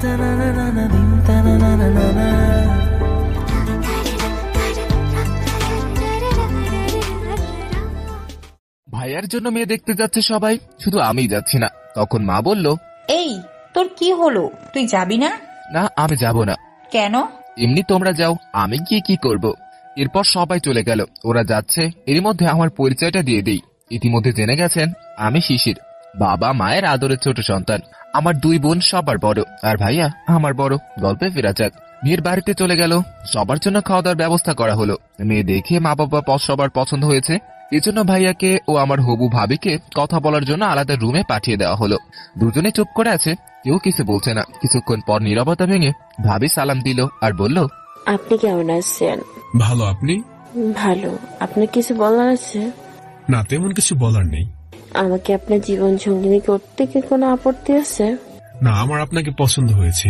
ভাইয়ার জন্য মেয়ে দেখতে যাচ্ছে সবাই, শুধু আমি যাচ্ছি না। তখন মা বলল, এই তোর কি হলো, তুই যাবি না? না, আমি যাব না। কেন? এমনি তোমরা যাও, আমি গিয়ে কি করব। এরপর সবাই চলে গেল, ওরা যাচ্ছে। এর মধ্যে আমার পরিচয়টা দিয়ে দিই। ইতিমধ্যে জেনে গেছেন আমি শিশির, বাবা মায়ের আদরের ছোট সন্তান। আমার 2 বোন সবার বড়, আর ভাইয়া আমার বড়। গল্পে ফেরা যাক। মেয়ের বাড়িতে চলে গেল, সবার জন্য খাওয়া দাওয়ার ব্যবস্থা করা হলো। মেয়ে দেখে মা বাবা সবার পছন্দ হয়েছে, এজন্য ভাইয়াকে ও আমার হবু ভাবিকে কথা বলার জন্য আলাদা রুমে পাঠিয়ে দেওয়া হলো। দুজনে চুপ করে আছে, কেউ কিছু বলছে না। কিছুক্ষণ পর নীরবতা ভেঙে ভাবি সালাম দিল আর বলল, আপনি কেমন আছেন? ভালো। আপনি? ভালো। আপনার কিছু বলার আছে? না, তেমন কিছু বলার নেই। আমাকে আপনার জীবন সঙ্গিনী করতে কি কোনো আপত্তি আছে? না, আমার আপনাকে পছন্দ হয়েছে।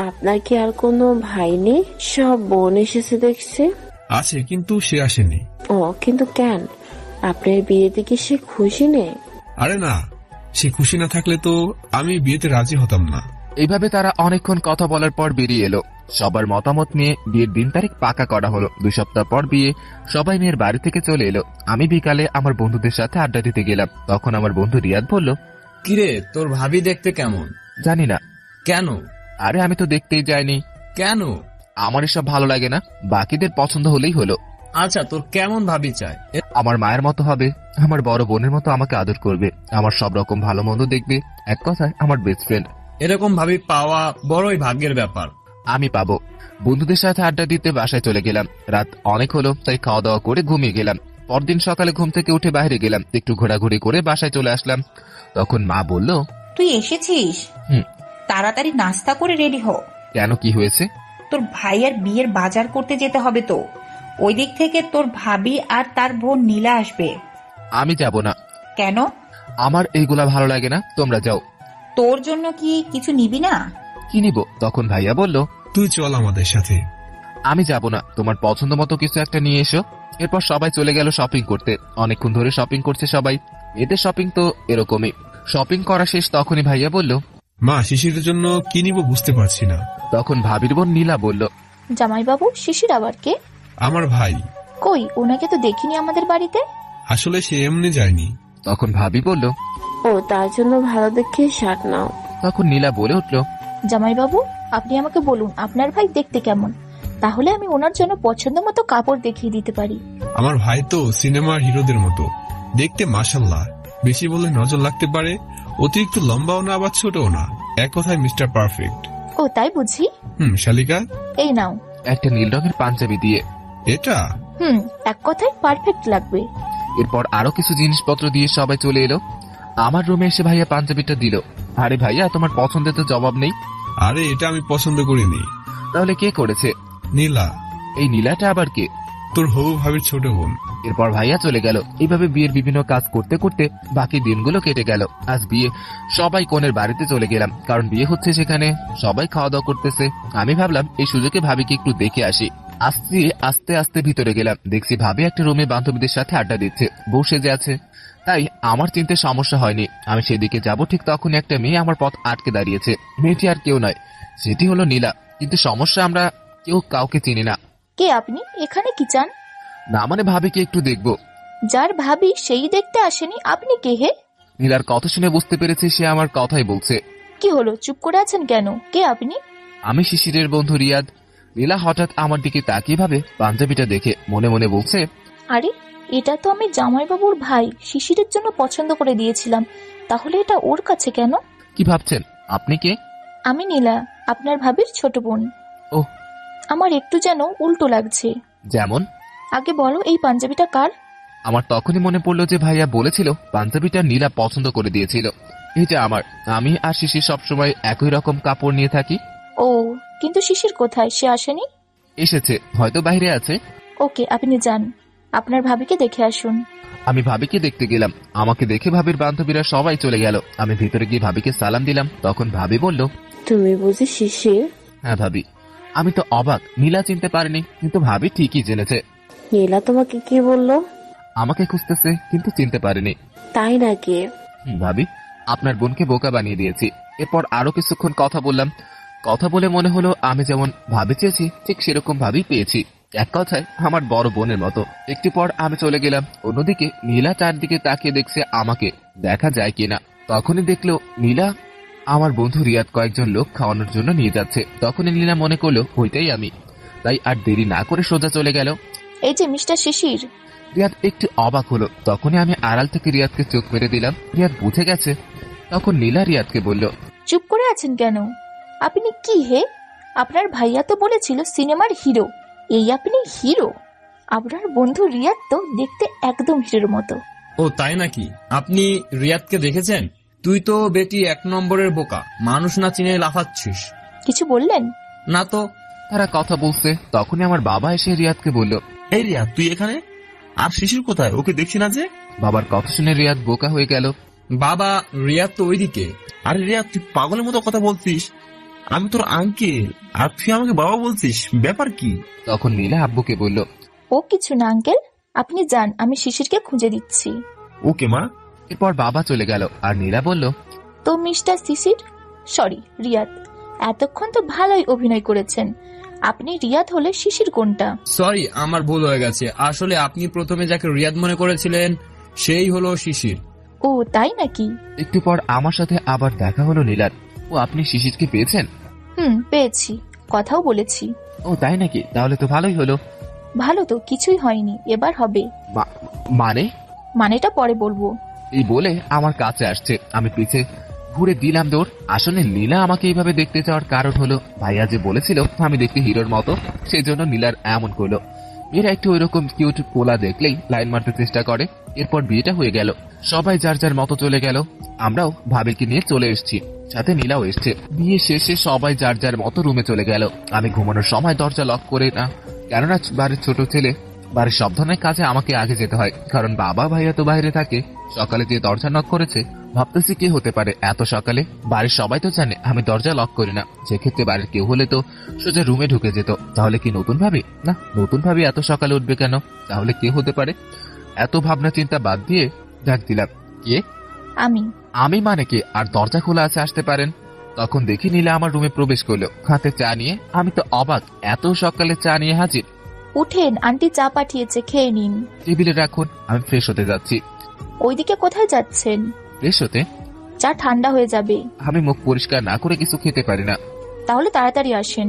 আপনার কি আর কোনো ভাই নেই? সব বোন এসেছে দেখছি। আছে, কিন্তু সে আসেনি। ও, কিন্তু কেন? আপনার বিয়েতে কি সে খুশি নেই? আরে না, সে খুশি না থাকলে তো আমি বিয়েতে রাজি হতাম না। এইভাবে তারা অনেকক্ষণ কথা বলার পর বেরিয়ে এলো। সবার মতামত নিয়ে বিয়ের দিন তারিখ পাকা করা হলো। 2 সপ্তাহ পর বিয়ে। সবাই মেয়ের বাড়ি থেকে চলে এলো। আমি বিকালে আমার বন্ধুদের সাথে আড্ডা দিতে গেলাম। তখন আমার বন্ধু রিয়াদ বলল, কিরে, তোর ভাবি দেখতে কেমন? জানি না। কেন? আরে আমি তো দেখতেই যাইনি। কেন? আমার এসব ভালো লাগে না, বাকিদের পছন্দ হলেই হলো। আচ্ছা, তোর কেমন ভাবি চায়? আমার মায়ের মতো হবে, আমার বড় বোনের মতো আমাকে আদর করবে, আমার সব রকম ভালো মন্দ দেখবে, এক কথায় আমার বেস্ট ফ্রেন্ড। এরকম ভাবি পাওয়া বড়ই ভাগ্যের ব্যাপার। আমি পাবো। বন্ধুদের সাথে আড্ডা দিতে বাসায় চলে গেলাম। রাত অনেক হলো, তাই খাওয়া দাওয়া করে ঘুমিয়ে গেলাম। পরদিন সকালে ঘুম থেকে উঠে বাইরে গেলাম, একটু ঘোরাঘুরি করে বাসায় চলে আসলাম। তখন মা বলল, তুই এসেছিস? তাড়াতাড়ি নাস্তা করে রেডি হ। কেন, কি হয়েছে? তোর ভাইয়ের বিয়ের বাজার করতে যেতে হবে তো। ওই দিক থেকে তোর ভাবি আর তার বোন নীলা আসবে। আমি যাব না। কেন? আমার এইগুলা ভালো লাগে না, তোমরা যাও। তোর জন্য কি কিছু নিবি না? কি নিব? তখন ভাইয়া বলল, তুই চল আমাদের সাথে। আমি যাব না, তোমার পছন্দ মতো কিছু একটা নিয়ে এসো। এরপর সবাই চলে গেল শপিং করতে। অনেকক্ষণ ধরে শপিং করছে সবাই। এদের শপিং তো এরকমই। শপিং করা শেষ, তখনই ভাইয়া বলল, মা, শিশিরের জন্য কি নিব বুঝতে পারছি না। তখন ভাবির বোন নীলা বলল, জামাইবাবু, শিশির আবার কে? আমার ভাই। কই, ওনাকে তো দেখিনি আমাদের বাড়িতে। আসলে সে এমনি যায়নি। তখন ভাবি বলল, ও, তার জন্য ভালো দেখে শার্ট নাও। তখন নীলা বলে উঠল, জামাইবাবু, আপনি আমাকে বলুন আপনার ভাই দেখতে কেমন, তাহলে আমি ওনার জন্য পছন্দ মতো কাপড় দেখিয়ে দিতে পারি। আমার ভাই তো সিনেমার হিরোদের মতো দেখতে, মাশাআল্লাহ। বেশি বলে নজর লাগতে পারে, অতিরিক্ত লম্বাও না আবার ছোটও না, এক কথায় মিস্টার পারফেক্ট। ও তাই বুঝি। শালিকা, এই নাও একটা নীল রঙের পাঞ্জাবি দিয়ে। এটা? এক কথায় পারফেক্ট লাগবে। এরপর আরো কিছু জিনিসপত্র দিয়ে সবাই চলে এলো। আমার রুমে এসে ভাইয়া পাঞ্জাবিটা দিল। আরে ভাইয়া, তোমার পছন্দের তো জবাব নেই। আরে এটা আমি পছন্দ করিনি। তাহলে কে করেছে? নীলা। এই নীলাটা আবার কে? তোর হবু ভাবির ছোট বোন। এরপর ভাইয়া চলে গেল। এইভাবে বিয়ের বিভিন্ন কাজ করতে করতে বাকি দিনগুলো কেটে গেল। আজ বিয়ে, সবাই কনের বাড়িতে চলে গেলাম, কারণ বিয়ে হচ্ছে সেখানে। সবাই খাওয়া দাওয়া করতেছে। আমি ভাবলাম এই সুযোগে ভাবিকে একটু দেখে আসি। আস্তে আস্তে ভিতরে গেলাম, দেখছি ভাবি একটা রুমে বান্ধবীদের সাথে আড্ডা দিচ্ছে, বউ সেজে আছে। তাই আমার চিনতে সমস্যা হয়নি। আমি সেদিকে যাব, ঠিক তখনই একটা মেয়ে আমার পথ আটকে দাঁড়িয়েছে। মেয়েটি আর কেউ নয়, সেটি হলো নীলা। কিন্তু সমস্যা, আমরা কেউ কাউকে চিনি না। কে আপনি? এখানে কি চান? না মানে ভাবিকে একটু দেখবো। যার ভাবি সেই দেখতে আসেনি, আপনি কে হে? নীলার কথা শুনে বুঝতে পেরেছি সে আমার কথাই বলছে। কি হলো, চুপ করে আছেন কেন? কে আপনি? আমি শিশিরের বন্ধু রিয়াদ। নীলা হঠাৎ আমার দিকে তাকিয়ে ভাবে পাঞ্জাবিটা দেখে মনে মনে বলছে, আরে এটা তো আমি জামাইবাবুর ভাই শিশিরের জন্য পছন্দ করে দিয়েছিলাম, তাহলে এটা ওর কাছে কেন? কি ভাবছেন? আপনি কে? আমি নীলা, আপনার ভাবির ছোট বোন। ও, আমার একটু যেন উল্টো লাগছে। যেমন? আগে বলো, এই পাঞ্জাবিটা কার? আমার তখনই মনে পড়লো যে ভাইয়া বলেছিল পাঞ্জাবিটা নীলা পছন্দ করে দিয়েছিল। এটা আমার। আমি আর শিশির সবসময় একই রকম কাপড় নিয়ে থাকি। ও, কিন্তু শিশির কোথায়? সে আসেনি? এসেছে, হয়তো বাইরে আছে। ওকে, আপনি যান, আপনার ভাবিকে দেখে আসুন। আমি ভাবিকে দেখতে গেলাম। আমাকে দেখে ভাবির বান্ধবীরা সবাই চলে গেল। আমি ভিতরে গিয়ে ভাবিকে সালাম দিলাম। তখন ভাবি বলল, তুমি বুঝি শিশির? হ্যাঁ ভাবি। আমি তো অবাক, নীলা চিনতে পারিনি, কিন্তু ভাবি ঠিকই জেনেছে। নীলা তোমাকে কি বললো? আমাকে খুঁজতেছে, কিন্তু চিনতে পারিনি। তাই নাকি? ভাবি, আপনার বোনকে বোকা বানিয়ে দিয়েছি। এরপর আরো কিছুক্ষণ কথা বললাম। কথা বলে মনে হলো আমি যেমন ভাবে চেয়েছি ঠিক সেরকম ভাবেই পেয়েছি। এক কথায় আমার বড় বোনের মতো। একটু পর আমি চলে গেলাম। অন্যদিকে নীলা চারদিকে তাকিয়ে দেখছে আমাকে দেখা যায় কিনা। তখনই দেখলো নীলা আমার বন্ধু রিয়াদ কয়েকজন লোক খাওয়ানোর জন্য নিয়ে যাচ্ছে। তখনই নীলা মনে করলো ওইটাই আমি, তাই আর দেরি না করে সোজা চলে গেল। এই যে মিস্টার শিশির। রিয়াদ একটু অবাক হলো। তখনই আমি আড়াল থেকে রিয়াদকে চোখ মেরে দিলাম। রিয়াদ বুঝে গেছে। তখন নীলা রিয়াদকে বলল, চুপ করে আছেন কেন? আপনি কি হে? আপনার ভাইয়া তো বলেছিল সিনেমার হিরো, এই আপনি হিরো? আপনার বন্ধু রিয়াদ তো দেখতে একদম হিরোর মতো। ও তাই নাকি? আপনি রিয়াদকে দেখেছেন? তুই তো বেটি 1 নম্বরের বোকা, মানুষ না চিনে লাফাচ্ছিস। কিছু বললেন? না তো। তারা কথা বলছে। তখনই আমার বাবা এসে রিয়াদকে বলল, এই রিয়া, তুই এখানে? আর শিশির কোথায়? ওকে দেখছি না যে। বাবার কথা শুনে রিয়াদ বোকা হয়ে গেল। বাবা, রিয়াদ তো ওইদিকে। আরে রিয়া, তুই পাগলের মতো কথা বলছিস। আমি তোর আঙ্কেল, আর তুই আমাকে বাবা বলছিস, ব্যাপার কি? তখন নীলা আব্বুকে বলল, ও কিছু না আঙ্কেল, আপনি যান, আমি শিশিরকে খুঁজে দিচ্ছি। ওকে মা। এরপর বাবা চলে গেল। আর নীলা বলল, তো মিস্টার শিশির, সরি রিয়াদ, এতক্ষণ তো ভালোই অভিনয় করেছেন। আপনি রিয়াদ হলে শিশির কোনটা? সরি, আমার ভুল হয়ে গেছে। আসলে আপনি প্রথমে যাকে রিয়াদ মনে করেছিলেন সেই হলো শিশির। ও তাই নাকি? একটু পর আমার সাথে আবার দেখা হলো নীলার। ও আপনি শিশিরকে পেয়েছেন? পেয়েছি, কথাও বলেছি। ও তাই নাকি? তাহলে তো ভালোই হলো। ভালো তো কিছুই হয়নি, এবার হবে। মানে? মানেটা পরে বলবো। এই বলে আমার কাছে আসছে। আমি পিছে ঘুরে দিলাম দৌড়। আসলে নীলা আমাকে এইভাবে দেখতে যাওয়ার কারণ হলো ভাইয়া যে বলেছিল আমি দেখতে হিরোর মতো, সেই জন্য নীলার এমন করলো। মেয়েরা একটু ওইরকম কিউট পোলা দেখলেই লাইন মারতে চেষ্টা করে। এরপর বিয়েটা হয়ে গেল। সবাই যার যার মতো চলে গেল। আমরাও ভাবিকে নিয়ে চলে এসেছি, সাথে নীলাও এসছে। বিয়ে শেষে সবাই যার যার মতো রুমে চলে গেল। আমি ঘুমানোর সময় দরজা লক করে না, কেননা বাড়ির ছোট ছেলে, বাড়ির সব ধরনের কাজে আমাকে আগে যেতে হয়, কারণ বাবা ভাইয়া তো বাইরে থাকে। সকালে যে দরজা নক করেছে, ভাবতেছি কে হতে পারে এত সকালে। বাড়ির সবাই তো জানে আমি দরজা লক করি না। সেক্ষেত্রে বাড়ির কেউ হলে তো সোজা রুমে ঢুকে যেত। তাহলে কি নতুন ভাবি? না, নতুন ভাবি এত সকালে উঠবে কেন? তাহলে কে হতে পারে? এত ভাবনা চিন্তা বাদ দিয়ে ডাক দিলাম, কে? আমি মানে কে? আর দরজা খোলা আছে, আসতে পারেন। তখন দেখি নীলা আমার রুমে প্রবেশ করলো হাতে চা নিয়ে। আমি তো অবাক, এত সকালে চা নিয়ে হাজির। উঠেন, আন্টি চা পাঠিয়েছে, খেয়ে নিন। টেবিলে রাখুন, আমি ফ্রেশ হতে যাচ্ছি। ওইদিকে কোথায় যাচ্ছেন? ফ্রেশ হতে? চা ঠান্ডা হয়ে যাবে। আমি মুখ পরিষ্কার না করে কিছু খেতে পারি না। তাহলে তাড়াতাড়ি আসেন।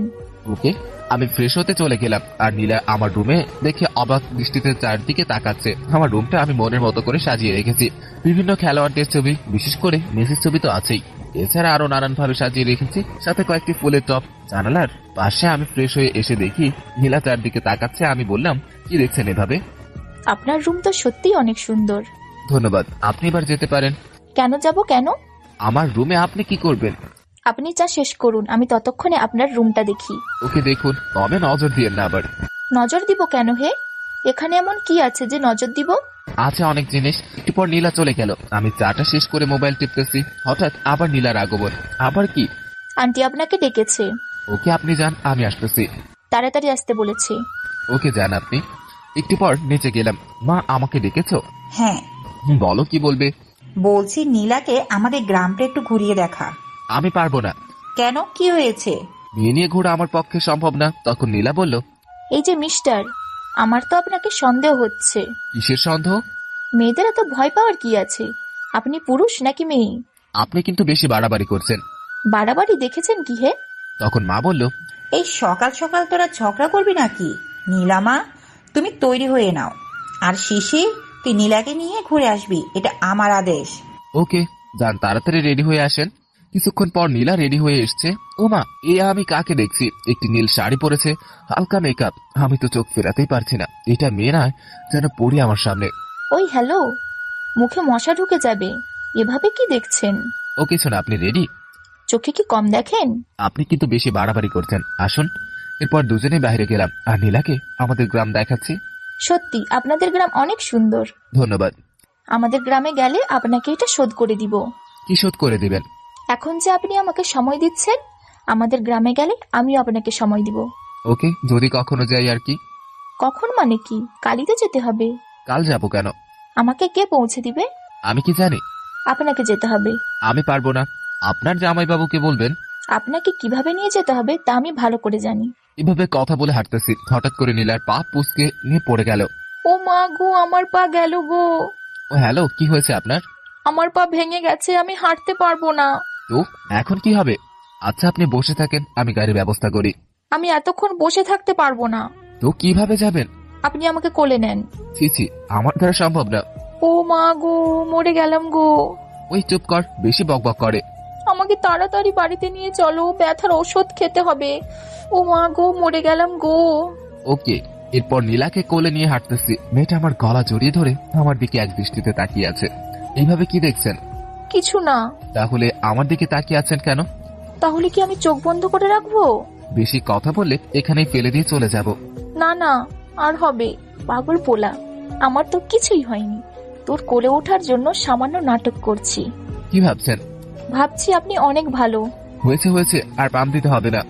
ওকে। আমি ফ্রেশ হতে চলে গেলাম। আর নীলা আমার রুমে দেখে অবাক দৃষ্টিতে চারদিকে তাকাচ্ছে। আমার রুমটা আমি মনের মতো করে সাজিয়ে রেখেছি। বিভিন্ন খেলোয়াড়দের ছবি, বিশেষ করে মেসির ছবি তো আছেই। এছাড়া আরো নানান ভাবে সাজিয়ে রেখেছি, সাথে কয়েকটি ফুলের টপ। জানালার পাশে আমি ফ্রেশ হয়ে এসে দেখি নীলা চারদিকে তাকাচ্ছে। আমি বললাম, কি দেখছেন এভাবে? আপনার রুম তো সত্যিই অনেক সুন্দর। ধন্যবাদ, আপনি এবার যেতে পারেন। কেন যাব? কেন? আমার রুমে আপনি কি করবেন? আপনি চা শেষ করুন, আমি ততক্ষণে আপনার রুমটা দেখি। ওকে, দেখুন, তবে নজর দিয়েন না আবার। নজর দিব কেন হে? এখানে এমন কি আছে যে নজর দিব? আছে অনেক জিনিস। একটু পর নীলা চলে গেল। আমি চাটা শেষ করে মোবাইল টিপতেছি, হঠাৎ আবার নীলার আগমন। আবার কি? আন্টি আপনাকে ডেকেছে। ওকে, আপনি যান, আমি আসতেছি। তাড়াতাড়ি আসতে বলেছে। ওকে, যান আপনি। একটু পর নিচে গেলাম। মা, আমাকে ডেকেছো? হ্যাঁ, বলো, কি বলবে? বলছি নীলাকে আমাদের গ্রামটা একটু ঘুরিয়ে দেখা। আমি পারবো না। কেন, কি হয়েছে? মেয়ে নিয়ে ঘোরা আমার পক্ষে সম্ভব না। তখন নীলা বলল, এই যে মিস্টার, আমার তো আপনাকে সন্দেহ হচ্ছে। কিসের সন্দেহ? মেয়েদের এত ভয় পাওয়ার কি আছে? আপনি পুরুষ নাকি মেয়ে? আপনি কিন্তু বেশি বাড়াবাড়ি করছেন। বাড়াবাড়ি দেখেছেন কি হে? তখন মা বলল, এই সকাল সকাল তোরা ঝগড়া করবি নাকি? নীলামা, তুমি তৈরি হয়ে নাও। আর শিশির, তুই নীলাকে নিয়ে ঘুরে আসবি, এটা আমার আদেশ। ওকে, যান, তাড়াতাড়ি রেডি হয়ে আসেন। কিছুক্ষণ পর নীলা রেডি হয়ে এসছে। ও মা, এ আমি কাকে দেখছি? একটি নীল শাড়ি পরেছে, হালকা মেকআপ। আমি তো চোখ ফেরাতেই পারছি না। এটা মেয়ে নয়, যেন পড়ি আমার সামনে। ওই হ্যালো, মুখে মশা ঢুকে যাবে, এভাবে কি দেখছেন? ও কিছু না, আপনি রেডি? চোখে কি কম দেখেন? আপনি কিন্তু বেশি বাড়াবাড়ি করছেন, আসুন। এরপর দুজনে বাইরে গেলাম আর নীলাকে আমাদের গ্রাম দেখাচ্ছি। সত্যি আপনাদের গ্রাম অনেক সুন্দর। ধন্যবাদ। আমাদের গ্রামে গেলে আপনাকে এটা শোধ করে দিব। কি শোধ করে দিবেন? এখন যে আপনি আমাকে সময় দিচ্ছেন, আমাদের গ্রামে গেলে আমিও আপনাকে সময় দিব। ওকে, যদি কখনো যাই আর কি। কখন মানে কি? কালই তো যেতে হবে। কাল যাবো কেন? আমাকে কে পৌঁছে দিবে? আমি কি জানি? আপনাকে যেতে হবে। আমি পারবো না। আপনার জামাইবাবুকে বলবেন। আপনাকে কিভাবে নিয়ে যেতে হবে তা আমি ভালো করে জানি। এভাবে কথা বলে হাঁটতেছি, হঠাৎ করে নীলার পা পুচকে নিয়ে পড়ে গেল। ও মা গো, আমার পা গেল গো। ও হ্যালো, কি হয়েছে আপনার? আমার পা ভেঙে গেছে, আমি হাঁটতে পারবো না। তো এখন কি হবে? আচ্ছা আপনি বসে থাকেন, আমি গাড়ির ব্যবস্থা করি। আমি এতক্ষণ বসে থাকতে পারবো না। তো কিভাবে যাবেন? আপনি আমাকে কোলে নেন। ছি ছি, আমার দ্বারা সম্ভব না। ও মা গো, মরে গেলাম গো। ওই চুপ কর, বেশি বকবক করে। আমাকে তাড়াতাড়ি বাড়িতে নিয়ে চলো, ব্যথার ওষুধ খেতে হবে। ও মা গো, মরে গেলাম গো। ওকে। এরপর নীলাকে কোলে নিয়ে হাঁটতেছি। মেয়েটা আমার গলা জড়িয়ে ধরে আমার দিকে এক দৃষ্টিতে তাকিয়ে আছে। এইভাবে কি দেখছেন? কিছু না। তাহলে আমার দিকে তাকিয়ে আছেন কেন? তাহলে কি আমি চোখ বন্ধ করে রাখবো? বেশি কথা বললে এখানেই ফেলে দিয়ে চলে যাব। না না, আর হবে। পাগল পোলা, আমার তো কিছুই হয়নি। তোর কোলে ওঠার জন্য সামান্য নাটক করছি। কি ভাবছেন? ভাবছি আপনি অনেক ভালো। হয়েছে হয়েছে, আর পাম দিতে হবে না।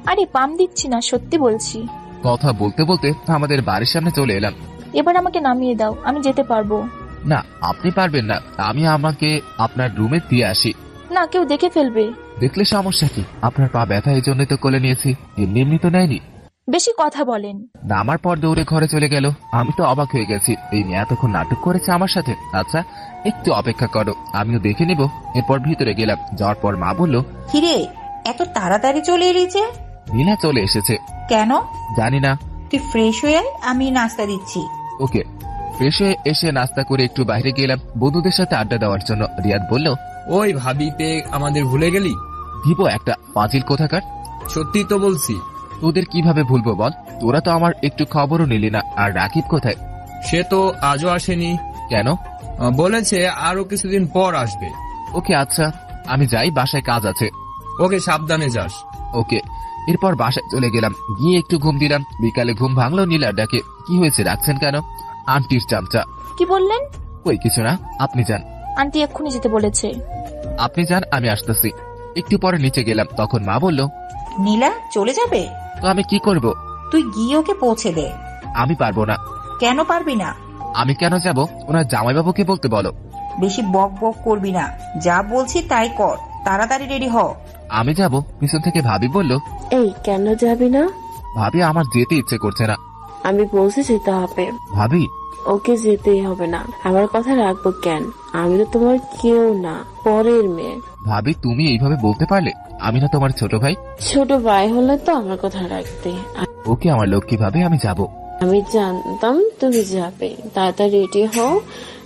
আরে পাম দিচ্ছি না, সত্যি বলছি। কথা বলতে বলতে আমাদের বাড়ির সামনে চলে এলাম। এবার আমাকে নামিয়ে দাও, আমি যেতে পারবো। না, আপনি পারবেন না। আমি আমাকে আপনার রুমে দিয়ে আসি। না, কেউ দেখে ফেলবে। দেখলে সমস্যা কি? আপনার পা ব্যথা, এই জন্যই তো কোলে নিয়েছি, এমনি এমনি তো নেয়নি। বেশি কথা বলেন। নামার পর দৌড়ে ঘরে চলে গেল। আমি তো অবাক হয়ে গেছি, এই মেয়ে এতক্ষণ নাটক করেছে আমার সাথে। আচ্ছা একটু অপেক্ষা করো, আমিও দেখে নিব। এরপর ভিতরে গেলাম। যাওয়ার পর মা বলল, কিরে, এত তাড়াতাড়ি চলে এলি যে? নীলা চলে এসেছে। কেন? জানি না। তুই ফ্রেশ হয়ে আয়, আমি নাস্তা দিচ্ছি। ওকে। ফ্রেশ হয়ে এসে নাস্তা করে একটু বাইরে গেলাম বন্ধুদের সাথে আড্ডা দেওয়ার জন্য। রিয়াদ বলল, ওই ভাবিতে আমাদের ভুলে গেলি? দিব একটা পাজিল কোথাকার। সত্যি তো বলছি। তোদের কিভাবে ভুলবো বল? তোরা তো আমার একটু খবরও নিলি না। আর রাকিব কোথায়? সে তো আজও আসেনি। কেন? বলেছে আরো কিছুদিন পর আসবে। ওকে আচ্ছা, আমি যাই, বাসায় কাজ আছে। ওকে, সাবধানে যাস। ওকে। এরপর বাসায় চলে গেলাম, গিয়ে একটু ঘুম দিলাম। বিকালে ঘুম ভাঙলো নীলার ডাকে। কি হয়েছে, রাখছেন কেন? আন্টির চামচা। কি বললেন? ওই কিছু না, আপনি যান। আন্টি এক্ষুনি যেতে বলেছে। আপনি যান, আমি আসতেছি। একটু পরে নিচে গেলাম, তখন মা বলল, নীলা চলে যাবে? তো আমি কি করব? তুই গিয়ে ওকে পৌঁছে দে। আমি পারবো না। কেন পারবি না? আমি কেন যাব? ওনার জামাইবাবুকে বলতে বলো। বেশি বক বক করবি না, যা বলছি তাই কর। তাড়াতাড়ি রেডি হ। আমি যাব। পিছন থেকে ভাবি বলল, এই কেন যাবি না? ভাবি আমার যেতে ইচ্ছে করছে না। আমি বলছি যেতে হবে। ভাবি, ওকে যেতেই হবে না। আমার কথা রাখবো কেন? আমি তো তোমার কেউ না, পরের মেয়ে। ভাবি তুমি এইভাবে বলতে পারলে? আমি না তোমার ছোট ভাই? ছোট ভাই হলে তো আমার কথা রাখতে। ওকে আমার লক্ষ্মী ভাবে, আমি যাব। আমি জানতাম তুমি যাবে। তাড়াতাড়ি রেডি হও।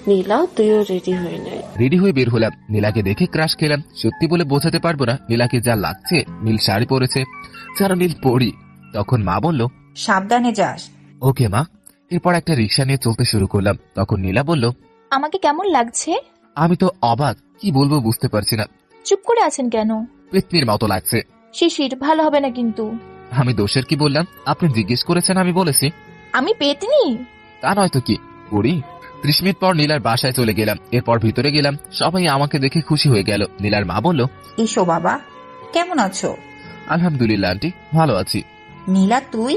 নীলাও, তুইও রেডি হয়ে নে। রেডি হয়ে বের হলাম। নীলাকে দেখে ক্রাশ খেলাম। সত্যি বলে বোঝাতে পারবো না নীলাকে যা লাগছে। নীল শাড়ি পরেছে, যেন নীল পরি। তখন মা বলল, সাবধানে যাস। ওকে মা। এরপর একটা রিক্সা নিয়ে চলতে শুরু করলাম। তখন নীলা বলল, আমাকে কেমন লাগছে? আমি তো অবাক, কি বলবো বুঝতে পারছি না। চুপ করে আছেন কেন? পেতনির মতো লাগছে। শিশির, ভালো হবে না কিন্তু। আমি দোষের কি বললাম? আপনি জিজ্ঞেস করেছেন, আমি বলেছি। আমি পেতনি? তা নয় তো কি করি। 30 মিনিট পর নীলার বাসায় চলে গেলাম। এরপর ভিতরে গেলাম। সবাই আমাকে দেখে খুশি হয়ে গেল। নীলার মা বলল, এসো বাবা, কেমন আছো? আলহামদুলিল্লাহ আন্টি, ভালো আছি। নীলা তুই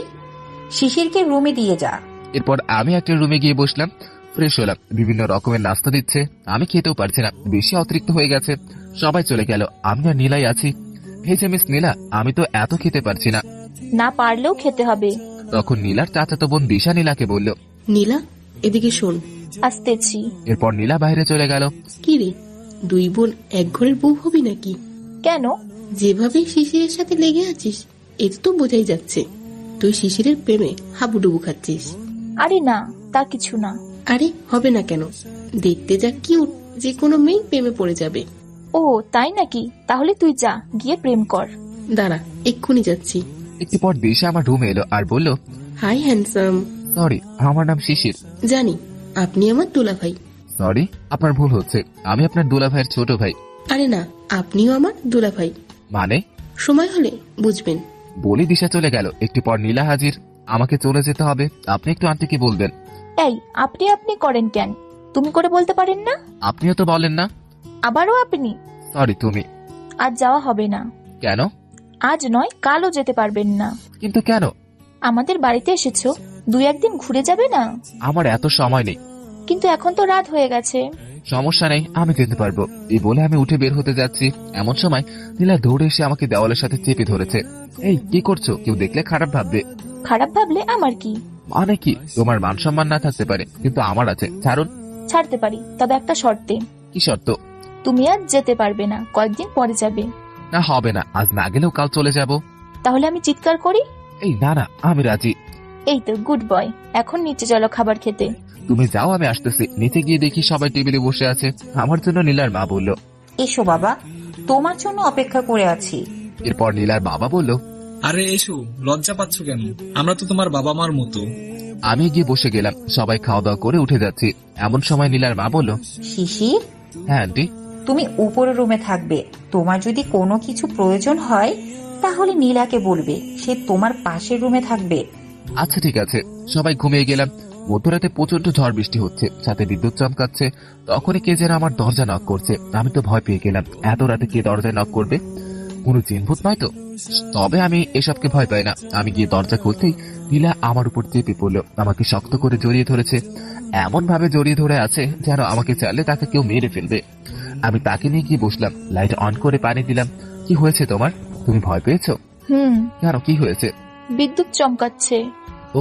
শিশিরকে রুমে দিয়ে যা। এরপর আমি একটা রুমে গিয়ে বসলাম। ফ্রেশ হলাম। বিভিন্ন রকমের নাস্তা দিচ্ছে, আমি খেতেও পারছি না, বেশি অতিরিক্ত হয়ে গেছে। সবাই চলে গেল, আমি আর নীলাই আছি। এই যে মিস নীলা, আমি তো এত খেতে পারছি না। না পারলেও খেতে হবে। তখন নীলার চাচাতো বোন দিশা নীলাকে বলল, নীলা, এদিকে শোন। আসতেছি। এরপর নীলা বাইরে চলে গেল। কি রে, দুই বোন এক ঘরের বউ হবি নাকি? কেন? যেভাবে শিশিরের সাথে লেগে আছিস, এতে তো বোঝাই যাচ্ছে তুই শিশিরের প্রেমে হাবুডুবু খাচ্ছিস। আরে না, তা কিছু না। আরে হবে না কেন? দেখতে যা কিউট, যে কোনো মেয়ে প্রেমে পড়ে যাবে। ও তাই নাকি? তাহলে তুই যা, গিয়ে প্রেম কর। দাঁড়া, এক্ষুনি যাচ্ছি। একটু পর দিশা আমার রুমে এলো আর বলল, হাই হ্যান্ডসাম। সরি, আমার নাম শিশির। জানি আপনি আমার দুলাভাই। সরি, আপনার ভুল হচ্ছে, আমি আপনার দুলা ভাইয়ের ছোট ভাই। আরে না, আপনিও আমার দুলাভাই। মানে? সময় হলে বুঝবেন। বলি দিশা চলে গেল। একটু পর নীলা হাজির। আমাকে চলে যেতে হবে, আপনি একটু আন্টিকে বলবেন। এই, আপনি আপনি করেন কেন? তুমি করে বলতে পারেন না? আপনিও তো বলেন না। আবারও আপনি? সরি, তুমি। আজ যাওয়া হবে না। কেন? আজ নয়, কালও যেতে পারবেন না। কিন্তু কেন? আমাদের বাড়িতে এসেছো, 2-1 দিন ঘুরে যাবে না? আমার এত সময় নেই। কিন্তু এখন তো রাত হয়ে গেছে। সমস্যা নেই, আমি যেতে পারবো। এই বলে আমি উঠে বের হতে যাচ্ছি, এমন সময় নীলা দৌড়ে এসে আমাকে দেওয়ালের সাথে চেপে ধরেছে। এই কি করছো? কেউ দেখলে খারাপ ভাববে। খারাপ ভাবলে আমার কি? মানে কি? তোমার মান সম্মান না থাকতে পারে, কিন্তু আমার আছে। ছাড়ুন। ছাড়তে পারি, তবে একটা শর্তে। কি শর্ত? তুমি আজ যেতে পারবে না, কয়েকদিন পরে যাবে। না, হবে না, আজ না গেলেও কাল চলে যাব। তাহলে আমি চিৎকার করি? এই না না, আমি রাজি। এই তো গুড বয়, এখন নিচে চলো খাবার খেতে। তুমি যাও, আমি আসতেছি। নিচে গিয়ে দেখি সবাই টেবিলে বসে আছে। আমার জন্য নীলার মা বলল, এসো বাবা, তোমার জন্য অপেক্ষা করে আছি। এরপর নীলার বাবা বলল, আরে এসো, লজ্জা পাচ্ছ কেন? আমরা তো তোমার বাবা মার মতো। আমি গিয়ে বসে গেলাম। সবাই খাওয়া দাওয়া করে উঠে যাচ্ছি, এমন সময় নীলার মা বলল, শিশির, হ্যাঁ আন্টি। তুমি উপরের রুমে থাকবে। তোমার যদি কোনো কিছু প্রয়োজন হয় তাহলে নীলাকে বলবে, সে তোমার পাশের রুমে থাকবে। আচ্ছা ঠিক আছে। সবাই ঘুমিয়ে গেলাম। মধ্যরাতে প্রচন্ড ঝড় বৃষ্টি হচ্ছে, সাথে বিদ্যুৎ চমকাচ্ছে। তখনই কে যেন আমার দরজা নক করছে। আমি তো ভয় পেয়ে গেলাম, এত রাতে কে দরজায় নক করবে? কোনো জিনভূত নয় তো? তবে আমি এসবকে ভয় পাই না। আমি গিয়ে দরজা খুলতেই নীলা আমার উপর চেপে পড়লো, আমাকে শক্ত করে জড়িয়ে ধরেছে। এমন ভাবে জড়িয়ে ধরে আছে যেন আমাকে চাইলে তাকে কেউ মেরে ফেলবে। আমি তাকে নিয়ে গিয়ে বসলাম, লাইট অন করে পানি দিলাম। কি হয়েছে তোমার? তুমি ভয় পেয়েছো? কেন, কি হয়েছে? বিদ্যুৎ চমকাচ্ছে। ও,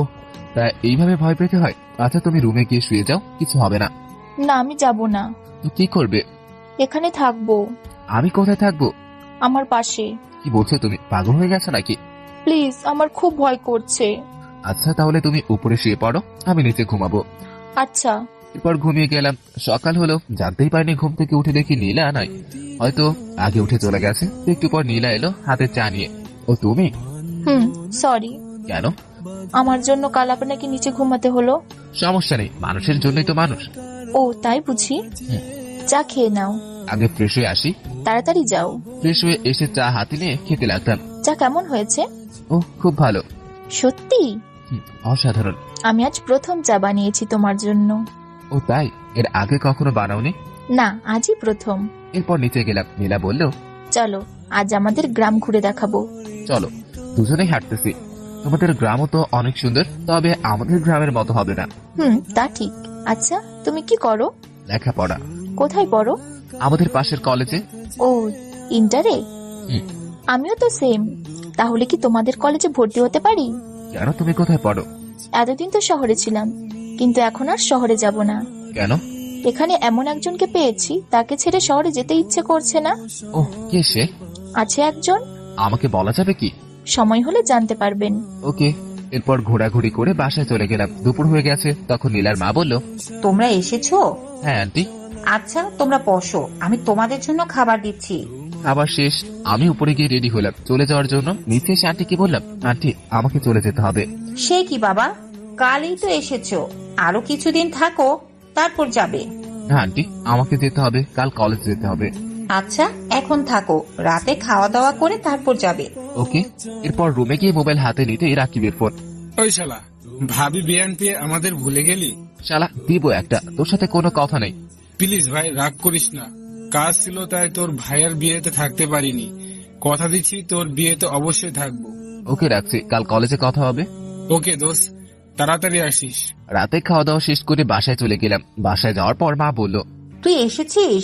তা এইভাবে ভয় পেতে হয়? আচ্ছা তুমি রুমে গিয়ে শুয়ে যাও, কিছু হবে না। না, আমি যাব না। তো কি করবে? এখানে থাকবো। আমি কোথায় থাকবো? আমার পাশে। কি বলছো তুমি? পাগল হয়ে গেছো নাকি? প্লিজ, আমার খুব ভয় করছে। আচ্ছা তাহলে তুমি উপরে শুয়ে পড়ো, আমি নিচে ঘুমাবো। আচ্ছা। এরপর ঘুমিয়ে গেলাম। সকাল হলো, জানতেই পারিনি। ঘুম থেকে উঠে দেখি নীলা নাই, হয়তো আগে উঠে চলে গেছে। একটু পর নীলা এলো হাতে চা নিয়ে। ও তুমি? সরি। কেন? আমার জন্য কাল আপনাকে নিচে ঘুমাতে হলো। সমস্যা নেই, মানুষের জন্যই তো মানুষ। ও তাই বুঝি? চা খেয়ে নাও। আগে ফ্রেশ হয়ে আসি। তাড়াতাড়ি যাও। ফ্রেশ হয়ে এসে চা হাতে নিয়ে খেতে লাগলাম। চা কেমন হয়েছে? ও খুব ভালো। সত্যি? অসাধারণ। আমি আজ প্রথম চা বানিয়েছি তোমার জন্য। ও তাই? এর আগে কখনো বানাওনি? না, আজই প্রথম। এরপর নিচে গেলাম। নীলা বলল, চলো আজ আমাদের গ্রাম ঘুরে দেখাবো। চলো। দুজনেই হাঁটতেছি। তোমাদের গ্রামও তো অনেক সুন্দর, তবে আমাদের গ্রামের মতো হবে না। তা ঠিক। আচ্ছা তুমি কি করো? লেখাপড়া। কোথায় পড়ো? আমাদের পাশের কলেজে। ও, ইন্টারে? আমিও তো সেম। তাহলে কি তোমাদের কলেজে ভর্তি হতে পারি? কেন, তুমি কোথায় পড়ো? এতদিন তো শহরে ছিলাম, কিন্তু এখন আর শহরে যাব না। কেন? এখানে এমন একজনকে পেয়েছি, তাকে ছেড়ে শহরে যেতে ইচ্ছে করছে না। ও, কে সে? আছে একজন। আমাকে বলা যাবে কি? সময় হলে জানতে পারবেন। ওকে। এরপর ঘোরাঘুরি করে বাসায় চলে গেলাম। দুপুর হয়ে গেছে। তখন নীলার মা বলল, তোমরা এসেছো? হ্যাঁ আন্টি। আচ্ছা তোমরা বসো, আমি তোমাদের জন্য খাবার দিচ্ছি। খাবার শেষ। আমি উপরে গিয়ে রেডি হলাম চলে যাওয়ার জন্য। নিচে এসে আন্টিকে বললাম, আন্টি আমাকে চলে যেতে হবে। সে কি বাবা, কালই তো এসেছো, আরো কিছুদিন থাকো তারপর যাবে। না আন্টি, আমাকে যেতে হবে, কাল কলেজ যেতে হবে। আচ্ছা এখন থাকো, রাতে খাওয়া দাওয়া করে তারপর যাবে। ওকে। এরপর রুমে গিয়ে মোবাইল হাতে নিতে রাকিবের ফোন। ওই শালা, ভাবি বিয়ান পেয়ে আমাদের ভুলে গেলি? শালা দিব একটা, তোর সাথে কোনো কথা নেই। প্লিজ ভাই, রাগ করিস না। কাজ ছিল তাই তোর ভাইয়ের বিয়েতে থাকতে পারিনি। কথা দিচ্ছি তোর বিয়েতে অবশ্যই থাকবো। ওকে রাখছি, কাল কলেজে কথা হবে। ওকে দোস্ত, তাড়াতাড়ি আসিস। রাতে খাওয়া দাওয়া শেষ করে বাসায় চলে গেলাম। বাসায় যাওয়ার পর মা বলল, তুই এসেছিস?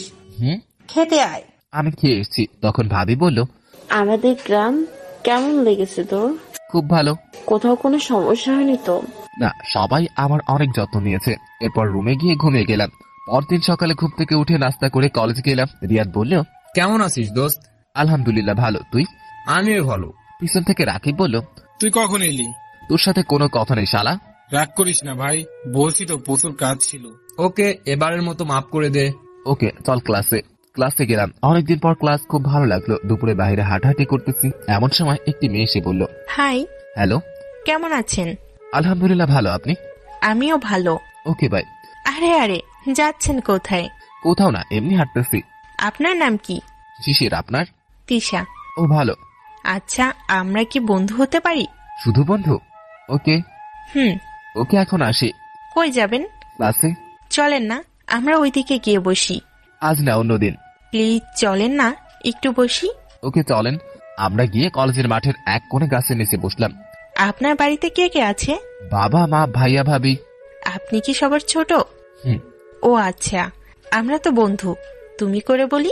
খেতে আয়। আমি খেয়ে এসেছি। তখন ভাবি বলল, আমাদের গ্রাম কেমন লেগেছে তোর? খুব ভালো। কোথাও কোনো সমস্যা হয়নি তো? না, সবাই আমার অনেক যত্ন নিয়েছে। এরপর রুমে গিয়ে ঘুমিয়ে গেলাম। পরদিন সকালে ঘুম থেকে উঠে নাস্তা করে কলেজ গেলাম। রিয়াদ বলল, কেমন আছিস দোস্ত? আলহামদুলিল্লাহ ভালো, তুই? আমিও ভালো। পিছন থেকে রাকিব বলল, তুই কখন এলি? তোর সাথে কোনো কথা নেই শালা। রাগ করিস না ভাই, বলছি তো প্রচুর কাজ ছিল। ওকে, এবারের মতো মাফ করে দে। ওকে চল ক্লাসে। ক্লাসে গেলাম। অনেকদিন পর ক্লাস, খুব ভালো লাগলো। দুপুরে বাইরে হাঁটাহাঁটি করতেছি, এমন সময় একটি মেয়ে এসে বলল, হাই। হ্যালো। কেমন আছেন? আলহামদুলিল্লাহ ভালো, আপনি? আমিও ভালো। Okay bye. আরে আরে, যাচ্ছেন কোথায়? কোথাও না, এমনি হাঁটতেছি। আপনার নাম কি? শিশির। আপনার? তিশা। ও ভালো। আচ্ছা, আমরা কি বন্ধু হতে পারি? শুধু বন্ধু? ওকে। ওকে এখন আসি। কই যাবেন? ক্লাসে। চলেন না, আমরা ওইদিকে গিয়ে বসি। আজ না, অন্যদিন। প্লিজ চলেন না, একটু বসি। ওকে চলেন। আমরা গিয়ে কলেজের মাঠের এক কোণে গাছের নিচে বসলাম। আপনার বাড়িতে কে কে আছে? বাবা, মা, ভাইয়া, ভাবি। আপনি কি সবার ছোট? ও আচ্ছা, আমরা তো বন্ধু, তুমি করে বলি।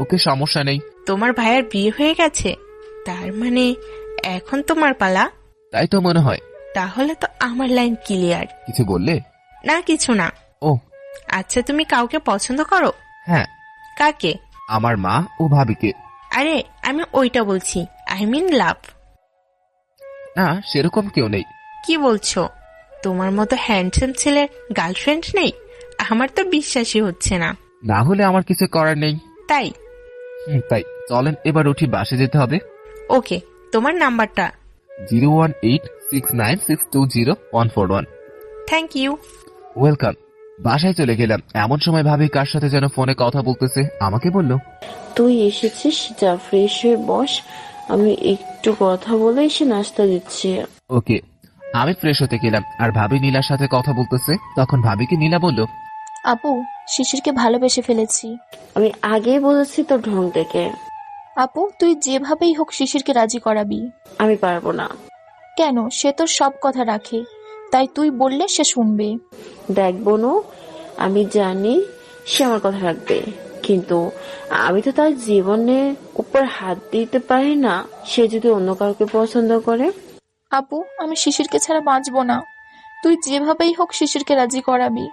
ওকে, সমস্যা নেই। তোমার ভাইয়ের বিয়ে হয়ে গেছে, তার মানে এখন তোমার পালা। তাই তো মনে হয়। তাহলে তো আমার লাইন ক্লিয়ার। কিছু বললে? না, কিছু না। ও আচ্ছা, তুমি কাউকে পছন্দ করো? হ্যাঁ, কাকে? আমার মা ও ভাবিকে। আরে, আমি ওইটা বলছি, আই মিন লাভ। না, সেরকম কেউ নেই। কি বলছো? তোমার মতো হ্যান্ডসাম ছেলের গার্লফ্রেন্ড নেই? আমার তো বিশ্বাসই হচ্ছে না। না হলে আমার কিছু করার নেই। তাই? তাই চলেন এবার উঠি, বাসে যেতে হবে। ওকে, তোমার নাম্বারটা? 01869620141। Thank you. ওয়েলকাম। বাসায় চলে গেলাম, এমন সময় ভাবি কার সাথে যেন ফোনে কথা বলতেছে। আমাকে বলল, তুই এসেছিস, যা ফ্রেশ হয়ে বস, আমি একটু কথা বলে এসে নাস্তা দিচ্ছি। ওকে। আমি ফ্রেশ হতে গেলাম আর ভাবি নীলার সাথে কথা বলতেছে। তখন ভাবিকে নীলা বলল, আপু, শিশিরকে ভালোবেসে ফেলেছি। আমি আগেই বলেছি তো ঢং দেখে। আপু, তুই যেভাবেই হোক শিশিরকে রাজি করাবি। আমি পারবো না। কেন? সে তো সব কথা রাখে, তাই তুই বললে সে শুনবে। দেখ বোনু, আমি জানি সে আমার কথা রাখবে, কিন্তু আমি তো তার জীবনের উপর হাত দিতে পারি না। সে যদি অন্য কাউকে পছন্দ করে? আপু, আমি শিশিরকে ছাড়া বাঁচবো না। তুই যেভাবেই হোক শিশিরকে রাজি করাবি।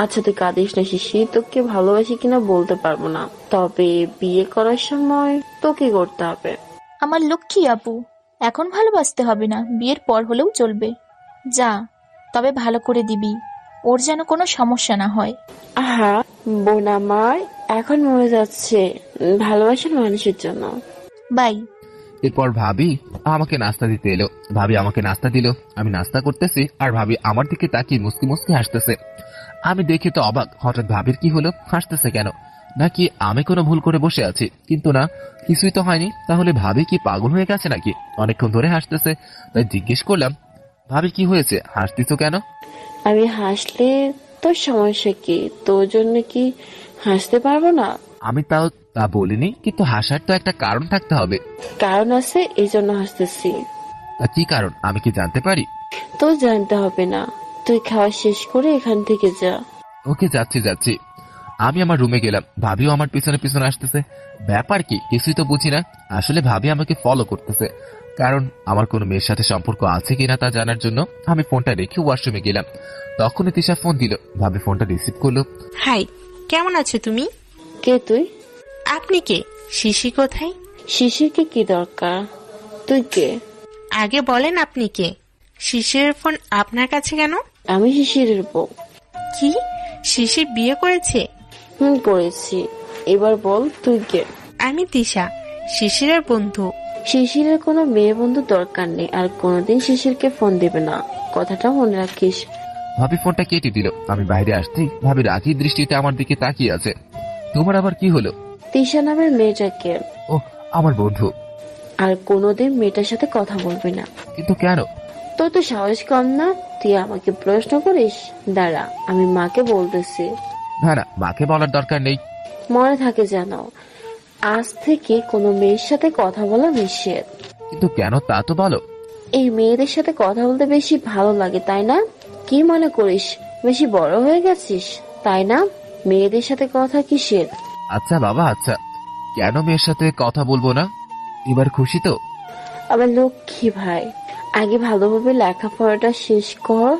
আচ্ছা, তুই কাঁদিস না শিশি, তোকে ভালোবাসি কিনা বলতে পারবো না, তবে বিয়ে করার সময় তোকে করতে হবে। আমার লক্ষ্মী আপু, এখন ভালোবাসতে হবে না, বিয়ের পর হলেও চলবে। যা, তবে ভালো করে দিবি, ওর যেন কোনো সমস্যা না হয়। আহা বোন আমার এখন মরে যাচ্ছে ভালোবাসার মানুষের জন্য। বাই। এরপর ভাবি আমাকে নাস্তা দিতে এলো। ভাবি আমাকে নাস্তা দিল, আমি নাস্তা করতেছি আর ভাবি আমার দিকে তাকিয়ে মুস্কি মুস্কি হাসতেছে। আমি দেখে তো অবাক, হঠাৎ ভাবির কি হলো, হাসতেছে কেন? নাকি আমি কোনো ভুল করে বসে আছি? কিন্তু না, কিছুই তো হয়নি। তাহলে ভাবি কি পাগল হয়ে গেছে নাকি? অনেকক্ষণ ধরে হাসতেছে, তাই জিজ্ঞেস করলাম, ভাবি কি হয়েছে, হাসতেছো কেন? আমি হাসলে তোর সমস্যা কি? তোর জন্য কি হাসতে পারবো না? আমি তাও তা বলিনি, কিন্তু হাসার তো একটা কারণ থাকতে হবে। কারণ আছে, এই জন্য হাসতেছি। তা কি কারণ, আমি কি জানতে পারি? তো জানতে হবে না, তুই খাওয়া শেষ করে এখান থেকে যা। ওকে, যাচ্ছি যাচ্ছি। আমি আমার রুমে গেলাম, ভাবিও আমার পিছনে পিছনে আসতেছে। ব্যাপার কি কিছুই তো বুঝি না। আসলে ভাবি আমাকে ফলো করতেছে, কারণ আমার কোনো মেয়ের সাথে সম্পর্ক আছে কিনা তা জানার জন্য। আমি ফোনটা রেখে ওয়াশরুমে গেলাম, তখনই তিশা ফোন দিল। ভাবি ফোনটা রিসিভ করলো। হাই, কেমন আছো তুমি? কে তুই? আপনি কে? শিশি কোথায়? শিশিরকে কি দরকার? তুই কে? আগে বলেন আপনি কে? শিশিরের ফোন আপনার কাছে কেন? আমি শিশিরের বউ। কি? শিশির বিয়ে করেছে? করেছি। এবার বল তুই কে? আমি তিশা, শিশিরের বন্ধু। শিশিরের কোনো মেয়ে বন্ধু দরকার নেই, আর কোনোদিন শিশিরকে ফোন দেবে না, কথাটা মনে রাখিস। ভাবি ফোনটা কেটে দিল। আমি বাইরে আসতেই ভাবি রাগী দৃষ্টিতে আমার দিকে তাকিয়ে আছে। তোমার আবার কি হলো? তিশা নামের মেয়েটাকে। ও, আমার বন্ধু। আর কোনোদিন মেয়েটার সাথে কথা বলবি না। কিন্তু কেন? তোর তো সাহস কম না, তুই আমাকে প্রশ্ন করিস? দাঁড়া, আমি মাকে বলতেছি। না না, মাকে বলার দরকার নেই। মনে থাকে যেন, আজ থেকে কোনো মেয়ের সাথে কথা বলা নিষেধ। কিন্তু কেন তা তো বলো। এই মেয়েদের সাথে কথা বলতে বেশি ভালো লাগে, তাই না? কি মনে করিস বেশি বড় হয়ে গেছিস, তাই না? মেয়েদের সাথে কথা কিসের? আচ্ছা বাবা, আচ্ছা, কেন মেয়ের সাথে কথা বলবো না? এবার খুশি তো? আমার লক্ষ্মী ভাই, আগে ভালোভাবে লেখাপড়াটা শেষ কর,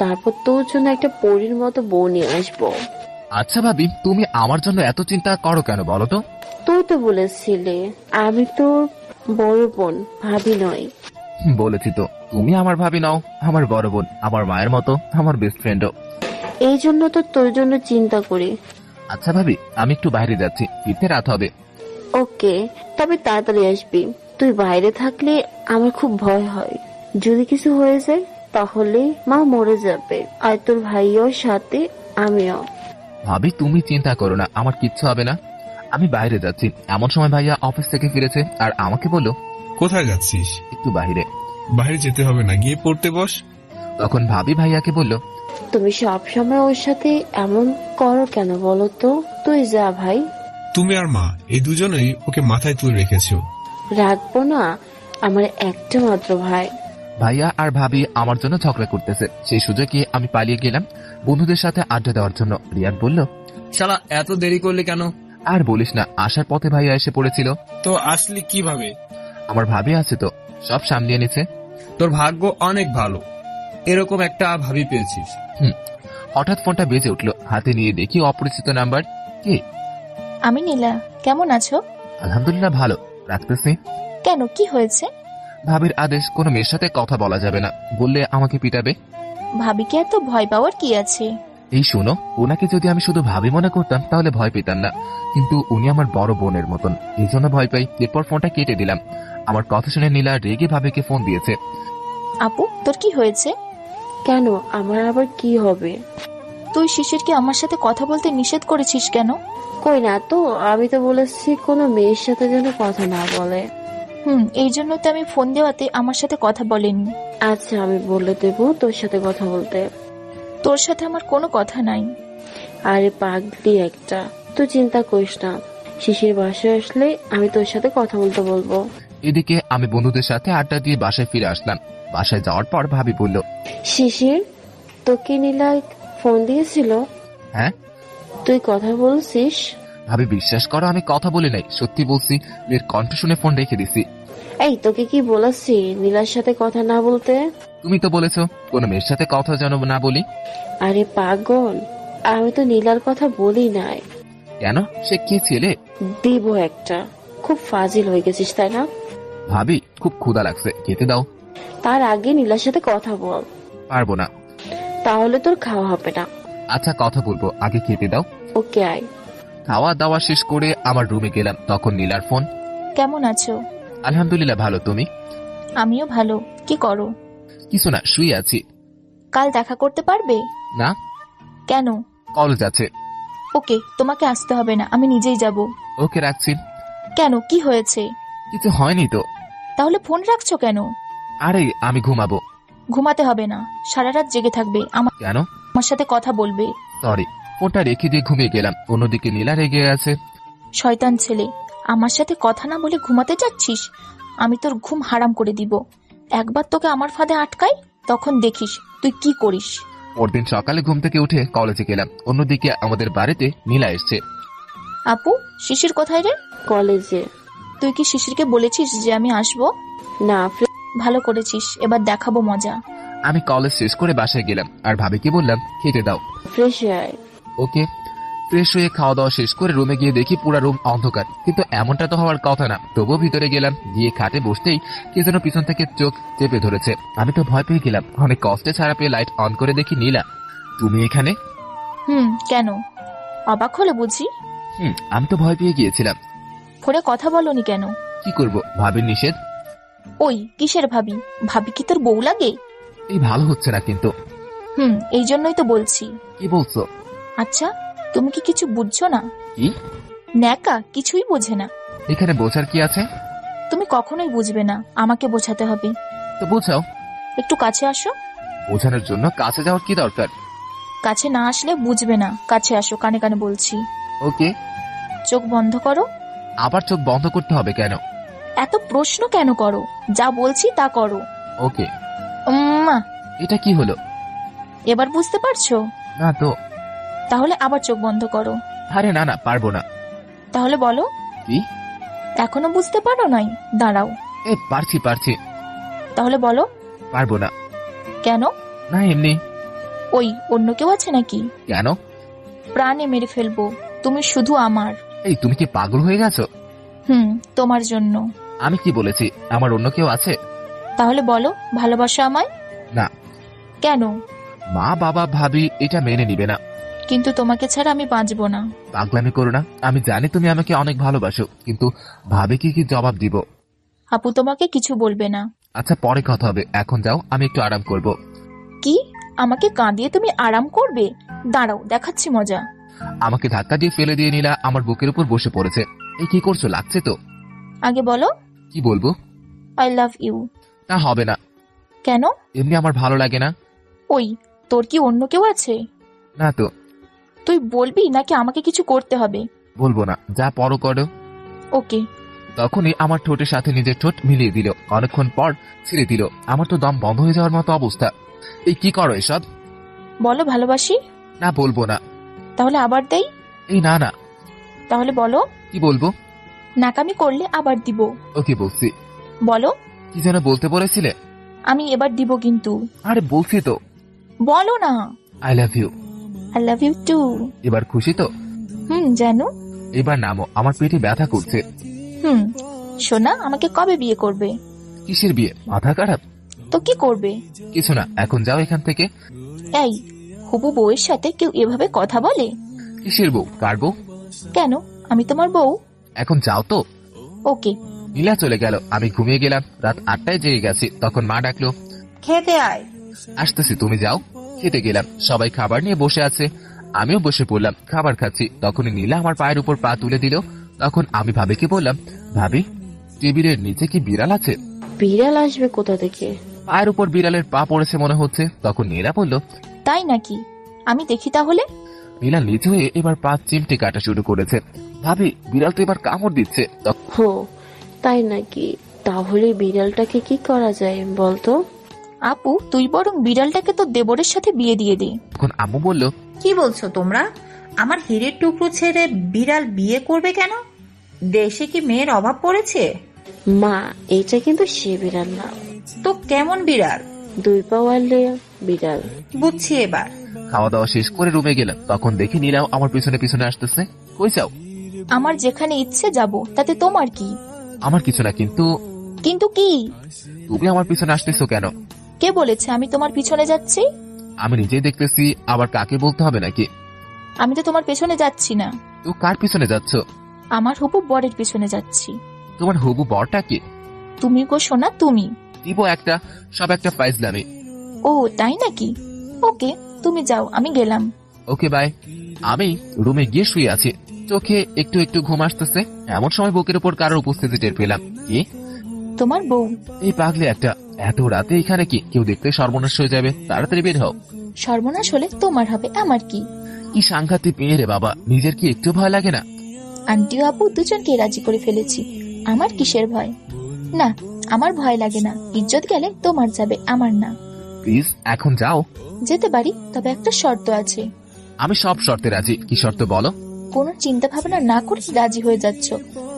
তারপর তোর জন্য একটা পরীর মতো বউ নিয়ে আসবো। আচ্ছা ভাবি, তুমি আমার জন্য এত চিন্তা করো কেন বলো তো? তুই তো বলেছিলে আমি তোর বড় বোন, ভাবি নয়। বলেছি তো, তুমি আমার ভাবি নাও, আমার বড় বোন, আমার মায়ের মতো, আমার বেস্ট ফ্রেন্ডও। এই জন্য তো তোর জন্য চিন্তা করি। আচ্ছা ভাবি, আমি একটু বাইরে যাচ্ছি, ফিরতে রাত হবে। ওকে, তবে তাড়াতাড়ি আসবি। তুই বাইরে থাকলে আমার খুব ভয় হয়, যদি কিছু হয়ে যায় তাহলে মা মরে যাবে, আর তোর ভাইও সাথে আমিও। ভাবি তুমি চিন্তা করো না, আমার কিচ্ছু হবে না। আমি বাইরে যাচ্ছি। এমন সময় ভাইয়া অফিস থেকে ফিরেছে আর আমাকে বলল, কোথায় যাচ্ছিস? একটু বাইরে। বাইরে যেতে হবে না, গিয়ে পড়তে বস। তখন ভাবি ভাইয়াকে বলল, তুমি সব সময় ওর সাথে এমন করো কেন বলো তো? তুই যা ভাই। তুমি আর মা এই দুজনেই ওকে মাথায় তুলে রেখেছো। রাখবো না, আমার একটা মাত্র ভাই। ভাইয়া আর ভাবি আমার জন্য ঝগড়া করতেছে, সেই সুযোগে আমি পালিয়ে গেলাম বন্ধুদের সাথে আড্ডা দেওয়ার জন্য। রিয়াদ বলল, শালা এত দেরি করলি কেন? আর বলিস না, আসার পথে ভাইয়া এসে পড়েছিল। তো আসলি কিভাবে? আমার ভাবি আছে তো, সব সামলিয়ে নিছে। তোর ভাগ্য অনেক ভালো, এরকম একটা ভাবি পেয়েছিস। হঠাৎ ফোনটা বেজে উঠলো, হাতে নিয়ে দেখি অপরিচিত নাম্বার। কে? আমি নীলা, কেমন আছো? আলহামদুলিল্লাহ ভালো, রাখতেছি। কেন, কি হয়েছে? ভাবির আদেশ, কোনো মেয়ের সাথে কথা বলা যাবে না, বললে আমাকে পিটাবে। ভাবিকে এত ভয় পাওয়ার কি আছে? এই শোনো, ওনাকে যদি আমি শুধু ভাবি মনে করতাম তাহলে ভয় পেতাম না, কিন্তু উনি আমার বড় বোনের মতন, এই জন্য ভয় পাই। এরপর ফোনটা কেটে দিলাম। আমার কথা শুনে নীলা রেগে ভাবিকে ফোন দিয়েছে। আপু, তোর কি হয়েছে? কেন, আমার আবার কি হবে? তুই শিশিরকে আমার সাথে কথা বলতে নিষেধ করেছিস কেন? কই না তো, আমি তো বলেছি কোনো মেয়ের সাথে যেন কথা না বলে। এই জন্য তো আমি ফোন দেওয়াতে আমার সাথে কথা বলেনি। আচ্ছা, আমি বলে দেবো তোর সাথে কথা বলতে। তোর সাথে আমার কোনো কথা নাই। আরে পাগলি একটা, তুই চিন্তা করিস না, শিশির বাসায় আসলে আমি তোর সাথে কথা বলতে বলবো। এদিকে আমি বন্ধুদের সাথে আড্ডা দিয়ে বাসায় ফিরে আসলাম। বাসায় যাওয়ার পর ভাবি বলল, শিশির, তোকে নীলা ফোন দিয়েছিল? হ্যাঁ। তুই কথা বলছিস? ভাবি বিশ্বাস করো, আমি কথা বলি নাই, সত্যি বলছি। মেয়ের কণ্ঠ শুনে ফোন রেখে দিছি। এই, তোকে কি বলেছি নীলার সাথে কথা না বলতে? তুমি তো বলেছো কোনো মেয়ের সাথে কথা যেন না বলি। আরে পাগল, আমি তো নীলার কথা বলি নাই। কেন, সে কে ছেলে? দিব একটা, খুব ফাজিল হয়ে গেছিস তাই না? ভাবি, খুব ক্ষুধা লাগছে, খেতে দাও। তার আগে নীলার সাথে কথা বল। পারবো না। তাহলে তোর খাওয়া হবে না। আচ্ছা, কথা বলবো, আগে খেতে দাও। ওকে, আয়। খাওয়া দাওয়া শেষ করে আমার রুমে গেলাম, তখন নীলার ফোন। কেমন আছো? আলহামদুলিল্লাহ ভালো, তুমি? আমিও ভালো। কি করো? কিছু না, শুয়ে আছি। কাল দেখা করতে পারবে? না। কেন? কলেজ আছে। ওকে, তোমাকে আসতে হবে না, আমি নিজেই যাব। ওকে, রাখছি। কেন, কি হয়েছে? কিছু হয়নি তো। তাহলে ফোন রাখছো কেন? আরে আমি ঘুমাবো। ঘুমাতে হবে না, সারা রাত জেগে থাকবে। কেন? আমার সাথে কথা বলবে। সরি। ফোনটা রেখে দিয়ে ঘুমিয়ে গেলাম। অন্যদিকে নীলা রেগে আছে। শয়তান ছেলে, আমার সাথে কথা না বলে ঘুমাতে যাচ্ছিস? আমি তোর ঘুম হারাম করে দিব। একবার তোকে আমার ফাঁদে আটকাই, তখন দেখিস তুই কি করিস। পরদিন সকালে ঘুম থেকে উঠে কলেজে গেলাম। অন্যদিকে আমাদের বাড়িতে নীলা এসছে। আপু, শিশির কোথায় রে? কলেজে। তুই কি শিশিরকে বলেছিস যে আমি আসবো? না। ভালো করেছিস, এবার দেখাবো মজা। আমি কলেজ শেষ করে বাসায় গেলাম আর ভাবিকে বললাম খেতে দাও। ফ্রেশ হয়ে। ওকে। ফ্রেশ হয়ে খাওয়া দাওয়া শেষ করে রুমে গিয়ে দেখি পুরো রুম অন্ধকার, কিন্তু এমনটা তো হওয়ার কথা না। তবুও ভিতরে গেলাম, গিয়ে খাটে বসতেই কে যেন পিছন থেকে চোখ চেপে ধরেছে। আমি তো ভয় পেয়ে গেলাম। অনেক কষ্টে ছাড়া পেয়ে লাইট অন করে দেখি নীলা। তুমি এখানে? কেন, অবাক হলে বুঝি? আমি তো ভয় পেয়ে গিয়েছিলাম। ফোনে কথা বলনি কেন? কি করব, ভাবির নিষেধ। ওই কিসের ভাবি? ভাবি কি তোর বউ লাগে? এই ভালো হচ্ছে না কিন্তু। এই জন্যই তো বলছি। কি বলছো? আচ্ছা, তুমি কি কিছু বুঝছো না? কি? ন্যাকা কিছুই বোঝে না। এখানে বোঝার কি আছে? তুমি কখনোই বুঝবে না, আমাকে বোঝাতে হবে। তো বোঝাও। একটু কাছে আসো। বোঝানোর জন্য কাছে যাওয়ার কি দরকার? কাছে না আসলে বুঝবে না, কাছে আসো, কানে কানে বলছি। ওকে। চোখ বন্ধ করো। আবার চোখ বন্ধ করতে হবে কেন? এত প্রশ্ন কেন করো? যা বলছি তা করো। ওকে। মা, এটা কি হলো? এবার বুঝতে পারছো? না তো। তাহলে আবার চোখ বন্ধ করো। আরে না, পারবো না। তাহলে বলো। কি? এখনো বুঝতে পারো নাই? দাঁড়াও। পারছি। তাহলে বলো। পারবো না। কেন? না, এমনি। ওই অন্য কেউ আছে নাকি? কেন? প্রাণে মেরে ফেলবো, তুমি শুধু আমার। এই তুমি কি পাগল হয়ে গেছো? তোমার জন্য। আমি কি বলেছি আমার অন্য কেউ আছে? তাহলে বলো, ভালোবাসো আমায়? না। কেন? মা বাবা ভাবি এটা মেনে নিবে না। কিন্তু তোমাকে ছাড়া আমি বাঁচবো না। পাগলামি করো না, আমি জানি তুমি আমাকে অনেক ভালোবাসো, কিন্তু ভাবে কি জবাব দিব? আপু তোমাকে কিছু বলবে না। আচ্ছা, পরে কথা হবে, এখন যাও, আমি একটু আরাম করব। কি? আমাকে কাঁদিয়ে তুমি আরাম করবে? দাঁড়াও, দেখাচ্ছি মজা। আমাকে ধাক্কা দিয়ে ফেলে দিয়ে নীলা আমার বুকের উপর বসে পড়েছে। এই কি করছো, লাগছে তো? আগে বলো। কি বলবো? I love you. না, হবে না। কেন? এমনি আমার ভালো লাগে না। ওই, তোর কি অন্য কেউ আছে? না তো। তুই বলবি নাকি আমাকে কিছু করতে হবে? বলবো না, যা পরো করো। ওকে, তখনই আমার ঠোঁটের সাথে নিজের ঠোঁট মিলিয়ে দিল। অনেকক্ষণ পর ছেড়ে দিল। আমার তো দম বন্ধ হয়ে যাওয়ার মতো অবস্থা। এই কি করো এসব? বলো ভালোবাসি। না, বলবো না। তাহলে আবার দেই। এই না না। তাহলে বলো। কি বলবো? নাকামি করলে আবার দিব। ওকে বলছি। বলো। কি যেন বলতে বলেছিলে? আমি এবার দিব কিন্তু। আরে বলছি তো। বলো না। I love you. I love you too. এবার খুশি তো? জানো। এবার নামো, আমার পেটে ব্যথা করছে। সোনা, আমাকে কবে বিয়ে করবে? কিসের বিয়ে? মাথা খারাপ? তো কি করবে? কিছু না, এখন যাও এখান থেকে। এই, হবু বউয়ের সাথে কেউ এভাবে কথা বলে? কিসের বউ? কার বউ? কেন, আমি তোমার বউ। এখন যাও তো। ওকে। নীলা চলে গেল। আমি ঘুমিয়ে গেলাম। রাত 8টায় জেগে গেছি। তখন মা ডাকলো, খেতে আয়। আসতেছি, তুমি যাও। খেতে গেলাম। সবাই খাবার নিয়ে বসে আছে, আমিও বসে পড়লাম, খাবার খাচ্ছি। তখনই নীলা আমার পায়ের উপর পা তুলে দিল। তখন আমি ভাবিকে বললাম, ভাবি, টেবিলের নিচে কি বিড়াল আছে? বিড়াল আসবে কোথা থেকে? পায়ের উপর বিড়ালের পা পড়েছে মনে হচ্ছে। তখন নীলা বলল, তাই নাকি? আমি দেখি তাহলে। নীলা নিচে হয়ে এবার পা চিমটে কাটা শুরু করেছে। ভাবি, বিড়াল তো এবার কামড় দিচ্ছে। হো, তাই নাকি? তাহলে বিড়ালটাকে কি করা যায় বলতো? আপু, তুই বরং বিড়ালটাকে তো দেবরের সাথে বিয়ে দিয়ে দে। তখন আম্মু বলল, কি বলছো তোমরা? আমার হীরের টুকরো ছেড়ে বিড়াল বিয়ে করবে কেন? দেশে কি মেয়ের অভাব পড়েছে? মা, এটা কিন্তু সে বিড়াল না। তো কেমন বিড়াল? 2 পাওয়ালে বিড়াল। বুঝছি এবার। খাওয়া দাওয়া শেষ করে রুমে গেলাম। তখন দেখি নীলাও আমার পিছনে পিছনে আসতেছে। কই যাও? আমার যেখানে ইচ্ছে যাব, তাতে তোমার কি? আমার কিছু না, কিন্তু কিন্তু কি? তুমি আমার পিছনে আসতেছো কেন? কে বলেছে আমি তোমার পিছনে যাচ্ছি? আমি নিজেই দেখতেছি, আবার কাকে বলতে হবে নাকি? আমি তো তোমার পেছনে যাচ্ছি না। তো কার পিছনে যাচ্ছ? আমার হবু বরের পিছনে যাচ্ছি। তোমার হবু বরটা কি? তুমি গো সোনা, তুমি। দিব একটা, সব একটা ফাইজলামি। ও তাই নাকি? ওকে, তুমি যাও, আমি গেলাম। Okay bye. আমি রুমে গিয়ে শুয়ে আছি। চোখে একটু একটু ঘুম আসতেছে। এমন সময় বুকের উপর কারোর উপস্থিতি টের পেলাম। কি? তোমার বউ। এই পাগলি একটা, এত রাতে এখানে কি? কেউ দেখতে সর্বনাশ হয়ে যাবে, তাড়াতাড়ি বের হও। সর্বনাশ হলে তোমার হবে, আমার কি? কি সাংঘাতিক মেয়ে রে বাবা, নিজের কি একটু ভয় লাগে না? আন্টি ও আপু দুজনকে রাজি করে ফেলেছি, আমার কিসের ভয়? না, আমার ভয় লাগে না। ইজ্জত গেলে তোমার যাবে, আমার না। প্লিজ এখন যাও। যেতে পারি, তবে একটা শর্ত আছে। আমি সব শর্তে রাজি। কি শর্ত বলো? কোনো চিন্তা ভাবনা না করে রাজি হয়ে যাচ্ছ,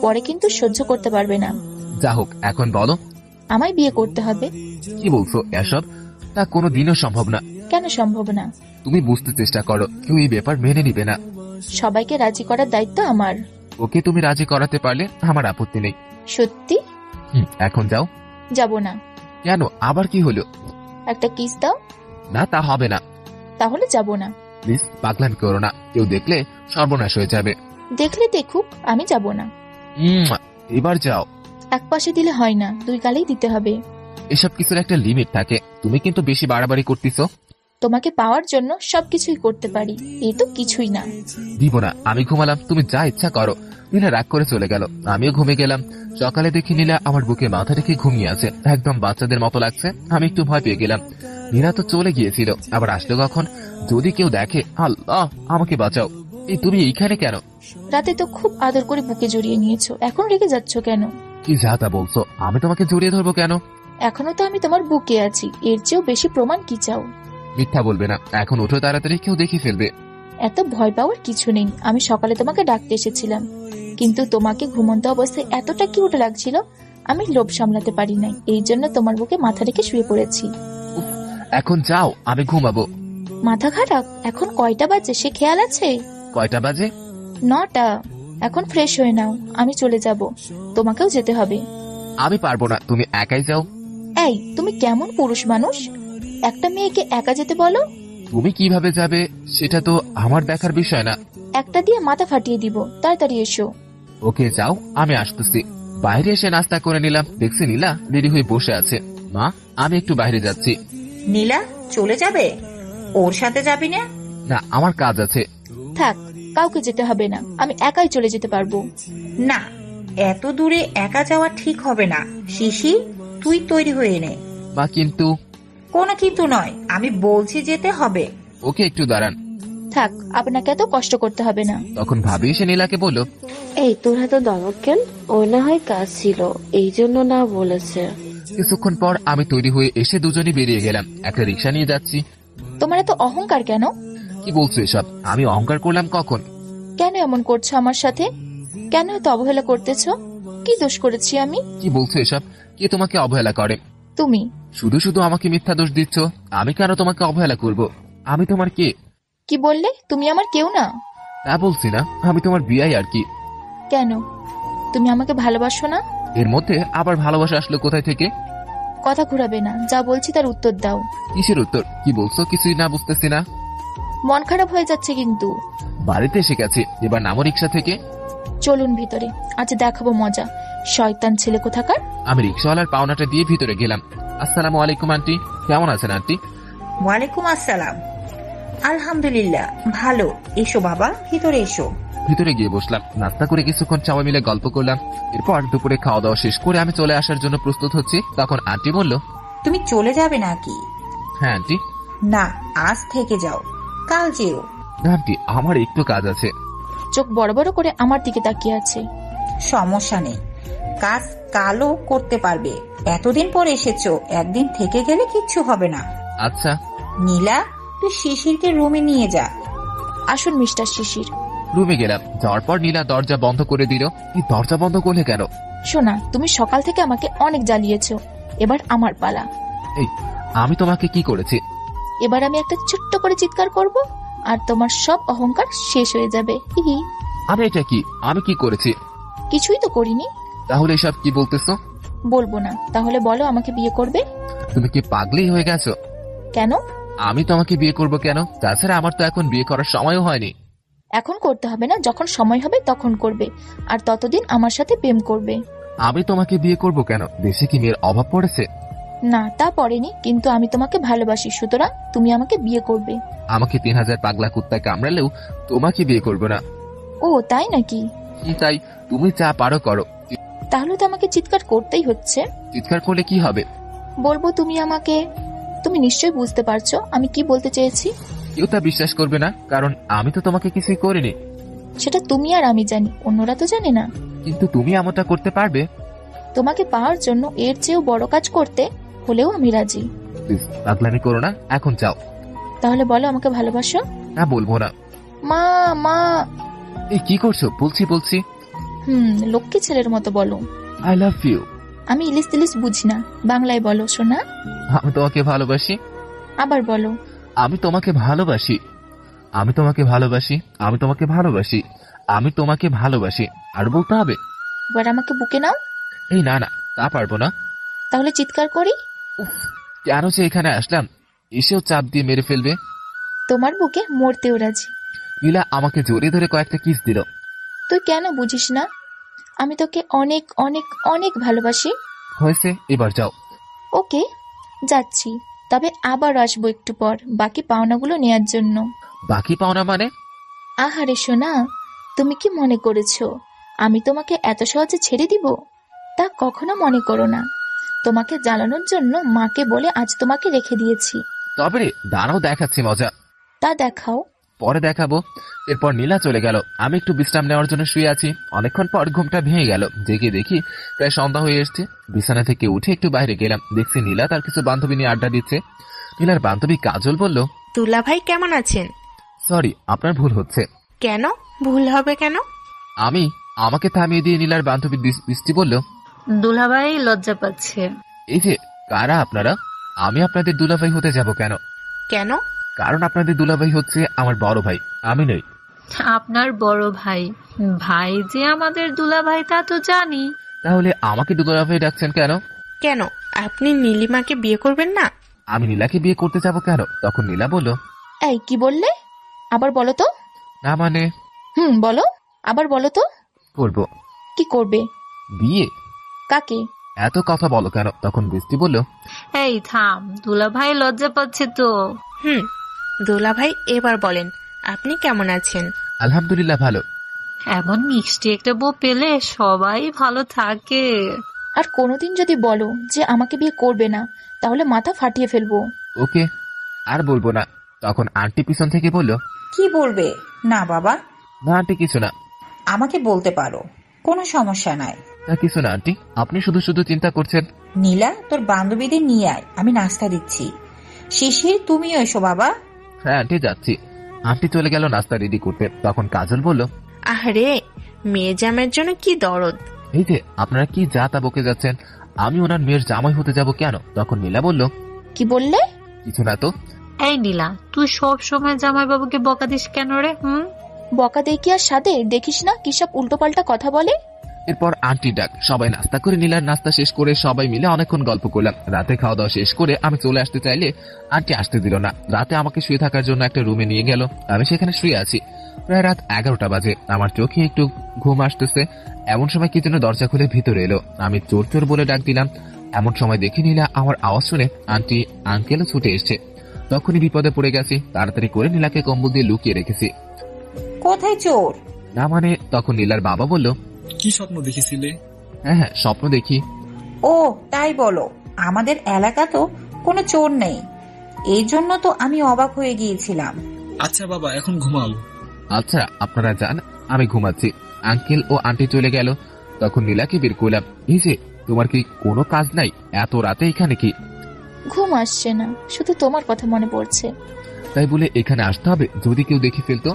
পরে কিন্তু সহ্য করতে পারবে না। যা হোক, এখন বলো। আমায় বিয়ে করতে হবে। কি বলছো এসব? তা কোনোদিনও সম্ভব না। কেন সম্ভব না? তুমি বুঝতে চেষ্টা করো, কেউ এই ব্যাপার মেনে নিবে না। সবাইকে রাজি করার দায়িত্ব আমার। ওকে তুমি রাজি করাতে পারলে আমার আপত্তি নেই। সত্যি? এখন যাও। যাব না। কেন, আবার কি হলো? একটা কিস দাও। না, তা হবে না। তাহলে যাব না। প্লিজ পাগলামি করো না, কেউ দেখলে সর্বনাশ হয়ে যাবে। দেখলে দেখুক, আমি যাব না। এবার যাও। এক পাশে দিলে হয় না, 2 গালেই দিতে হবে। এসব কিছুর একটা লিমিট থাকে, তুমি কিন্তু বেশি বাড়াবাড়ি করতেছো। তোমাকে পাওয়ার জন্য সবকিছুই করতে পারি, এই তো কিছুই না। দিব না, আমি ঘুমালাম, তুমি যা ইচ্ছা করো। নীলা রাগ করে চলে গেল, আমিও ঘুমিয়ে গেলাম। সকালে দেখি নীলা আমার বুকে মাথা রেখে ঘুমিয়ে আছে, একদম বাচ্চাদের মতো লাগছে। আমি একটু ভয় পেয়ে গেলাম। নীলা তো চলে গিয়েছিল, আবার আসলো কখন? যদি কেউ দেখে, আল্লাহ আমাকে বাঁচাও। এই তুমি এইখানে কেন? রাতে তো খুব আদর করে বুকে জড়িয়ে নিয়েছো, এখন রেগে যাচ্ছ কেন? কি যা তা বলছো? আমি তোমাকে জড়িয়ে ধরবো কেন? এখনো তো আমি তোমার বুকে আছি, এর চেয়েও বেশি প্রমাণ কি চাও? মিথ্যা বলবে না, এখন উঠো তাড়াতাড়ি, কেউ দেখে ফেলবে। এত ভয় পাওয়ার কিছু নেই। আমি সকালে তোমাকে ডাকতে এসেছিলাম, কিন্তু তোমাকে ঘুমন্ত অবস্থায় এতটা কিউট লাগছিল, আমি লোভ সামলাতে পারি নাই, এই জন্য তোমার বুকে মাথা রেখে শুয়ে পড়েছি। এখন যাও, আমি ঘুমাবো। মাথা খারাপ? এখন কয়টা বাজে সে খেয়াল আছে? কয়টা বাজে? 9টা। এখন ফ্রেশ হয়ে নাও, আমি চলে যাব, তোমাকেও যেতে হবে। আমি পারবো না, তুমি একাই যাও। এই, তুমি কেমন পুরুষ মানুষ? একটা মেয়েকে একা যেতে বলো? তুমি কিভাবে যাবে সেটা তো আমার দেখার বিষয় না। একটা দিয়ে মাথা ফাটিয়ে দিব, তাড়াতাড়ি এসো। ওকে যাও, আমি আসতেছি। বাইরে এসে নাস্তা করে নিলাম, দেখছি নীলা রেডি হয়ে বসে আছে। মা, আমি একটু বাইরে যাচ্ছি। নীলা চলে যাবে? ওর সাথে যাবি না? না, আমার কাজ আছে। থাক, কাউকে যেতে হবে না, আমি একাই চলে যেতে পারবো। না, এত দূরে একা যাওয়া ঠিক হবে না। শিশির, তুই তৈরি হয়ে নে। মা কিন্তু। কোনো কিন্তু নয়, আমি বলছি যেতে হবে। ওকে একটু দাঁড়ান। থাক, আপনাকে এত কষ্ট করতে হবে না। তখন ভাবি এসে নীলাকে বলল, এই তোর এত দমক কেন? ওই না হয় কাজ ছিল, এই জন্য না বলেছে। কিছুক্ষণ পর আমি তৈরি হয়ে এসে দুজনই বেরিয়ে গেলাম। একটা রিক্সা নিয়ে যাচ্ছি। তোমার এত অহংকার কেন? কি বলছো এসব? আমি অহংকার করলাম কখন? কেন এমন করছো আমার সাথে? কেন এত অবহেলা করতেছো? কি দোষ করেছি আমি? কি বলছো এসব? কে তোমাকে অবহেলা করে? তুমি। শুধু শুধু আমাকে মিথ্যা দোষ দিচ্ছ। আমি কেন তোমাকে অবহেলা করব? আমি তোমার কে? কি বললে? তুমি আমার কেউ না। তা বলছি না, আমি তোমার বিয়াই আর কি। কেন? তুমি আমাকে ভালোবাসো না? এর মধ্যে আবার ভালোবাসা আসলো কোথায় থেকে? কথা ঘুরাবে না, যা বলছি তার উত্তর দাও। কিসের উত্তর? কি বলছো কিছুই না বুঝতেছি না। মন খারাপ হয়ে যাচ্ছে কিন্তু। বাড়িতে এসে গেছে, এবার নামো রিক্সা থেকে। চলুন ভিতরে, আজ দেখাবো মজা। শয়তান ছেলে কোথাকার। আমি রিক্সাওয়ালার পাওনাটা দিয়ে ভিতরে গেলাম। আসসালামু আলাইকুম আন্টি, কেমন আছেন আন্টি? ওয়ালাইকুম আসসালাম। আলহামদুলিল্লাহ ভালো। এসো বাবা, ভিতরে এসো। ভিতরে গিয়ে বসলাম। নাস্তা করে কিছুক্ষণ সবাই মিলে গল্প করলাম। এরপর দুপুরে খাওয়া দাওয়া শেষ করে আমি চলে আসার জন্য প্রস্তুত হচ্ছি, তখন আন্টি বলল, তুমি চলে যাবে নাকি? হ্যাঁ আন্টি। না, আজ থেকে যাও, কাল যেও। না আন্টি, আমার একটু কাজ আছে। চোখ বড় বড় করে আমার দিকে তাকিয়ে আছে। সমস্যা নেই, কাজ কালও করতে পারবে। এতদিন পর এসেছো, একদিন থেকে গেলে কিচ্ছু হবে না। আচ্ছা। নীলা, তুই শিশিরকে রুমে নিয়ে যা। আসুন মিস্টার শিশির। রুমে গেলাম। যাওয়ার পর নীলা দরজা বন্ধ করে দিল। এই দরজা বন্ধ করলে কেন? শোনা, তুমি সকাল থেকে আমাকে অনেক জ্বালিয়েছো, এবার আমার পালা। এই, আমি তোমাকে কি করেছি? এবার আমি একটা ছোট্ট করে চিৎকার করব, আর তোমার সব অহংকার শেষ হয়ে যাবে। হি। আমি এটা কি? আমি কি করেছি? কিছুই তো করিনি। তাহলে এসব কি বলতেছো? বলবো না। তাহলে বলো, আমাকে বিয়ে করবে? তুমি কি পাগলি হয়ে গেছো? কেন? আমি তোমাকে বিয়ে করব কেন? তাছাড়া আমার তো এখন বিয়ে করার সময়ও হয়নি। এখন করতে হবে না, যখন সময় হবে তখন করবে, আর ততদিন আমার সাথে প্রেম করবে। আমি তোমাকে বিয়ে করব কেন? দেশে কি মেয়ের অভাব পড়েছে? না, তা পড়েনি, কিন্তু আমি তোমাকে ভালোবাসি, সুতরাং তুমি আমাকে বিয়ে করবে। আমাকে 3000 পাগলা কুত্তা কামড়ালেও তোমাকে বিয়ে করব না। ও তাই নাকি? তাই, তুমি যা পারো করো। তাহলে তো আমাকে চিৎকার করতেই হচ্ছে। চিৎকার করলে কি হবে? বলবো তুমি আমাকে। তুমি নিশ্চয়ই বুঝতে পারছো আমি কি বলতে চেয়েছি। কেউ তা বিশ্বাস করবে না, কারণ আমি তো তোমাকে কিছুই করিনি। সেটা তুমি আর আমি জানি, অন্যরা তো জানে না। কিন্তু তুমি এমনটা করতে পারবে? তোমাকে পাওয়ার জন্য এর চেয়েও বড় কাজ করতে হলেও আমি রাজি। প্লিজ পাগলামি করো না, এখন যাও। তাহলে বলো, আমাকে ভালোবাসো? না, বলবো না। মা মা। এই কি করছো? বলছি। লক্ষ্মী ছেলের মতো বলো। I love you. আমি ইলিশ তিলিশ বুঝি না, বাংলায় বলো সোনা। আমি তোমাকে ভালোবাসি। আবার বলো। আমি তোমাকে ভালোবাসি। আমি তোমাকে ভালোবাসি। আমি তোমাকে ভালোবাসি। আমি তোমাকে ভালোবাসি। আর বলতে হবে? এবার আমাকে বুকে নাও। এই না না, তা পারবো না। তাহলে চিৎকার করি। কেন যে এখানে আসলাম? এসেও চাপ দিয়ে মেরে ফেলবে। তোমার বুকে মরতেও রাজি। নীলা আমাকে জড়িয়ে ধরে কয়েকটা কিস দিল। তুই কেন বুঝিস না? আমি তোকে অনেক অনেক অনেক ভালোবাসি। হয়েছে, এবার যাও। ওকে, যাচ্ছি, তবে আবার আসবো একটু পর বাকি পাওনাগুলো নেয়ার জন্য। বাকি পাওনা মানে? আহারে সোনা, তুমি কি মনে করেছো আমি তোমাকে এত সহজে ছেড়ে দিব? তা কখনো মনে করো না। তোমাকে জ্বালানোর জন্য মাকে বলে আজ তোমাকে রেখে দিয়েছি। তবে রে, দাঁড়াও, দেখাচ্ছি মজা। তা দেখাও। পরে দেখাবো। এরপর নীলা চলে গেল। আমি একটু বিশ্রাম নেওয়ার জন্য শুয়ে আছি। অনেকক্ষণ পর ঘুমটা ভেঙে গেল। জেগে দেখি প্রায় সন্ধ্যা হয়ে এসছে। বিছানা থেকে উঠে একটু বাইরে গেলাম। দেখছি নীলা তার কিছু বান্ধবী নিয়ে আড্ডা দিচ্ছে। নীলার বান্ধবী কাজল বলল, দুলা ভাই কেমন আছেন? সরি, আপনার ভুল হচ্ছে। কেন ভুল হবে কেন? আমাকে থামিয়ে দিয়ে নীলার বান্ধবী বৃষ্টি বলল, দুলাভাই লজ্জা পাচ্ছে। এই যে কারা আপনারা? আমি আপনাদের দুলাভাই হতে যাব কেন? কেন? কারণ আপনাদের দুলাভাই হচ্ছে আমার বড় ভাই, আমি নই। আপনার বড় ভাই? ভাই যে আমাদের দুলাভাই তা তো জানি। তাহলে আমাকে দুলাভাই ডাকছেন কেন? কেন আপনি নীলিমাকে বিয়ে করবেন না? আমি নীলাকে বিয়ে করতে যাব কেন? তখন নীলা বলল, এই কি বললে? আবার বলো তো। না মানে? বলো, আবার বলো তো। করব। কি করবে? বিয়ে। কাকে? এত কথা বলো কেন? তখন বৃষ্টি বলল, এই থাম, দুলাভাই লজ্জা পাচ্ছে তো। দুলা ভাই এবার বলেন আপনি কেমন আছেন? আলহামদুলিল্লাহ ভালো। এমন মিষ্টি একটা বউ পেলে সবাই ভালো থাকে। আর কোনোদিন যদি বলো যে আমাকে বিয়ে করবে না, তাহলে মাথা ফাটিয়ে ফেলবো। ওকে, আর বলবো না। তখন আন্টি পিছন থেকে বলল, কি বলবে? না বাবা, না আন্টি কিছু না। আমাকে বলতে পারো, কোনো সমস্যা নাই। না কিছু না আন্টি, আপনি শুধু শুধু চিন্তা করছেন। নীলা, তোর বান্ধবীদের নিয়ে আয়, আমি নাস্তা দিচ্ছি। শিশির, তুমিও এসো বাবা। হ্যাঁ আন্টি যাচ্ছি। আন্টি চলে গেল নাস্তা রেডি করতে। তখন কাজল বলল, আরে মেয়ে জামের জন্য কি দরদ। এই যে আপনারা কি যা তা বকে যাচ্ছেন, আমি ওনার মেয়ের জামাই হতে যাব কেন? তখন নীলা বলল, কি বললে? কিছু না তো। এই নীলা, তুই সব সময় জামাই বাবুকে বকা দিস কেন রে? বকা দেখি আর সাথে দেখিস না কি সব উল্টো পাল্টা কথা বলে। এরপর আন্টি ডাক, সবাই নাস্তা করে নীলার নাস্তা শেষ করে সবাই মিলে অনেকক্ষণ গল্প করলাম। রাতে খাওয়া দাওয়া শেষ করে আমি চলে আসতে চাইলে আন্টি আসতে দিল না। রাতে আমাকে শুয়ে থাকার জন্য একটা রুমে নিয়ে গেল। আমি সেখানে শুয়ে আছি। প্রায় রাত 11টা বাজে। আমার চোখে একটু ঘুম আসতেছে। এমন সময় কি যেন দরজা খুলে ভিতরে এলো। আমি চোর চোর বলে ডাক দিলাম। এমন সময় দেখে নীলা আমার আওয়াজ শুনে আন্টি আঙ্কেলও ছুটে এসছে। তখনই বিপদে পড়ে গেছি। তাড়াতাড়ি করে নীলাকে কম্বল দিয়ে লুকিয়ে রেখেছি। কোথায় চোর? না মানে, তখন নীলার বাবা বলল, কি স্বপ্ন দেখেছিলে? হ্যাঁ স্বপ্ন দেখি। ও তাই বলো। আমাদের এলাকা তো কোনো চোর নেই, এই জন্য তো আমি অবাক হয়ে গিয়েছিলাম। আচ্ছা বাবা, এখন ঘুমাও। আচ্ছা আপনারা যান, আমি ঘুমাচ্ছি। আঙ্কেল ও আন্টি চলে গেল। তখন নীলাকে বের করলাম। এই যে, তোমার কি কোনো কাজ নাই? এত রাতে এখানে কি? ঘুম আসছে না, শুধু তোমার কথা মনে পড়ছে। তাই বলে এখানে আসতে হবে? যদি কেউ দেখে ফেলতো?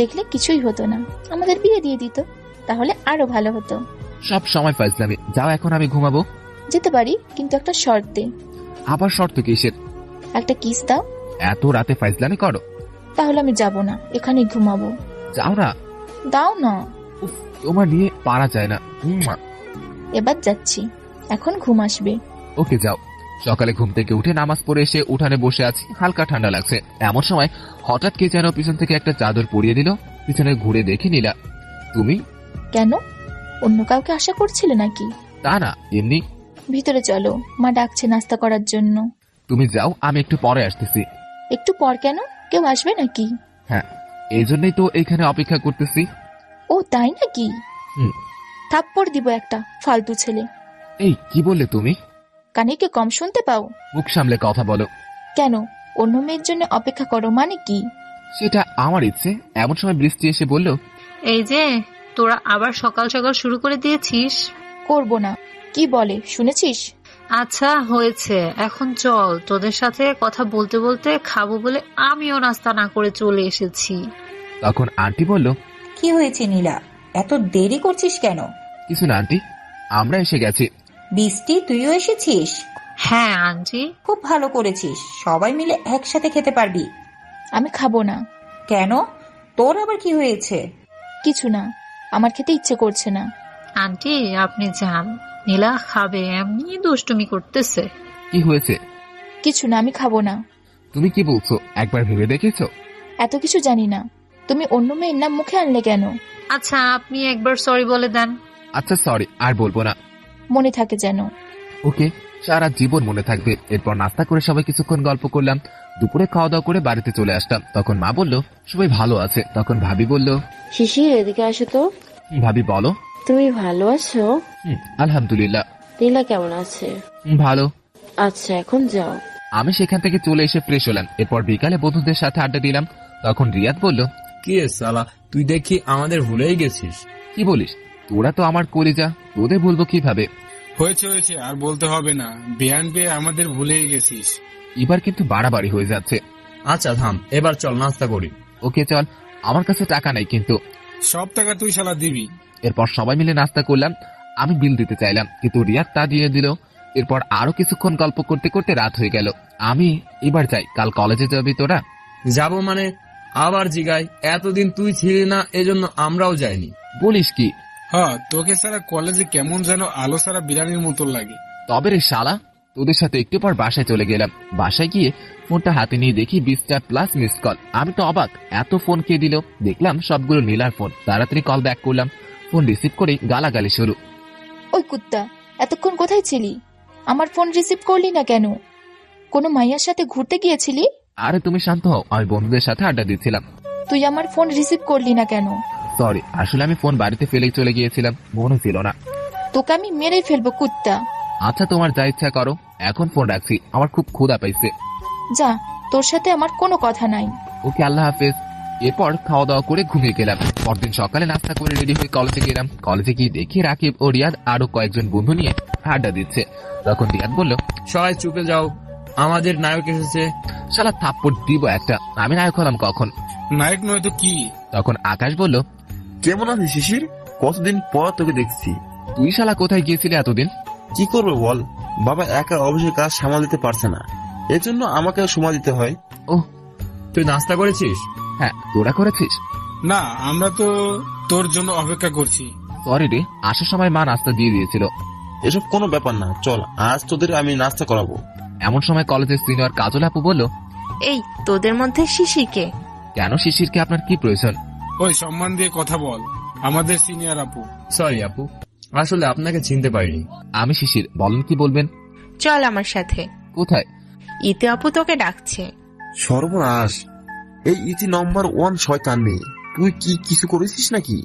দেখলে কিছুই হতো না, আমাদের বিয়ে দিয়ে দিত, তাহলে আরো ভালো হতো। সব সময় ফাজলামি। যাও, এখন আমি ঘুমাবো। যেতে পারি, কিন্তু একটা শর্তে। আবার শর্ত কিসের? একটা কিস দাও। এত রাতে ফাজলামি করো? তাহলে আমি যাব না, এখানেই ঘুমাবো। যাও না। দাও না। উফ, তোমার নিয়ে পারা যায় না। এবার যাচ্ছি, এখন ঘুম আসবে। ওকে যাও। সকালে ঘুম থেকে উঠে নামাজ পড়ে এসে উঠানে বসে আছি। হালকা ঠান্ডা লাগছে। এমন সময় হঠাৎ কে যেন পিছন থেকে একটা চাদর পরিয়ে দিল। পিছনে ঘুরে দেখি নীলা। তুমি? কেন, অন্য কাউকে আশা করছিলে নাকি? তা না, এমনি। ভিতরে চলো, মা ডাকছে নাস্তা করার জন্য। তুমি যাও, আমি একটু পরে আসতেছি। একটু পর কেন, কেউ আসবে নাকি? হ্যাঁ, এই জন্যই তো এখানে অপেক্ষা করতেছি। ও তাই নাকি? থাপ্পড় দিব একটা, ফালতু ছেলে। এই কি বললে তুমি? কানে কি কম শুনতে পাও? মুখ সামলে কথা বলো। কেন, অন্য মেয়ের জন্য অপেক্ষা করো মানে কি? সেটা আমার ইচ্ছে। এমন সময় বৃষ্টি এসে বলল, এই যে তোরা আবার সকাল সকাল শুরু করে দিয়েছিস। করব না। কি বলে শুনেছিস? আচ্ছা হয়েছে, এখন চল, তোদের সাথে কথা বলতে বলতে খাবো বলে আমিও নাস্তা না করে চলে এসেছি। তখন আন্টি বলল, কি হয়েছে নীলা, এত দেরি করছিস কেন? কিছু না আন্টি, আমরা এসে গেছি। বৃষ্টি, তুইও এসেছিস? হ্যাঁ আন্টি। খুব ভালো করেছিস, সবাই মিলে একসাথে খেতে পারবি। আমি খাবো না। কেন, তোর আবার কি হয়েছে? কিছু না, আমার খেতে ইচ্ছে করছে না। আন্টি আপনি যান, নীলা খাবে, এমনি দুষ্টুমি করতেছে। কি হয়েছে? কিছু না, আমি খাবো না। তুমি কি বলছো, একবার ভেবে দেখেছো? এত কিছু জানি না, তুমি অন্য মেয়ের নাম মুখে আনলে কেন? আচ্ছা আপনি একবার সরি বলে দেন। আচ্ছা সরি, আর বলবো না। মনে থাকে যেন। ওকে, সারা জীবন মনে থাকবে। এরপর নাস্তা করে সবাই কিছুক্ষণ গল্প করলাম। দুপুরে খাওয়া দাওয়া করে বাড়িতে চলে আসলাম। তখন মা বলল সবাই ভালো আছে। তখন ভাবি বলল, শিশির এদিকে আসো তো। ভাবি বলো। তুমি ভালো আছো? আলহামদুলিল্লাহ। নীলা কেমন আছে? ভালো। আচ্ছা এখন যাও। আমি সেখান থেকে চলে এসে ফ্রেশ হলাম। এরপর বিকালে বন্ধুদের সাথে আড্ডা দিলাম। তখন রিয়াদ বলল, কি সালা, তুই দেখি আমাদের ভুলেই গেছিস। কি বলিস, তোরা তো আমার কলিজা, তোদের ভুলবো কিভাবে? হয়েছে হয়েছে, আর বলতে হবে না, বেয়ান পেয়ে আমাদের ভুলেই গেছিস। এবার কিন্তু বাড়াবাড়ি হয়ে যাচ্ছে। আচ্ছা থাম, এবার চল নাস্তা করি। ওকে চল, আমার কাছে টাকা নাই কিন্তু। সব টাকা তুই শালা দিবি। এরপর সবাই মিলে নাস্তা করলাম। আমি বিল দিতে চাইলাম, কিন্তু রিয়াদ তা দিয়ে দিল। এরপর আরো কিছুক্ষণ গল্প করতে করতে রাত হয়ে গেল। আমি এবার যাই, কাল কলেজে যাবি তোরা? যাবো মানে? আবার জিগাই, এতদিন তুই ছিলি না, এজন্য আমরাও যাইনি। বলিস কি? হ্যাঁ, তোকে সারা কলেজে কেমন যেন আলো সারা বিরানির মতো লাগে। তবে রে শালা, তোদের সাথে একটু পর বাসায় চলে গেলাম। বাসায় গিয়ে ফোনটা হাতে নিয়ে দেখি 20টা প্লাস মিস কল। আমি তো অবাক, এত ফোন কে দিল? দেখলাম সবগুলো নীলার ফোন। তাড়াতাড়ি কল ব্যাক করলাম। ফোন রিসিভ করে গালাগালি শুরু। ওই কুত্তা, এতক্ষণ কোথায় ছিলি? আমার ফোন রিসিভ করলি না কেন? কোনো মাইয়ার সাথে ঘুরতে গিয়েছিলি? আরে তুমি শান্ত হও, আমি বন্ধুদের সাথে আড্ডা দিচ্ছিলাম। তুই আমার ফোন রিসিভ করলি না কেন? সরি, আসলে আমি ফোন বাড়িতে ফেলে চলে গিয়েছিলাম, মনে ছিল না। তোকে আমি মেরে ফেলবো কুত্তা। আচ্ছা তোমার যা ইচ্ছা করো, এখন ফোন রাখছি, আমার খুব ক্ষুধা পাইছে। যা, তোর সাথে আমার কোনো কথা নাই। ওকে, আল্লাহ হাফেজ। এরপর খাওয়া দাওয়া করে ঘুমিয়ে গেলাম। পরদিন সকালে নাস্তা করে রেডি হয়ে কলেজে গেলাম। কলেজে গিয়ে দেখি রাকিব ও রিয়াদ আরো কয়েকজন বন্ধু নিয়ে আড্ডা দিচ্ছে। তখন রিয়াদ বলল, সবাই চুপে যাও, আমাদের নায়ক এসেছে। শালা থাপ্পড় দিব একটা, আমি নায়ক হলাম কখন? নায়ক নয় তো কি? তখন আকাশ বলল, কেমন আছিস শিশির? কতদিন পর তোকে দেখছি। তুই শালা কোথায় গিয়েছিলি এতদিন? কি করবে বল, বাবা একা অফিসের কাজ সামাল দিতে পারছে না, এজন্য আমাকে সময় দিতে হয়। ও, তুই নাস্তা করেছিস? হ্যাঁ, তোরা করেছিস? না, আমরা তো তোর জন্য অপেক্ষা করছি। সরি রে, আসার সময় মা নাস্তা দিয়ে দিয়েছিল। এসব কোনো ব্যাপার না, চল আজ তোদের আমি নাস্তা করাবো। এমন সময় কলেজের সিনিয়র কাজল আপু বলল, এই তোদের মধ্যে শিশিরকে? কেন, শিশিরকে আপনার কি প্রয়োজন? ওই সম্মান দিয়ে কথা বল, আমাদের সিনিয়র আপু। সরি আপু, আসলে আপনাকে চিনতে পারিনি। আমি শিশির, বলেন কি বলবেন? চল আমার সাথে। কোথায়? ইতি আপু তোকে ডাকছে। সর্বনাশ, এই ইতি নম্বর 1 শয়তান মেয়ে, তুই কি কিছু করেছিস নাকি?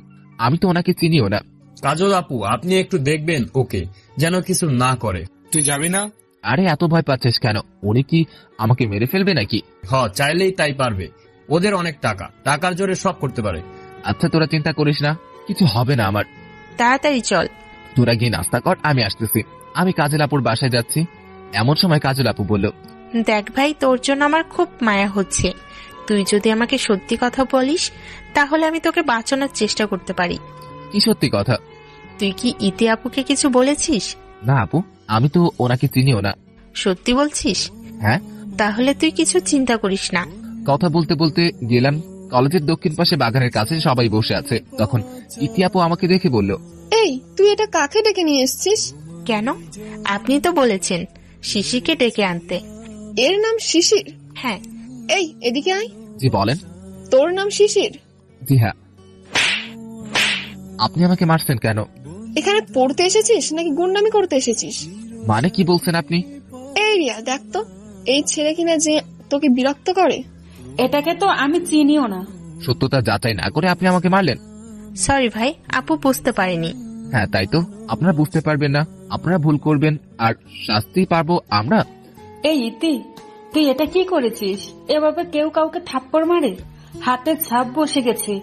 আমি তো ওনাকে চিনিও না। কাজল আপু, আপনি একটু দেখবেন ওকে, যেন কিছু না করে। তুই যাবি না? আরে এত ভয় পাচ্ছিস কেন? উনি কি আমাকে মেরে ফেলবে নাকি? চাইলেই তাই পারবে, ওদের অনেক টাকা, টাকার জোরে সব করতে পারে। আচ্ছা তোরা চিন্তা করিস না, কিছু হবে না আমার। তাড়াতাড়ি চল। তোরা গিয়ে নাস্তা কর, আমি আসতেছি। আমি কাজল আপুর বাসায় যাচ্ছি। এমন সময় কাজল আপু বলল, দেখ ভাই, তোর জন্য আমার খুব মায়া হচ্ছে। তুই যদি আমাকে সত্যি কথা বলিস তাহলে আমি তোকে বাঁচানোর চেষ্টা করতে পারি। কি সত্যি কথা? তুই কি ইতি আপুকে কিছু বলেছিস? না আপু, আমি তো ওনাকে চিনিও না। সত্যি বলছিস? হ্যাঁ। তাহলে তুই কিছু চিন্তা করিস না। কথা বলতে বলতে গেলাম কলেজের দক্ষিণ পাশে বাগানের কাছে, সবাই বসে আছে। তখন ইতি আপু আমাকে দেখে বলল, এই তুই এটা কাকে ডেকে নিয়ে এসেছিস? কেন, আপনি তো বলেছেন শিশিরকে ডেকে আনতে। এর নাম শিশির? হ্যাঁ। এই এদিকে আয়। জি বলেন। তোর নাম শিশির? জি হ্যাঁ। আপনি আমাকে মারছেন কেন? এখানে পড়তে এসেছিস নাকি গুন্ডামি করতে এসেছিস? মানে কি বলছেন আপনি? এই রিয়া, দেখ তো এই ছেলে কিনা যে তোকে বিরক্ত করে। এটাকে তো আমি চিনিও না। সত্যতা যাচাই না করে আপনি আমাকে মারলেন। সরি ভাই, আপু বুঝতে পারিনি। হ্যাঁ তাই তো, আপনারা বুঝতে পারবেন না, আপনারা ভুল করবেন আর শাস্তি পাবো আমরা। এই ইতি, তুই এটা কি করেছিস? এভাবে কেউ কাউকে থাপ্পড় মারে? হাতে ছাপ বসে গেছে।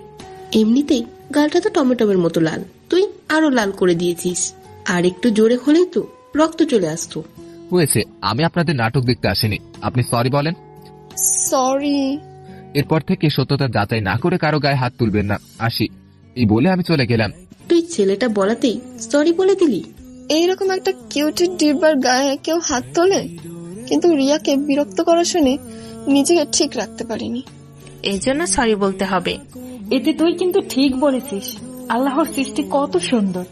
এমনিতেই গালটা তো টমেটোমের মতো লাল, তুই আরো লাল করে দিয়েছিস। আর একটু জোরে হলেই তো রক্ত চলে আসতো। হয়েছে, আমি আপনাদের নাটক দেখতে আসিনি। আপনি সরি বলেন। সরি। এরপর থেকে সত্যতা যাচাই না করে কারো গায়ে হাত তুলবেন না। আসি, এই বলে আমি চলে গেলাম। তুই ছেলেটা বলাতেই সরি বলে দিলি? এইরকম একটা কিউটের ডিব্বার গায়ে কেউ হাত তোলে? কিন্তু রিয়াকে বিরক্ত করা শুনে নিজেকে ঠিক রাখতে পারিনি, এই জন্য সরি বলতে হবে। এতে তুই কিন্তু ঠিক বলেছিস। আল্লাহর সৃষ্টি কত সুন্দর।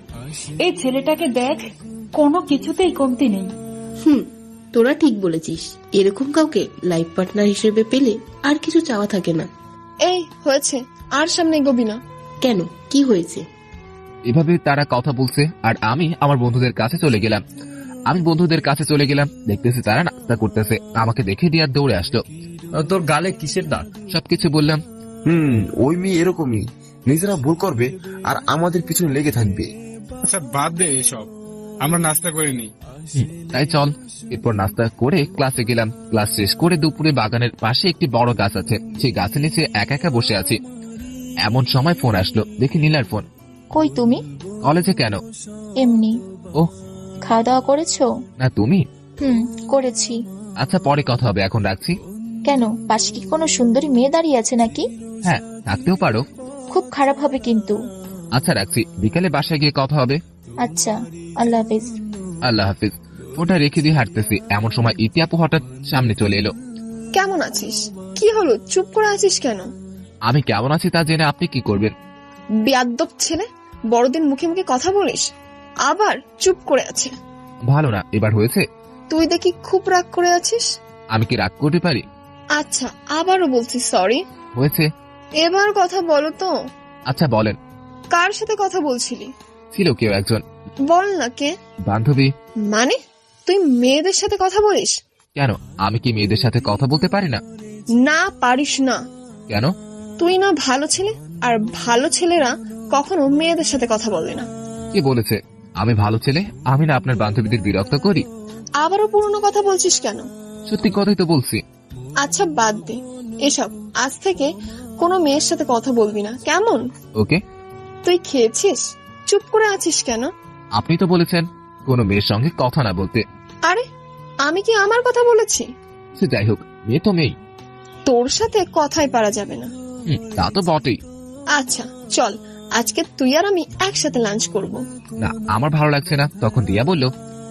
এই ছেলেটাকে দেখ, কোনো কিছুতেই কমতি নেই। তোরা ঠিক বলেছিস, এরকম কাউকে লাইফ পার্টনার হিসেবে পেলে আর কিছু চাওয়া থাকে না। এই হয়েছে, আর সামনে এগোবি না। কেন, কি হয়েছে? এভাবে তারা কথা বলছে আর আমি আমার বন্ধুদের কাছে চলে গেলাম। দেখতেছি তারা নাস্তা করতেছে। আমাকে দেখে রিয়াদ দৌড়ে আসলো। তোর গালে কিসের দাগ? সবকিছু বললাম। ওই মেয়ে এরকমই, নিজেরা ভুল করবে আর আমাদের পিছনে লেগে থাকবে। আচ্ছা বাদ দে এসব, আমরা নাস্তা করে নিই। তাই চল। এরপর নাস্তা করে ক্লাসে গেলাম। ক্লাস শেষ করে দুপুরে বাগানের পাশে একটি বড় গাছ আছে, সেই গাছের নিচে একা একা বসে আছি। এমন সময় ফোন আসলো, দেখি নীলার ফোন। কই তুমি? কলেজে কেন? এমনি। ও, খাওয়া দাওয়া করেছো? না, তুমি? করেছি। আচ্ছা পরে কথা হবে, এখন রাখছি। কেন, পাশে কি কোনো সুন্দরী মেয়ে দাঁড়িয়ে আছে নাকি? হ্যাঁ, থাকতেও পারো। খুব খারাপ হবে কিন্তু। আচ্ছা রাখছি, বিকালে বাসায় গিয়ে কথা হবে। আচ্ছা, আল্লাহ হাফিজ। আল্লাহ হাফিজ। ফোনটা রেখে দিয়ে হাঁটতেছি, এমন সময় ইতি আপু হঠাৎ সামনে চলে এলো। কেমন আছিস? কি হলো, চুপ করে আছিস কেন? আমি কেমন আছি তা জেনে আপনি কি করবেন? বেয়াদ্দপ ছেলে, বড়দিন মুখে মুখে কথা বলিস, আবার চুপ করে আছে। ভালো না, এবার হয়েছে? তুই দেখি খুব রাগ করে আছিস। আমি কি রাগ করতে পারি? আচ্ছা, আবারও বলছি সরি। হয়েছে, এবার কথা বলো তো। আচ্ছা বলেন। কার সাথে কথা বলছিলি? ছিল কেউ একজন। বল না কে? বান্ধবী। মানে তুই মেয়েদের সাথে কথা বলিস? কেন, আমি কি মেয়েদের সাথে কথা বলতে পারি না? না পারিস না। কেন? তুই না ভালো ছেলে, আর ভালো ছেলেরা কখনো মেয়েদের সাথে কথা বলে না। কে বলেছে আমি ভালো ছেলে? আমি না আপনার বান্ধবীদের বিরক্ত করি। আবারও পুরনো কথা বলছিস কেন? সত্যি কথাই তো বলছি। আচ্ছা বাদ দে এসব, আজ থেকে কোনো মেয়ের সাথে কথা বলবি না, কেমন? ওকে। তুই খেয়েছিস? চুপ করে আছিস কেন? আপনি তো বলেছেন কোনো মেয়ের সঙ্গে কথা না বলতে। আরে আমি কি আমার কথা বলেছি? সে যাই হোক, মেয়ে তো মেয়ে। তোর সাথে কথাই পারা যাবে না। তা তো বটেই। আচ্ছা চল, আজকে তুই আর আমি একসাথে লাঞ্চ করব। না, আমার ভালো লাগছে না। তখন রিয়া বলল,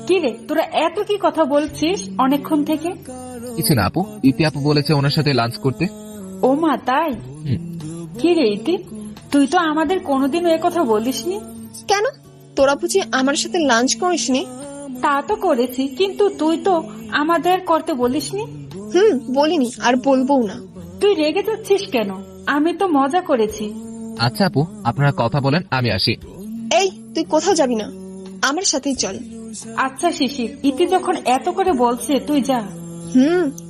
কি রে তোরা এত কি কথা বলছিস অনেকক্ষণ থেকে? কিছু না আপু, ইতি আপু বলেছে ওনার সাথে লাঞ্চ করতে। ও মা, তাই? কি রে ইতি, তুই তো আমাদের কোনোদিন এ কথা বলিসনি। কেন, তোরা বুঝি আমার সাথে লাঞ্চ করিসনি? তা তো করেছি, কিন্তু তুই তো আমাদের করতে বলিসনি। বলিনি, আর বলবো না। তুই রেগে যাচ্ছিস কেন? আমি তো মজা করেছি। আচ্ছা আপু, আপনারা কথা বলেন, আমি আসি। এই তুই কোথাও যাবি না, আমার সাথেই চল। আচ্ছা শিশির, ইতি যখন এত করে বলছে তুই যা।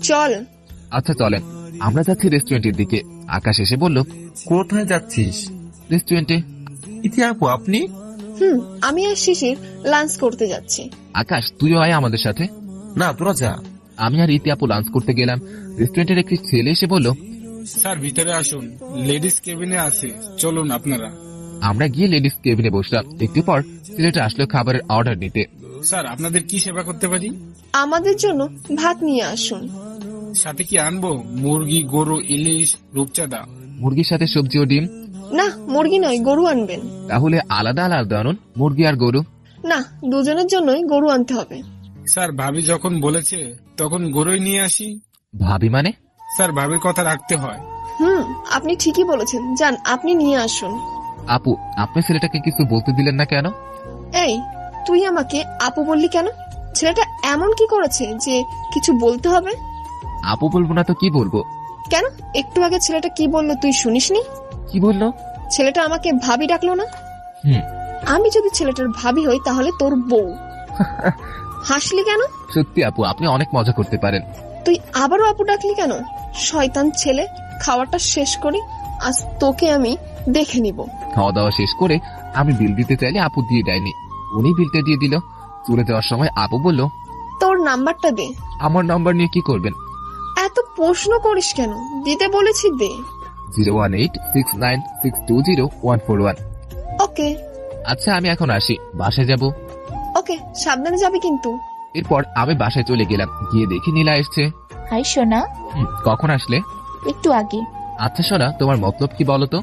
চল। আচ্ছা চলেন, আমরা যাচ্ছি রেস্টুরেন্টের দিকে। আকাশ এসে বলল, কোথায় যাচ্ছিস? রেস্টুরেন্টে। ইতি আপু আপনি? আমি আর শিশির লাঞ্চ করতে যাচ্ছি। আকাশ তুইও আয় আমাদের সাথে। না তোরা যা। আমি আর ইতি আপু লাঞ্চ করতে গেলাম। রেস্টুরেন্টের একটি ছেলে এসে বলল, স্যার ভিতরে আসুন, লেডিস কেবিনে আছে, চলুন আপনারা। আমরা গিয়ে লেডিস কেবিনে বসলাম। একটু পর ছেলেটা আসলো খাবারের অর্ডার নিতে। স্যার আপনাদের কি সেবা করতে পারি? আমাদের জন্য ভাত নিয়ে আসুন। সাথে কি আনবো? মুরগি, গরু, ইলিশ, রূপচাঁদা? মুরগির সাথে সবজি ও ডিম। না, মুরগি নয়, গরু আনবেন। তাহলে আলাদা আলাদা আনুন, মুরগি আর গরু। না, দুজনের জন্যই গরু আনতে হবে। স্যার ভাবি যখন বলেছে তখন গরুই নিয়ে আসি। ভাবি মানে? স্যার ভাবির কথা রাখতে হয়। আপনি ঠিকই বলেছেন, যান আপনি নিয়ে আসুন। আপু, আপনি ছেলেটাকে কিছু বলতে দিলেন না কেন? এই তুই আমাকে আপু বললি কেন? ছেলেটা এমন কি করেছে যে কিছু বলতে হবে? আপু বলবো না তো কি বলবো? কেন, একটু আগে ছেলেটা কি বললো তুই শুনিসনি? কি বললো? ছেলেটা আমাকে ভাবি ডাকলো না? আমি যদি ছেলেটার ভাবি হই তাহলে তোর বউ। হাসলি কেন? সত্যি আপু, আপনি অনেক মজা করতে পারেন। তুই আবারও আপু ডাকলি কেন? শয়তান ছেলে, খাওয়াটা শেষ করি, আজ তোকে আমি দেখে নিব। খাওয়া দাওয়া শেষ করে আমি বিল দিতে চাইলে আপু দিয়ে দেয়নি, উনি বিলটা দিয়ে দিল। চলে যাওয়ার সময় আপু বলল, তোর নাম্বারটা দে। আমার নাম্বার নিয়ে কি করবেন? এত প্রশ্ন করিস কেন, দিতে বলেছি দে। 01869620141। ওকে। আচ্ছা আমি এখন আসি, বাসায় যাব। ওকে, সাবধানে যাবি কিন্তু। এরপর আমি বাসায় চলে গেলাম। গিয়ে দেখি নীলা এসছে। হাই সোনা। কখন আসলে? একটু আগে। আচ্ছা সোনা, তোমার মতলব কি বলো তো?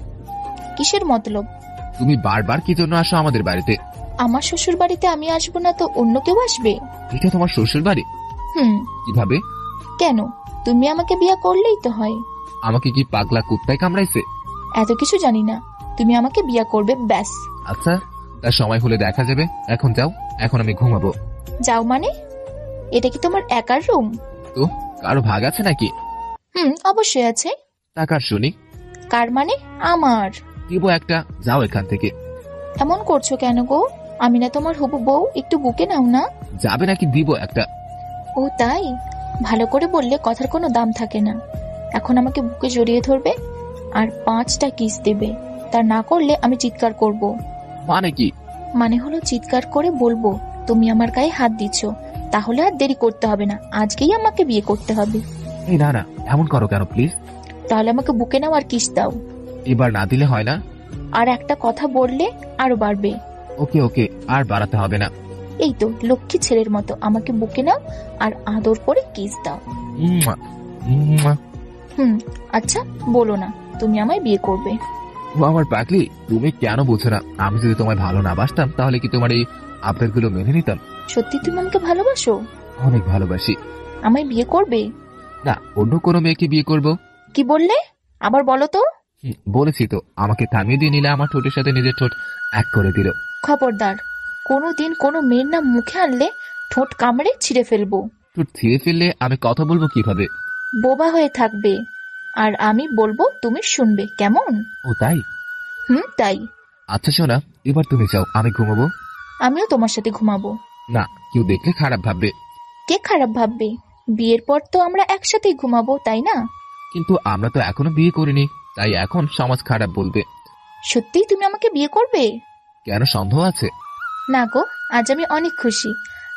কিসের মতলব? তুমি বারবার কি জন্য আসো আমাদের বাড়িতে? আমার শ্বশুর বাড়িতে আমি আসবো না তো অন্য কেউ আসবে? এটা তোমার শ্বশুর বাড়ি? কিভাবে? কেন, তুমি আমাকে বিয়ে করলেই তো হয়। আমাকে কি পাগলা কুত্তায় কামড়াইছে? এত কিছু জানি না, তুমি আমাকে বিয়ে করবে ব্যাস। আচ্ছা, তার সময় হলে দেখা যাবে। এখন যাও, এখন আমি ঘুমাবো। যাও মানে? এটা কি তোমার একার রুম? তো কারো ভাগ আছে নাকি? অবশ্যই আছে। তা কার শুনি? কার মানে? আমার। দিব একটা, যাও এখান থেকে। এমন করছো কেন গো? আমি না তোমার হবু বউ, একটু বুকে নাও না। যাবে নাকি দিব একটা? ও তাই? ভালো করে বললে কথার কোনো দাম থাকে না। এখন আমাকে বুকে জড়িয়ে ধরবে আর 5টা কিস দেবে, তা না করলে আমি চিৎকার করব। মানে কি? মানে হলো চিৎকার করে বলবো তুমি আমার গায়ে হাত দিচ্ছ, তাহলে আর দেরি করতে হবে না, আজকেই আমাকে বিয়ে করতে হবে। এই না না, এমন করো কেন প্লিজ? তাহলে আমাকে বুকে নাও আর কিস দাও। এবার না দিলে হয় না? আর একটা কথা বললে আরো বাড়বে। ওকে ওকে, আর বাড়াতে হবে না। এই তো লক্ষ্মী ছেলের মতো আমাকে বুকে নাও আর আদর করে কিস দাও। আচ্ছা বলো না তুমি আমায় বিয়ে করবে? ও আমার পাগলি, তুমি কেন বুঝো না? আমি যদি তোমায় ভালো না বাসতাম তাহলে কি তোমার এই আবদারগুলো মেনে নিতাম? সত্যি তুমি আমাকে ভালোবাসো? অনেক ভালোবাসি। আমায় বিয়ে করবে? না, অন্য কোনো মেয়েকে বিয়ে করব। কি বললে? আবার বলো তো। বলেছি তো, আমাকে থামিয়ে দিয়ে নিলে আমার ঠোঁটের সাথে নিজের ঠোঁট এক করে দিল। খবরদার, কোনোদিন কোনো মেয়ের নাম মুখে আনলে ঠোঁট কামড়ে ছিঁড়ে ফেলবো। ঠোঁট ছিঁড়ে ফেললে আমি কথা বলবো কিভাবে? বোবা হয়ে থাকবে আর আমি বলবো তুমি শুনবে, কেমন? ও তাই? তাই। আচ্ছা শোনা, এবার তুমি যাও, আমি ঘুমাবো। আমিও তোমার সাথে ঘুমাবো। না, কেউ দেখলে খারাপ ভাববে। কে খারাপ ভাববে? বিয়ের পর তো আমরা একসাথেই ঘুমাবো, তাই না? কিন্তু আমরা তো এখনো বিয়ে করিনি, তাই এখন সমাজ খারাপ বলবে। সত্যিই তুমি আমাকে বিয়ে করবে? কেন, সন্দেহ আছে? না গো, আজ আমি অনেক খুশি।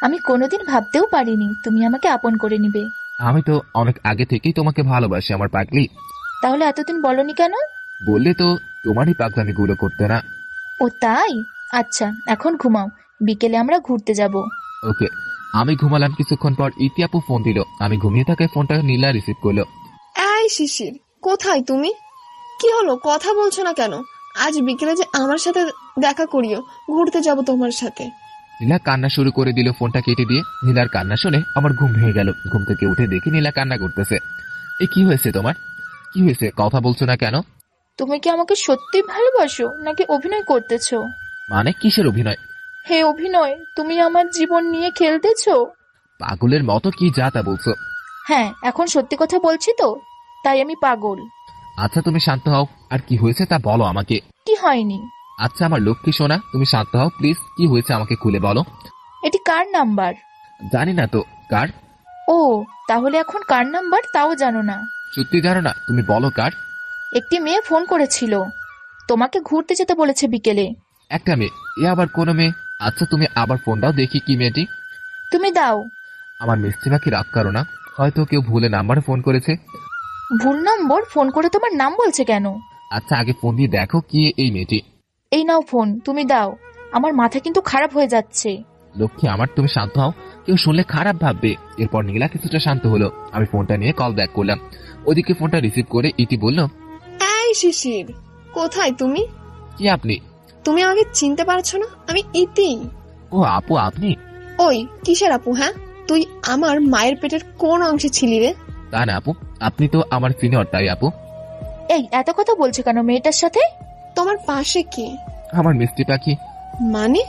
আমি কোনোদিন ভাবতেও পারিনি তুমি আমাকে আপন করে নিবে। আমি তো অনেক আগে থেকেই তোমাকে ভালোবাসি আমার পাগলি। তাহলে এতদিন বলনি কেন? বললে তো তোমারই পাগলামি গুলো করতে না। ও তাই? আচ্ছা এখন ঘুমাও, বিকেলে আমরা ঘুরতে যাব। ওকে। আমি ঘুমালাম। কিছুক্ষণ পর ইতি আপু ফোন দিল। আমি ঘুমিয়ে থাকায় ফোনটা নীলা রিসিভ করলো। এই শিশির, কোথায় তুমি? কি হলো, কথা বলছো না কেন? আজ বিকেলে যে আমার সাথে দেখা করিও, ঘুরতে যাব তোমার সাথে। নীলা কান্না শুরু করে দিল ফোনটা কেটে দিয়ে। নীলার কান্না শুনে আমার ঘুম ভেঙে গেল। ঘুম থেকে উঠে দেখি নীলা কান্না করতেছে। এ কি হয়েছে তোমার? কি হয়েছে? কথা বলছো না কেন? তুমি কি আমাকে সত্যি ভালোবাসো নাকি অভিনয় করতেছো? মানে কিসের অভিনয়? হে অভিনয়, তুমি আমার জীবন নিয়ে খেলতেছো? পাগলের মতো কি যা তা বলছো? হ্যাঁ, এখন সত্যি কথা বলছি তো, তাই আমি পাগল। আচ্ছা তুমি শান্ত হও, আর কি হয়েছে তা বলো আমাকে। কি হয়নি? আচ্ছা আমার লক্ষ্মী সোনা, তুমি শান্ত হও প্লিজ। কি হয়েছে আমাকে খুলে বলো। এটি কার নাম্বার? জানি না তো কার। ও, তাহলে এখন কার নাম্বার তাও জানো না? সত্যি জানো না? তুমি বলো কার। একটি মেয়ে ফোন করেছিল, তোমাকে ঘুরতে যেতে বলেছে বিকেলে। একটা মেয়ে? এ আবার কোন মেয়ে? আচ্ছা তুমি আবার ফোন দাও দেখি কি মেয়েটি। তুমি দাও। আমার মিষ্টি পাখি রাগ করো না, হয়তো কেউ ভুলে নাম্বারে ফোন করেছে। ভুল নম্বর ফোন করে তোমার নাম বলছে কেন? আচ্ছা আগে ফোন দিয়ে দেখো কি এই মেয়েটি। এই নাও ফোন, তুমি দাও। আমার মাথা কিন্তু খারাপ হয়ে যাচ্ছে। লক্ষ্মী আমার, তুমি শান্ত হও, কেউ শুনলে খারাপ ভাববে। এরপর নীলা কিছুটা শান্ত হলো। আমি ফোনটা নিয়ে কল ব্যাক করলাম। ওদিকে ফোনটা রিসিভ করে ইতি বলল, এই শিশির, কোথায় তুমি? কি আপনি? তুমি আমাকে চিনতে পারছো না? আমি ইতি। ও আপু আপনি? ওই কিসের আপু? হ্যাঁ, তুই আমার মায়ের পেটের কোন অংশে ছিলি রে? তা না আপু, আপনি তো আমার সিনিয়র তাই আপু। এই এত কথা বলছো কেন মেয়েটার সাথে? তোমার পাশে কি? আমার মিষ্টি পাখি। মানে?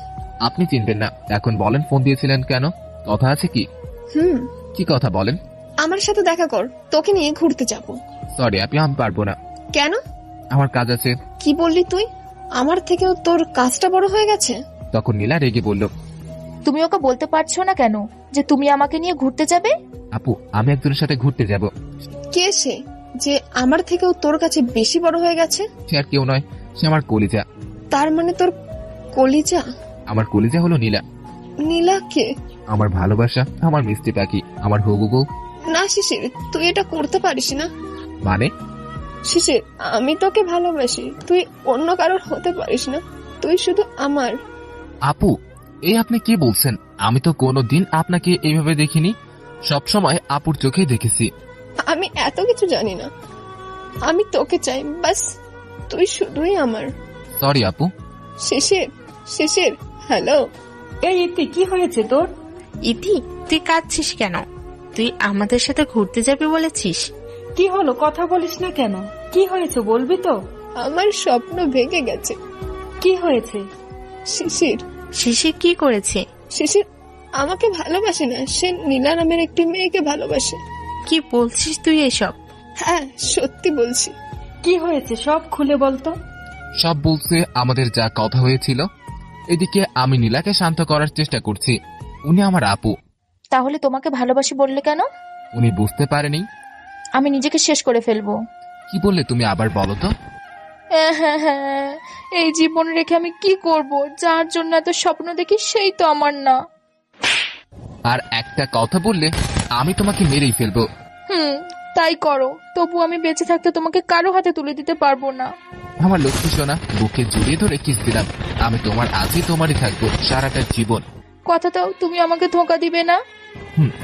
আপনি চিনবেন না? এখন বলেন ফোন দিয়েছিলেন কেন? কথা আছে কি? কি কথা বলেন? আমার সাথে দেখা কর, তোকে নিয়ে ঘুরতে যাব। সরি আপনি, আমি পারবো না। কেন? আমার কাজ আছে। কি বললি তুই? আমার থেকেও তোর কাজটা বড় হয়ে গেছে? তখন নীলা রেগে বলল, তুমি ওকে বলতে পারছো না কেন যে তুমি আমাকে নিয়ে ঘুরতে যাবে? আপু আমি একজনের সাথে ঘুরতে যাব। কে সে যে আমার থেকেও তোর কাছে বেশি বড় হয়ে গেছে? সে আর কেউ নয়, সে আমার কলিজা। তার মানে তোর কলিজা? আমার কলিজা হলো নীলা। নীলা কে? আমার ভালোবাসা, আমার মিষ্টি পাখি, আমার হবু বউ। না শিশির, তুই এটা করতে পারিস না। মানে? শিশির, আমি তোকে ভালোবাসি, তুই অন্য কারোর হতে পারিস না, তুই শুধু আমার। আপু এই আপনি কি বলছেন? আমি তো কোনোদিন আপনাকে এইভাবে দেখিনি, সবসময় আপুর চোখেই দেখেছি। আমি এত কিছু জানি না, আমি তোকে চাই, বাস তুই শুধুই আমার। সরি আপু। শিশির, শিশির, হ্যালো। এই ইতি, কি হয়েছে তোর? ইতি, তুই কাঁদছিস কেন? তুই আমাদের সাথে ঘুরতে যাবি বলেছিস। কি হলো, কথা বলিস না কেন? কি হয়েছে বলবি তো? আমার স্বপ্ন ভেঙে গেছে। কি হয়েছে? শিশির। শিশির কি করেছে? শিশির আমাকে ভালোবাসে না, সে নীলা নামের একটি মেয়েকে ভালোবাসে। কি বলছিস তুই এসব? হ্যাঁ সত্যি বলছি। কি হয়েছে সব খুলে বলতো। সব বলছে আমাদের যা কথা হয়েছিল। এদিকে আমি নীলাকে শান্ত করার চেষ্টা করছি। উনি আমার আপু। তাহলে তোমাকে ভালোবাসি বললে কেন? উনি বুঝতে পারেনি। আমি নিজেকে শেষ করে ফেলবো। কি বললে তুমি আবার বলো তো। এই জীবন রেখে আমি কি করব? যার জন্য এত স্বপ্ন দেখি সেই তো আমার না। আর একটা কথা বললে আমি তোমাকে মেরেই ফেলবো। তাই করো, তবু আমি বেঁচে থাকতে তোমাকে কারো হাতে তুলে দিতে পারবো না। আমার লক্ষ্মী সোনা, বুকে জড়িয়ে ধরে কিস দিলাম। আমি তোমার আজই তোমারই থাকবো সারাটা জীবন। কথা দাও তুমি আমাকে ধোঁকা দিবে না।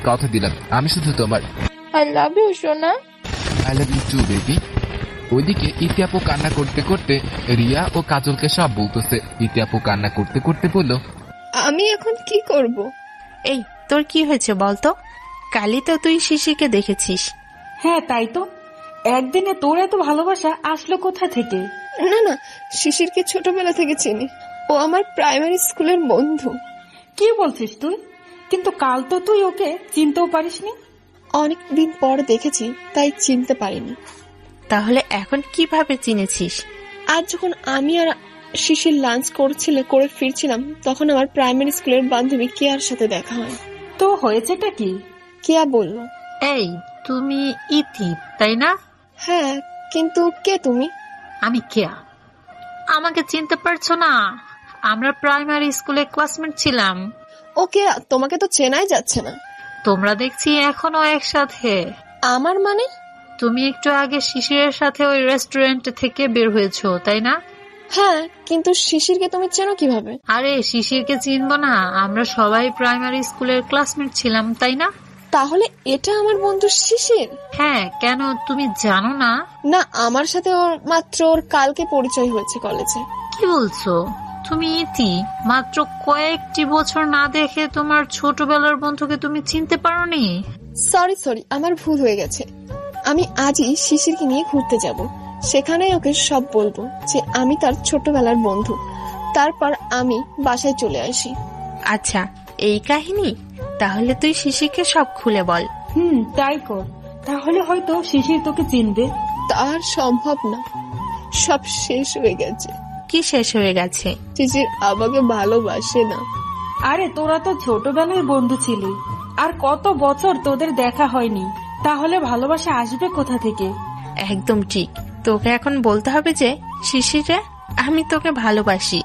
কথা দিলাম, আমি শুধু তোমার। আই লাভ ইউ সোনা। I love you too baby. ওইদিকে ইতি আপু কান্না করতে করতে রিয়া ও কাজলকে সব বলতেছে। ইতি আপু কান্না করতে করতে বলল, আমি এখন কি করব? এই তোর কি হয়েছে বলতো? কালই তো তুই শিশিরকে দেখেছিস। হ্যাঁ তাই তো, একদিনে তোর এত ভালোবাসা আসলো কোথা থেকে? না না, শিশিরকে ছোটবেলা থেকে চিনি, ও আমার প্রাইমারি স্কুলের বন্ধু। কি বলছিস তুই? কিন্তু কাল তো তুই ওকে চিনতেও পারিসনি। অনেকদিন পর দেখেছি তাই চিনতে পারিনি। তাহলে এখন কিভাবে চিনেছিস? আজ যখন আমি আর শিশির লাঞ্চ করে ফিরছিলাম, তখন আমার প্রাইমারি স্কুলের বান্ধবী কেয়ার সাথে দেখা হয়। তো হয়েছেটা কি? কেয়া বলল, এই তুমি ইতি তাই না? হ্যাঁ, কিন্তু কে তুমি? আমি কেয়া। আমাকে চিনতে পারছো না? আমরা প্রাইমারি স্কুলে ক্লাসমেট ছিলাম। ও কেয়া, তোমাকে তো চেনাই যাচ্ছে না। তোমরা দেখছি এখনো একসাথে। আমার মানে? তুমি একটু আগে শিশিরের সাথে ওই রেস্টুরেন্ট থেকে বের হয়েছো, তাই না? হ্যাঁ, কিন্তু শিশিরকে তুমি চেনো কিভাবে? আরে শিশিরকে চিনবো না? আমরা সবাই প্রাইমারি স্কুলের ক্লাসমেট ছিলাম, তাই না? তাহলে এটা আমার বন্ধু শিশির? হ্যাঁ, কেন তুমি জানো না? না, আমার সাথে ওর কালকে পরিচয় হয়েছে কলেজে। কি বলছো? তুমি ইতি মাত্র কয়েকটি বছর না দেখে তোমার ছোটবেলার বন্ধুকে তুমি চিনতে পারোনি? সরি, আমার ভুল হয়ে গেছে। আমি আজই শিশিরকে নিয়ে ঘুরতে যাব। সেখানে ওকে সব বলবো যে আমি তার ছোটবেলার বন্ধু। তারপর আমি বাসায় চলে আসি। আচ্ছা, এই কাহিনী? তাহলে তুই শিশিরকে সব খুলে বল। তাই কর, তাহলে হয়তো শিশির তোকে চিনবে। তার সম্ভব না, সব শেষ হয়ে গেছে। কি শেষ হয়ে গেছে? শিশির আমাকে ভালোবাসে না। আরে তোরা তো ছোটবেলায় বন্ধু ছিলি, আর কত বছর তোদের দেখা হয়নি, তাহলে ভালোবাসা আসবে কোথা থেকে? একদম ঠিক। তোকে এখন বলতে হবে যে শিশিরে, আমি তোকে ভালোবাসি।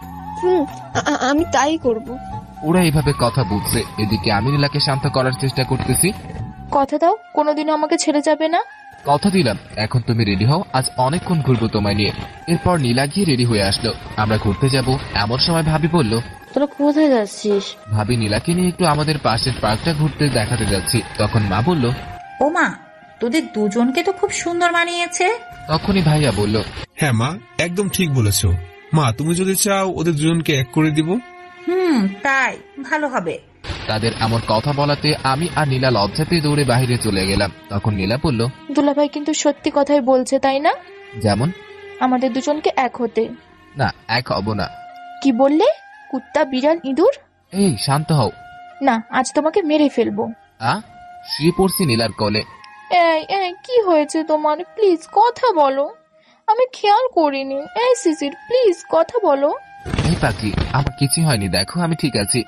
আমি তাই করব। ওরা এভাবে কথা বলছে, এদিকে আমি নীলাকে শান্ত করার চেষ্টা করতেছি। কথা দাও, কোনোদিনও আমাকে ছেড়ে যাবে না। কথা দিলাম, এখন তুমি রেডি হও, আজ অনেকক্ষণ ঘুরবো তোমায় নিয়ে। এরপর নীলা গিয়ে রেডি হয়ে আসলো। আমরা ঘুরতে যাব এমন সময় ভাবি বলল, তোরা কোথায় যাচ্ছিস? ভাবি নীলাকে নিয়ে একটু আমাদের পাশের পার্কটা ঘুরতে দেখাতে যাচ্ছি। তখন মা বলল, ও মা, তোদের দুজনকে তো খুব সুন্দর মানিয়েছে। তখনই ভাইয়া বলল, হ্যাঁ মা, একদম ঠিক বলেছো। মা, তুমি যদি চাও ওদের দুজনকে এক করে দিব। তাই ভালো হবে। তাদের এমন কথা বলাতে আমি আর নীলা লজ্জাতে দৌড়ে বাইরে চলে গেলাম। তখন নীলা বলল, দুলাভাই কিন্তু সত্যি কথাই বলছে, তাই না? যেমন? আমাদের দুজনকে এক হতে। না, এক হব না। কি বললে? কুত্তা, বিড়াল, ইঁদুর? এই শান্ত হও। না, আজ তোমাকে মেরে ফেলবো। শুয়ে পড়ছি নীলার কোলে। এই কি হয়েছে তোমার? প্লিজ কথা বলো, আমি খেয়াল করিনি। এই শিশির, প্লিজ কথা বলো। এই পাখি, আমার কিছু হয়নি, দেখো আমি ঠিক আছি।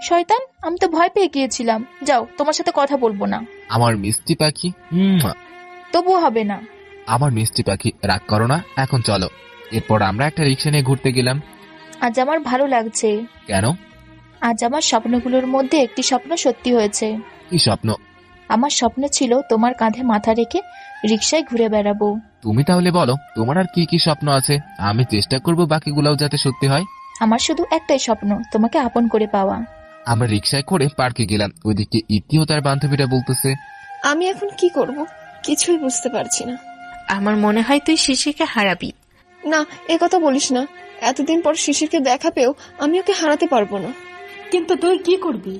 শয়তান, আমি তো ভয় পেয়ে গিয়েছিলাম। যাও, তোমার সাথে কথা বলবো না। আমার মিষ্টি পাখি। তবুও হবে না। আমার মিষ্টি পাখি, রাগ করো না, এখন চলো। এরপর আমরা একটা রিক্সা নিয়ে ঘুরতে গেলাম। আজ আমার ভালো লাগছে। কেন? আজ আমার স্বপ্নগুলোর মধ্যে একটি স্বপ্ন সত্যি হয়েছে। কি স্বপ্ন? আমার স্বপ্ন ছিল তোমার কাঁধে মাথা রেখে রিক্সায় ঘুরে বেড়াবো। তুমি তাহলে বলো, তোমার আর কি কি স্বপ্ন আছে? আমি চেষ্টা করব বাকিগুলোও যাতে সত্যি হয়। আমার শুধু একটাই স্বপ্ন, তোমাকে আপন করে পাওয়া। আমরা রিক্সায় করে পার্কে গেলাম। ওইদিকে ইতিও তার বান্ধবীরা বলতেছে, আমি এখন কি করব কিছুই বুঝতে পারছি না। আমার মনে হয় তুই শিশিরকে হারাবি। না, এ কথা বলিস না। এতদিন পর শিশিরকে দেখা পেও আমি ওকে হারাতে পারবো না। কিন্তু তুই কি করবি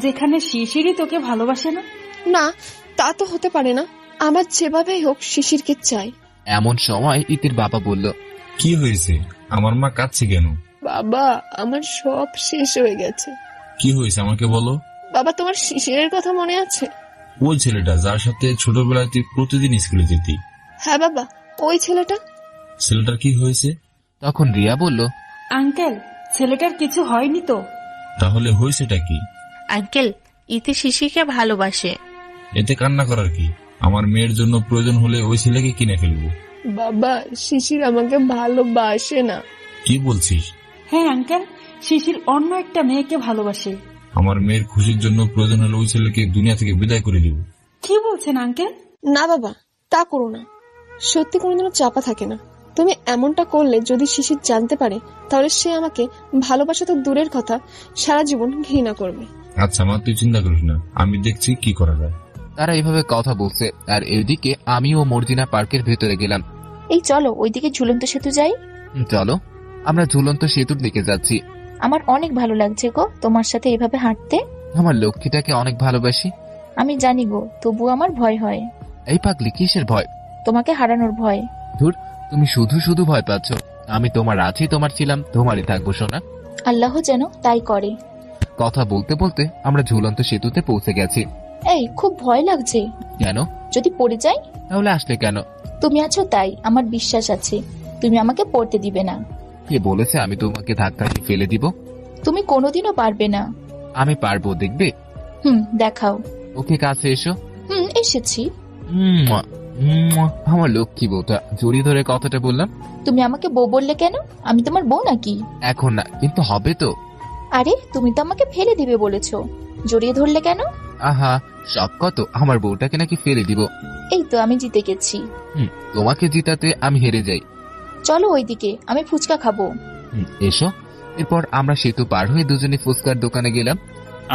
যেখানে শিশিরই তোকে ভালোবাসে না? না, তা তো হতে পারে না। আমার যেভাবেই হোক শিশিরকে চাই। এমন সময় ইতির বাবা বলল, কি হয়েছে? আমার মা কাঁদছে কেন? বাবা, আমার সব শেষ হয়ে গেছে। কি হয়েছে আমাকে বলো। বাবা, তোমার শিশিরের কথা মনে আছে? ওই ছেলেটা যার সাথে ছোটবেলায় তুই প্রতিদিন স্কুলে যেতি? হ্যাঁ বাবা, ওই ছেলেটা। ছেলেটার কি হয়েছে? তখন রিয়া বলল, আঙ্কেল, ছেলেটার কিছু হয়নি তো? তাহলে হয়েছেটা কি? আঙ্কেল, ইতি শিশিরকে ভালোবাসে। এতে কান্না করার কি? আমার মেয়ের জন্য প্রয়োজন হলে ওই ছেলেকে কিনে ফেলবো। বাবা, শিশির আমাকে ভালোবাসে না। কি বলছিস? হ্যাঁ আঙ্কেল, শিশির অন্য একটা মেয়েকে ভালোবাসে। আমার মেয়ের খুশির জন্য প্রয়োজন হলে ওই ছেলেকে দুনিয়া থেকে বিদায় করে দিব। কি বলছেন আঙ্কেল? না বাবা, তা করো না। সত্যি কোনোদিনও চাপা থাকে না। তুমি এমনটা করলে যদি শিশির জানতে পারে, তাহলে সে আমাকে ভালোবাসা তো দূরের কথা, সারা জীবন ঘৃণা করবে। আচ্ছা মা, তুই চিন্তা করিস না, আমি দেখছি কি করা যায়। তারা এইভাবে কথা বলছে, আর এদিকে আমি ও মর্জিনা পার্কের ভেতরে গেলাম। এই চলো, ওইদিকে ঝুলন্ত সেতু যাই। চলো, আমরা ঝুলন্ত সেতুর দিকে যাচ্ছি। আমার অনেক ভালো লাগছে গো তোমার সাথে এভাবে হাঁটতে। আমার লক্ষ্মীটাকে অনেক ভালোবাসি। আমি জানি গো, তবু আমার ভয় হয়। এই পাগলি, কিসের ভয়? তোমাকে হারানোর ভয়। ধুর, তুমি শুধু শুধু ভয় পাচ্ছ। আমি তোমার আছি, তোমার ছিলাম, তোমারই থাকবো সোনা। আল্লাহ যেন তাই করে। কথা বলতে বলতে আমরা ঝুলন্ত সেতুতে পৌঁছে গেছি। এই, খুব ভয় লাগছে। কেন? যদি পড়ে যাই? তাহলে আসলে কেন? তুমি আছো তাই আমার বিশ্বাস আছে তুমি আমাকে পড়তে দিবে না। কে বলেছে আমি তোমাকে ধাক্কা দিয়ে ফেলে দিব? তুমি কোনোদিনও পারবে না। আমি পারবো, দেখবে। দেখাও। ওকে, কাছে এসো। এসেছি। আমার লক্ষ্মী বউটা, জড়িয়ে ধরে কথাটা বললাম। তুমি আমাকে বউ বললে কেন? আমি তোমার বউ নাকি? এখন না, কিন্তু হবে তো। আরে, তুমি তো আমাকে ফেলে দিবে বলেছো, জড়িয়ে ধরলে কেন? আহা, সব কত আমার বউটাকে নাকি ফেলে দিব। এই তো আমি জিতে গেছি। তোমাকে জিতাতে আমি হেরে যাই। চলো ওইদিকে, আমি ফুচকা খাবো। এসো। এরপর আমরা সেতু পার হয়ে দুজনে ফুচকার দোকানে গেলাম।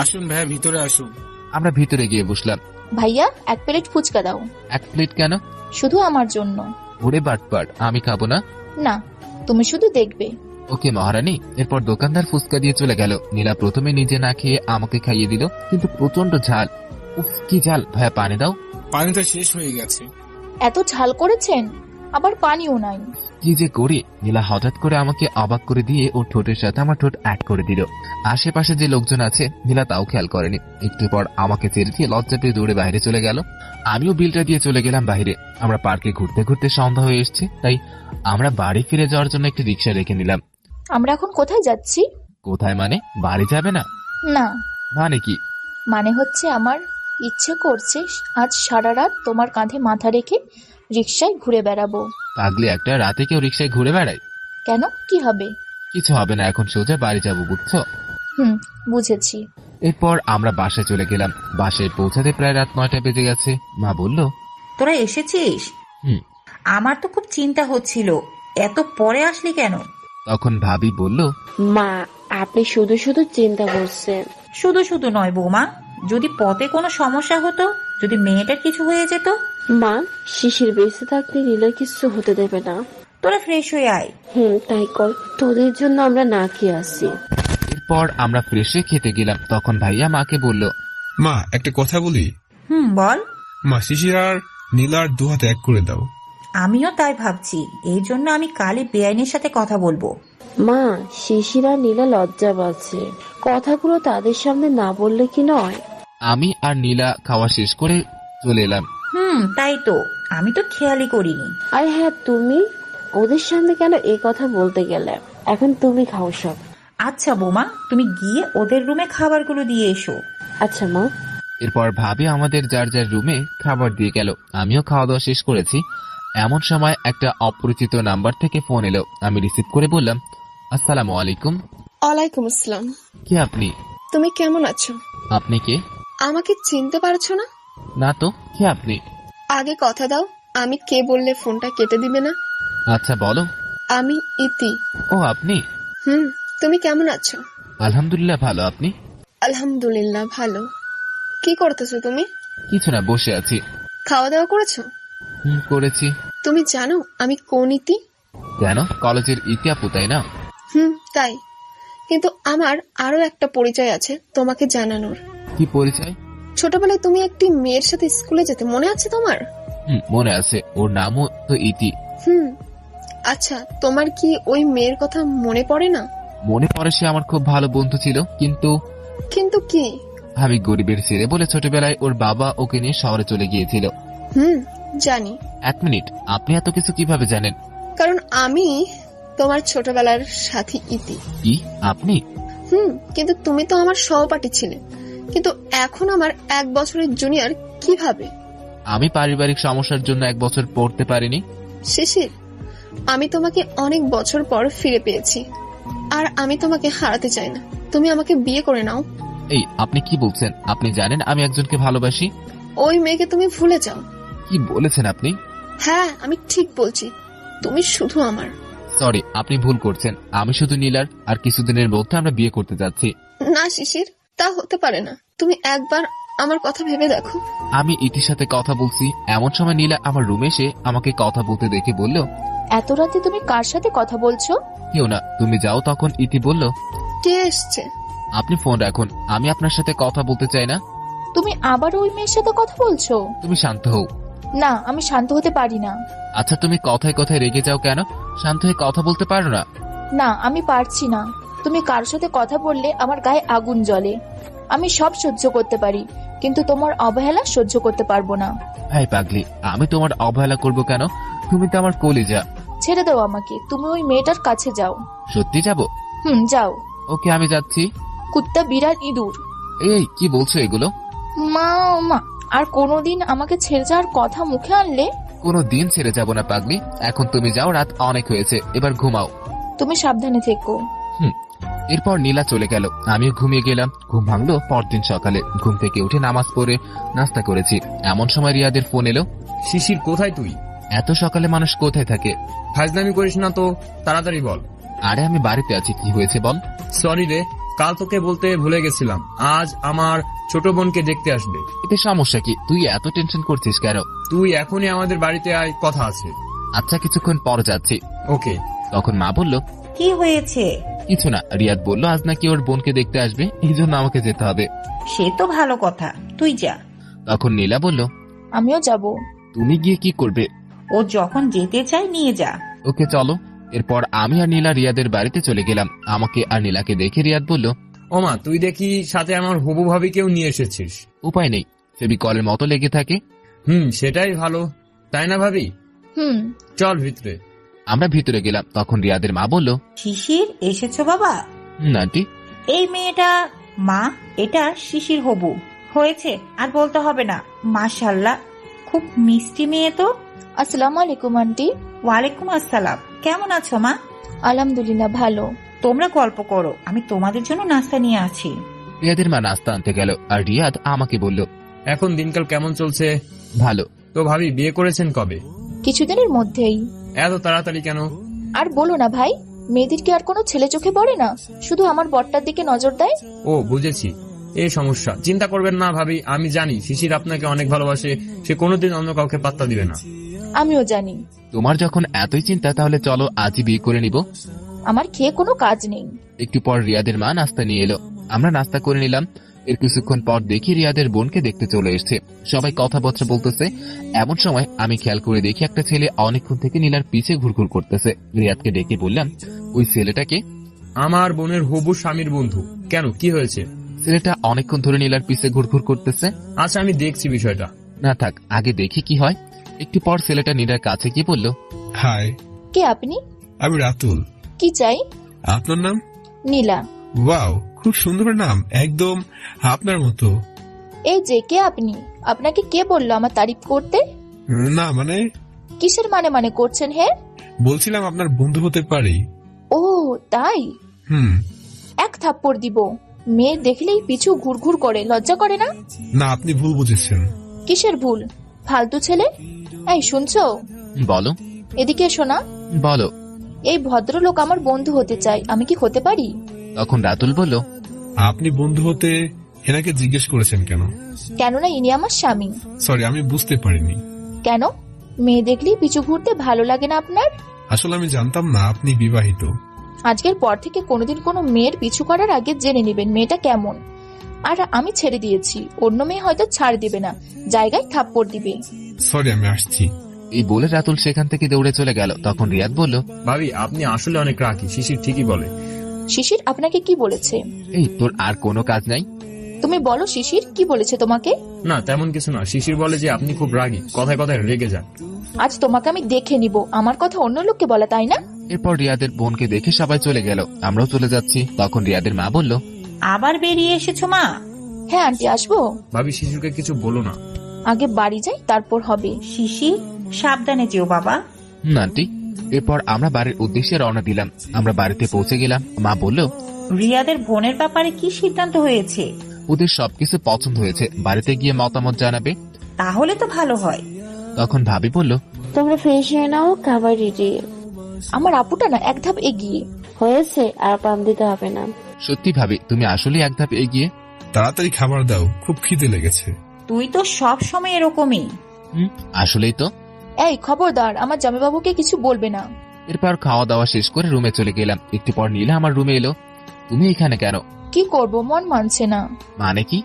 আসুন ভাইয়া, ভিতরে আসুন। আমরা ভিতরে গিয়ে বসলাম। ভাইয়া 1 প্লেট ফুচকা দাও। 1 প্লেট কেন? শুধু আমার জন্য। ওরে বাটপার, আমি খাবো না। না, তুমি শুধু দেখবে। ওকে মহারানী। এরপর দোকানদার ফুচকা দিয়ে চলে গেল। নীলা প্রথমে নিজে না খেয়ে আমাকে খাইয়ে দিল, কিন্তু প্রচন্ড ঝাল। উফ, কি ঝাল। ভাইয়া পানি দাও। পানিটা শেষ হয়ে গেছে। এত ঝাল করেছেন, আবার পানিও নাই। কি যে করি। নীলা হঠাৎ করে আমাকে অবাক করে দিয়ে ওর ঠোঁটের সাথে আমার ঠোঁট এক করে দিল। আশেপাশে যে লোকজন আছে নীলা তাও খেয়াল করেনি। একটু পর আমাকে ছেড়ে দিয়ে লজ্জা পেয়ে দৌড়ে বাইরে চলে গেল। আমিও বিলটা দিয়ে চলে গেলাম বাইরে। আমরা পার্কে ঘুরতে ঘুরতে সন্ধ্যা হয়ে এসেছে, তাই আমরা বাড়ি ফিরে যাওয়ার জন্য একটি রিক্সা রেখে নিলাম। আমরা এখন কোথায় যাচ্ছি? কোথায় মানে? বাড়ি যাবে না? না। মানে কি? মানে হচ্ছে আমার ইচ্ছে করছে আজ সারা রাত তোমার কাঁধে মাথা রেখে রিক্সায় ঘুরে বেড়াবো। পাগলি একটা, রাতে কেউ রিক্সায় ঘুরে বেড়ায়? কেন, কি হবে? কিছু হবে না, এখন সোজা বাড়ি যাবো, বুঝছো? বুঝেছি। এরপর আমরা বাসায় চলে গেলাম। বাসায় পৌঁছাতে প্রায় রাত 9টা বেজে গেছে। মা বলল, তোরা এসেছিস? আমার তো খুব চিন্তা হচ্ছিল, এত পরে আসলি কেন? তখন ভাবি বলল, মা আপনি শুধু শুধু চিন্তা করছেন। শুধু শুধু নয় বৌমা, যদি পথে কোনো সমস্যা হতো, যদি মেয়েটার কিছু হয়ে যেত। মা, শিশির বেঁচে থাকতে নীলার কিছু হতে দেবে না। তোরা ফ্রেশ হয়ে আয়। তাই কর, তোদের জন্য আমরা না খেয়ে আসি। এরপর আমরা ফ্রেশে খেতে গেলাম। তখন ভাইয়া মাকে বলল, মা একটা কথা বলি। বল। মা, শিশির আর নীলার 2 হাতে এক করে দাও। আমিও তাই ভাবছি, এই জন্য আমি কালই বেআইনের সাথে কথা বলবো। মা, শিশির আর নীলা লজ্জা পাচ্ছে, কথাগুলো তাদের সামনে না বললে কি নয়? আমি আর নীলা খাওয়া শেষ করে চলে এলাম। তাই তো, আমি তো খেয়ালই করিনি। আর হ্যাঁ, তুমি ওদের সামনে কেন এই কথা বলতে গেলে? এখন তুমি খাও সব। আচ্ছা বৌমা, তুমি গিয়ে ওদের রুমে খাবারগুলো দিয়ে এসো। আচ্ছা মা। এরপর ভাবি আমাদের যার যার রুমে খাবার দিয়ে গেল। আমিও খাওয়া দাওয়া শেষ করেছি। এমন সময় একটা অপরিচিত নাম্বার থেকে ফোন এলো। আমি রিসিভ করে বললাম, আসসালামু আলাইকুম। ওয়ালাইকুম আসসালাম। কে আপনি? তুমি কেমন আছো? আপনি কে? আমাকে চিনতে পারছো না? না তো, কে আপনি? আগে কথা দাও, আমি কে বললে ফোনটা কেটে দিবে না। আচ্ছা বলো। আমি ইতি। ও আপনি? তুমি কেমন আছো? আলহামদুলিল্লাহ ভালো, আপনি? আলহামদুলিল্লাহ ভালো। কি করতেছো তুমি? কিছু না, বসে আছি। খাওয়া দাওয়া করেছো? করেছি। তুমি জানো আমি কোন ইতি? কেন, কলেজের ইতি আপু তাই না? তাই, কিন্তু আমার আরো একটা পরিচয় আছে তোমাকে জানানোর। কি পরিচয়? ছোটবেলায় তুমি একটি মেয়ের সাথে স্কুলে যেতে, মনে আছে তোমার? মনে আছে, ওর নামও তো ইতি। আচ্ছা, তোমার কি ওই মেয়ের কথা মনে পড়ে না? মনে পড়ে, সে আমার খুব ভালো বন্ধু ছিল। কিন্তু কি? আমি গরিবের ছেলে বলে ছোটবেলায় ওর বাবা ওকে নিয়ে শহরে চলে গিয়েছিল। জানি। 1 মিনিট, আপনি এত কিছু কিভাবে জানেন? কারণ আমি তোমার ছোটবেলার সাথী ইতি। কি আপনি? কিন্তু তুমি তো আমার সহপাঠী ছিলে, কিন্তু এখন আমার 1 বছরের জুনিয়র কিভাবে? আমি পারিবারিক সমস্যার জন্য 1 বছর পড়তে পারিনি। শিশির, আমি তোমাকে অনেক বছর পর ফিরে পেয়েছি, আর আমি তোমাকে হারাতে চাই না। তুমি আমাকে বিয়ে করে নাও। এই, আপনি কি বলছেন? আপনি জানেন আমি একজনকে ভালোবাসি। ওই মেয়েকে তুমি ভুলে যাও। কি বলেছেন আপনি? হ্যাঁ, আমি ঠিক বলছি, তুমি শুধু আমার। সরি, আপনি ভুল করছেন। আমি শুধু নীলার, আর কিছুদিনের মধ্যে আমরা বিয়ে করতে যাচ্ছি। না শিশির, তা হতে পারে না। তুমি একবার আমার কথা ভেবে দেখো। আমি ইতির সাথে কথা বলছি, এমন সময় নীলা আমার রুমে এসে আমাকে কথা বলতে দেখে বলল, এত রাতে তুমি কার সাথে কথা বলছো? কেউ না, তুমি যাও। তখন ইতি বলল, কে এসছে? আপনি ফোন রাখুন, আমি আপনার সাথে কথা বলতে চাই না। তুমি আবার ওই মেয়ের সাথে কথা বলছো? তুমি শান্ত হও। না, আমি শান্ত হতে পারি না। আচ্ছা, তুমি কথায় কথায় রেগে যাও কেন? শান্ত হয়ে কথা বলতে পারো না? না, আমি পারছি না। তুমি কার সাথে কথা বললে আমার গায়ে আগুন জ্বলে। আমি সব সহ্য করতে পারি, কিন্তু তোমার অবহেলা সহ্য করতে পারবো না। ভাই পাগলি, আমি তোমার অবহেলা করব কেন? তুমি তো আমার কলিজা। ছেড়ে দাও আমাকে, তুমি ওই মেয়েটার কাছে যাও। সত্যি যাবো? যাও। ওকে, আমি যাচ্ছি। কুত্তা, বিড়াল, ইঁদুর। এই কি বলছো এগুলো? মা, আর কোনোদিন আমাকে ছেড়ে যাওয়ার কথা মুখে আনলে? কোনোদিন ছেড়ে যাব না পাগলি। এখন তুমি যাও, রাত অনেক হয়েছে, এবার ঘুমাও। তুমি সাবধানে থেকো। এরপর নীলা চলে গেল, আমিও ঘুমিয়ে গেলাম। ঘুম ভাঙলো পরদিন সকালে। ঘুম থেকে উঠে নামাজ পড়ে নাস্তা করেছি, এমন সময় রিয়াদের ফোন এলো। শিশির কোথায় তুই? এত সকালে মানুষ কোথায় থাকে? ফাজলামি করিস না তো, তাড়াতাড়ি বল। আরে আমি বাড়িতে আছি, কি হয়েছে বল। সরি রে, কাল তোকে বলতে ভুলে গেছিলাম, আজ আমার ছোট বোনকে দেখতে আসবে। এতে সমস্যা কি? তুই এত টেনশন করছিস কেন? তুই এখনই আমাদের বাড়িতে আয়, কথা আছে। আচ্ছা, কিছুক্ষণ পর যাচ্ছি। ওকে। তখন মা বলল, কি হয়েছে? কিছু না, রিয়াদ বলল আজ নাকি ওর বোনকে দেখতে আসবে, এই জন্য আমাকে যেতে হবে। সে তো ভালো কথা, তুই যা। তখন নীলা বলল, আমিও যাব। তুমি গিয়ে কি করবে? ও যখন যেতে চায় নিয়ে যা। ওকে চলো। এরপর আমি আর নীলা রিয়াদের বাড়িতে চলে গেলাম। আমাকে আর নীলাকে দেখে রিয়াদ বলল, ওমা, তুই দেখি সাথে আমার হবু ভাবিকেও নিয়ে এসেছিস। উপায় নেই, ফেভিকলের মতো লেগে থাকে। সেটাই ভালো, তাই না ভাবি? চল ভিতরে। আমরা ভিতরে গেলাম। তখন রিয়াদের মা বলল, শিশির এসেছো বাবা? আন্টি। এই মেয়েটা, মা এটা শিশির হবু। হয়েছে, আর বলতে হবে না। মাশাআল্লাহ, খুব মিষ্টি মেয়ে তো। আসসালামু আলাইকুম আন্টি। ওয়ালাইকুম আসসালাম। কেমন আছো মা? আলহামদুলিল্লাহ ভালো। তোমরা গল্প করো, আমি তোমাদের জন্য নাস্তা নিয়ে আছি। রিয়াদের মা নাস্তা আনতে গেল, আর রিয়াদ আমাকে বলল, এখন দিনকাল কেমন চলছে? ভালো। তো ভাবি বিয়ে করেছেন কবে? কিছুদিনের মধ্যেই। এত তাড়াতাড়ি কেন? আর বলো না ভাই, মেয়েদের কি আর কোনো ছেলে চোখে পড়ে না, শুধু আমার বরটার দিকে নজর দেয়। ও বুঝেছি, এই সমস্যা। চিন্তা করবেন না ভাবি, আমি জানি শিশির আপনাকে অনেক ভালোবাসে, সে কোনোদিন অন্য কাউকে পাত্তা দিবে না। আমিও জানি। তোমার যখন এতই চিন্তা, তাহলে চলো আজই বিয়ে করে নিব। আমার খেয়ে কোনো কাজ নেই। একটু পর রিয়াদের মা নাস্তা নিয়ে এলো, আমরা নাস্তা করে নিলাম। এর কিছুক্ষণ পর দেখি রিয়াদের বোনকে দেখতে চলে এসছে, সবাই কথাবার্তা বলতেছে। এমন সময় আমি খেয়াল করে দেখি একটা ছেলে অনেকক্ষণ থেকে নীলার পিছে ঘুরঘুর করতেছে। রিয়াদকে ডেকে বললাম, ওই ছেলেটাকে? আমার বোনের হবু স্বামীর বন্ধু। কেন, কি হয়েছে? ছেলেটা অনেকক্ষণ ধরে নীলার পিছে ঘুরঘুর করতেছে। আচ্ছা, আমি দেখছি বিষয়টা। না থাক, আগে দেখি কি হয়। একটু পর ছেলেটা নীলার কাছে গিয়ে বলল, হাই। কে আপনি? আমি রাতুল। কি চাই? আপনার নাম? নীলা। ওয়াও, খুব সুন্দর নাম, একদম আপনার মতো। এই যে, কে আপনি? আপনাকে কে বললো আমার তারিফ করতে? না মানে? কিসের মানে করছেন হে? বলছিলাম আপনার বন্ধু হতে পারি। ও তাই? এক থাপ্পড় দিব। মেয়ে দেখলেই পিছু ঘুরঘুর করে, লজ্জা করে না? না, আপনি ভুল বুঝেছেন। কিসের ভুল? ফালতু ছেলে। এই শুনছো? বলো। এদিকে এসো না। বলো। এই ভদ্রলোক আমার বন্ধু হতে চাই, আমি কি হতে পারি? তখন রাতুল বলল, আপনি বন্ধু হতে এনাকে জিজ্ঞেস করেছেন কেন? কেননা ইনি আমার স্বামী। সরি, আমি বুঝতে পারিনি। কেন, মেয়ে দেখলেই পিছু ঘুরতে ভালো লাগে না আপনার? আসলে আমি জানতাম না আপনি বিবাহিত। আজকের পর থেকে কোনোদিন কোনো মেয়ের পিছু করার আগে জেনে নেবেন মেয়েটা কেমন। আর আমি ছেড়ে দিয়েছি, অন্য মেয়ে হয়তো ছাড় দিবে না, জায়গায় থাপ্পড় দিবে। সরি, আমি আসছি। এই বলে রাতুল সেখান থেকে দৌড়ে চলে গেল। তখন রিয়াদ বলল, ভাবি আপনি আসলে অনেক রাগী, শিশির ঠিকই বলে। শিশির আপনাকে কি বলেছে? এই তোর আর কোনো কাজ নাই? তুমি বলো শিশির কি বলেছে তোমাকে? না তেমন কিছু না, শিশির বলে যে আপনি খুব রাগী, কথায় কথায় রেগে যান। আজ তোমাকে আমি দেখে নিব, আমার কথা অন্য লোককে বলা, তাই না? এরপর রিয়াদের বোনকে দেখে সবাই চলে গেল, আমরাও চলে যাচ্ছি। তখন রিয়াদের মা বলল, আবার বেরিয়ে এসেছো মা? হ্যাঁ আন্টি, আসবো। ভাবি শিশুকে কিছু বলো না। আগে বাড়ি যাই, তারপর হবে। শিশির সাবধানে যেও বাবা। আন্টি। এরপর আমরা বাড়ির উদ্দেশ্যে রওনা দিলাম। আমরা বাড়িতে পৌঁছে গেলাম। মা বলল, রিয়াদের বোনের ব্যাপারে কি সিদ্ধান্ত হয়েছে? ওদের সবকিছু পছন্দ হয়েছে, বাড়িতে গিয়ে মতামত জানাবে। তাহলে তো ভালো হয়। তখন ভাবি বলল, তোমরা ফ্রেশ হয়ে নাও, খাবার রেডি। আমার আপুটা না এক ধাপ এগিয়ে হয়েছে, আর পাম দিতে হবে না। সত্যি ভাবি, তুমি আসলে এক ধাপ এগিয়ে। তাড়াতাড়ি খাবার দাও, খুব খিদে লেগেছে। তুই তো সব সময় এরকমই। আসলেই তো। এই খবরদার, আমার জামাইবাবুকে কিছু বলবে না। এরপর খাওয়া দাওয়া শেষ করে রুমে চলে গেলাম। একটু পর নীলা আমার রুমে এলো। তুমি এখানে কেন? কি করব, মন মানছে না। মানে কি?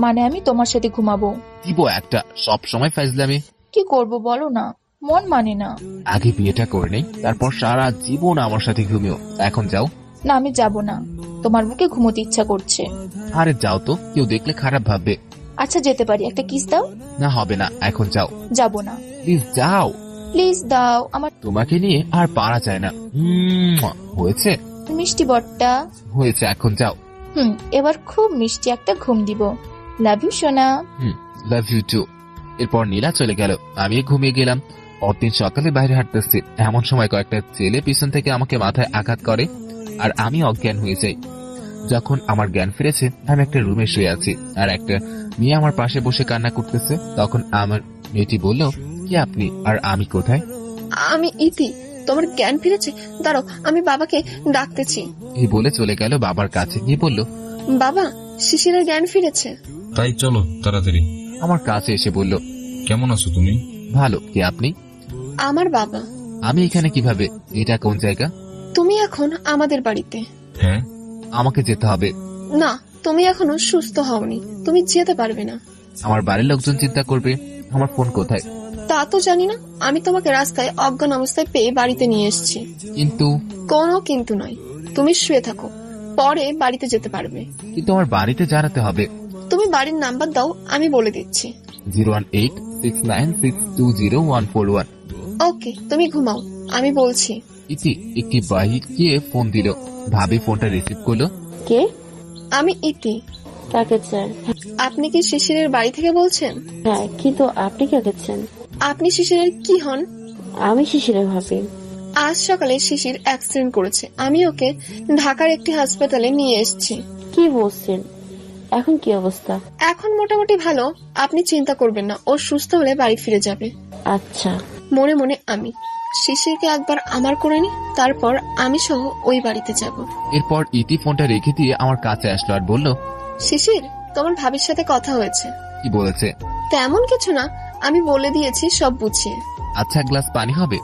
মানে আমি তোমার সাথে ঘুমাবো। দিব একটা, সব সময় ফাইজলামি। কি করব বলো না, মন মানে না। আগে বিয়েটা করে নেই, তারপর সারা জীবন আমার সাথে ঘুমিও। এখন যাও। না আমি যাব না, তোমার বুকে ঘুমোতে ইচ্ছা করছে। আরে যাও তো, কেউ দেখলে খারাপ ভাববে। আচ্ছা যেতে পারি, একটা কিস দাও। না হবে না, এখন যাও। যাব না। প্লিজ যাও। প্লিজ দাও, আমার তোমাকে নিয়ে আর পারা যায় না। হয়েছে মিষ্টি বটটা হয়েছে, এখন যাও। এবার খুব মিষ্টি একটা ঘুম দিব। লাভ ইউ সোনা। Love you too. এরপর নীলা চলে গেল, আমি ঘুমিয়ে গেলাম। পরদিন সকালে বাইরে হাঁটতেছি, এমন সময় কয়েকটা ছেলে পিছন থেকে আমাকে মাথায় আঘাত করে আর আমি অজ্ঞান হয়ে যাই। যখন আমার জ্ঞান ফিরেছে আমি একটা রুমে শুয়ে আছি আর একটা মেয়ে আমার পাশে বসে কান্না করতেছে। তখন আমার মেয়েটি বলল, কি আপনি আর আমি কোথায়? আমি ইতি। তোমার জ্ঞান ফিরেছে? দাঁড়াও, আমি বাবাকে ডাকতেছি। এই বলে চলে গেল বাবার কাছে গিয়ে বলল, বাবা, শিশিরের জ্ঞান ফিরেছে। তাই চলো তাড়াতাড়ি। আমার কাছে এসে বলল, কেমন আছো তুমি? ভালো। কে আপনি? আমার বাবা। আমি এখানে কিভাবে? এটা কোন জায়গা? তুমি এখন আমাদের বাড়িতে। হ্যাঁ, আমাকে যেতে হবে। না, তুমি এখনো সুস্থ হওনি, তুমি যেতে পারবে না। আমার বাড়ির লোকজন চিন্তা করবে। আমার ফোন কোথায়? তা তো জানি না, আমি তোমাকে রাস্তায় অজ্ঞান অবস্থায় পেয়ে বাড়িতে নিয়ে এসেছি। কিন্তু কোনো কিন্তু নয়, তুমি শুয়ে থাকো, পরে বাড়িতে যেতে পারবে। কিন্তু আমার বাড়িতে জানাতে হবে। তুমি বাড়ির নাম্বার দাও, আমি বলে দিচ্ছি। 01869620141। ওকে, তুমি ঘুমাও, আমি বলছি। ইতি একটি বাইককে ফোন দিল। ভাবি ফোনটা রিসিভ করলো। কে? আমি ইতি। কাকে চান? আপনি কি শিশিরের বাড়ি থেকে বলছেন? হ্যাঁ, কিন্তু আপনি কাকে চান? আপনি শিশিরের কি হন? আমি শিশিরের ভাবি। আজ সকালে শিশির অ্যাক্সিডেন্ট করেছে, আমি ওকে ঢাকার একটি হাসপাতালে নিয়ে এসেছি। কি বলছেন? এখন কি অবস্থা? এখন মোটামুটি ভালো, আপনি চিন্তা করবেন না, ও সুস্থ হলে বাড়ি ফিরে যাবে। আচ্ছা। মনে মনে আমি শিশিরকে একবার আমার করে নি, তারপর আমি সহ ওই বাড়িতে যাব। এরপর ইতি ফোনটা রেখে দিয়ে আমার কাছে আসলো আর বলল, শিশির, তোমার ভাবির সাথে কথা হয়েছে। কি বলেছে? তেমন কিছু না, আমি বলে দিয়েছি সব বুঝিয়ে। আচ্ছা, এক গ্লাস পানি হবে?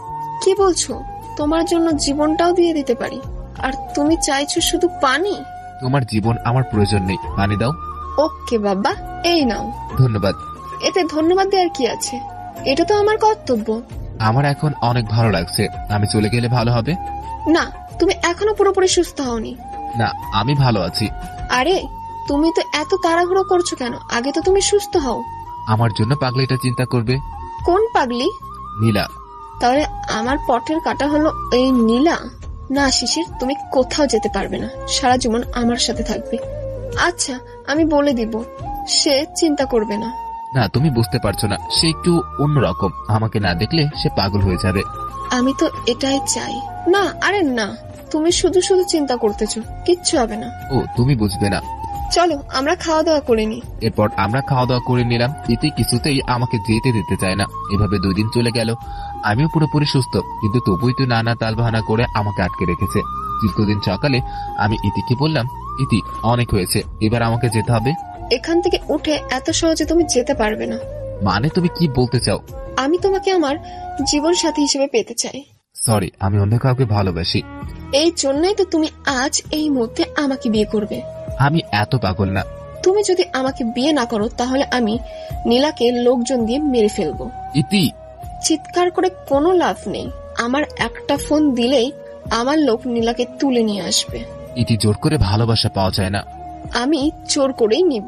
কি বলছো? তোমার জন্য জীবনটাও দিয়ে দিতে পারি, আর তুমি চাইছো শুধু পানি? তোমার জীবন আমার প্রয়োজন নেই, পানি দাও। ওকে বাবা, এই নাও। ধন্যবাদ। এতে ধন্যবাদ দেওয়ার কি আছে? এটা তো আমার কর্তব্য। আমার এখন অনেক ভালো লাগছে। আমি চলে গেলে ভালো হবে? না, তুমি এখনো পুরোপুরি সুস্থ হওনি। না, আমি ভালো আছি। আরে, তুমি তো এত তাড়াহুড়ো করছো কেন? আগে তো তুমি সুস্থ হও। আমার জন্য পাগলিটা চিন্তা করবে। কোন পাগলি? নীলা। তাহলে আমার পটের কাটা হলো এই নীলা? না শিশির, তুমি কোথাও যেতে পারবে না, সারা জীবন আমার সাথে থাকবে। আচ্ছা, আমি বলে দিব, সে চিন্তা করবে না। না, তুমি বুঝতে পারছো না, সে একটু অন্যরকম। আমাকে না দেখলে সে পাগল হয়ে যাবে। আমি তো এটাই চাই। না, আরে না, তুমি শুধু শুধু চিন্তা করতেছো, কিচ্ছু হবে না। ও, তুমি বুঝবে না। চলো আমরা খাওয়া দাওয়া করে নি। এরপর আমরা খাওয়া দাওয়া করে নিলাম। ইতি কিছুতেই আমাকে যেতে দিতে চায় না। এভাবে 2 দিন চলে গেল। আমিও পুরোপুরি সুস্থ, কিন্তু তবুই তো নানা তালবাহানা করে আমাকে আটকে রেখেছে। তৃতীয়দিন সকালে আমি ইতিকে বললাম, ইতি, অনেক হয়েছে, এবার আমাকে যেতে হবে। এখান থেকে উঠে এত সহজে তুমি যেতে পারবে না। মানে তুমি কি বলতে চাও? আমি তোমাকে আমার জীবন সাথী হিসেবে পেতে চাই। সরি, আমি অন্য কাউকে ভালোবাসি। এই জন্যই তো তুমি আজ এই মুহূর্তে আমাকে বিয়ে করবে। আমি এত পাগল না। তুমি যদি আমাকে বিয়ে না করো, তাহলে আমি নীলাকে লোকজন দিয়ে মেরে ফেলবো। ইতি, চিৎকার করে কোনো লাভ নেই। আমার একটা ফোন দিলেই আমার লোক নীলাকে তুলে নিয়ে আসবে। ইতি, জোর করে ভালোবাসা পাওয়া যায় না। আমি জোর করেই নিব।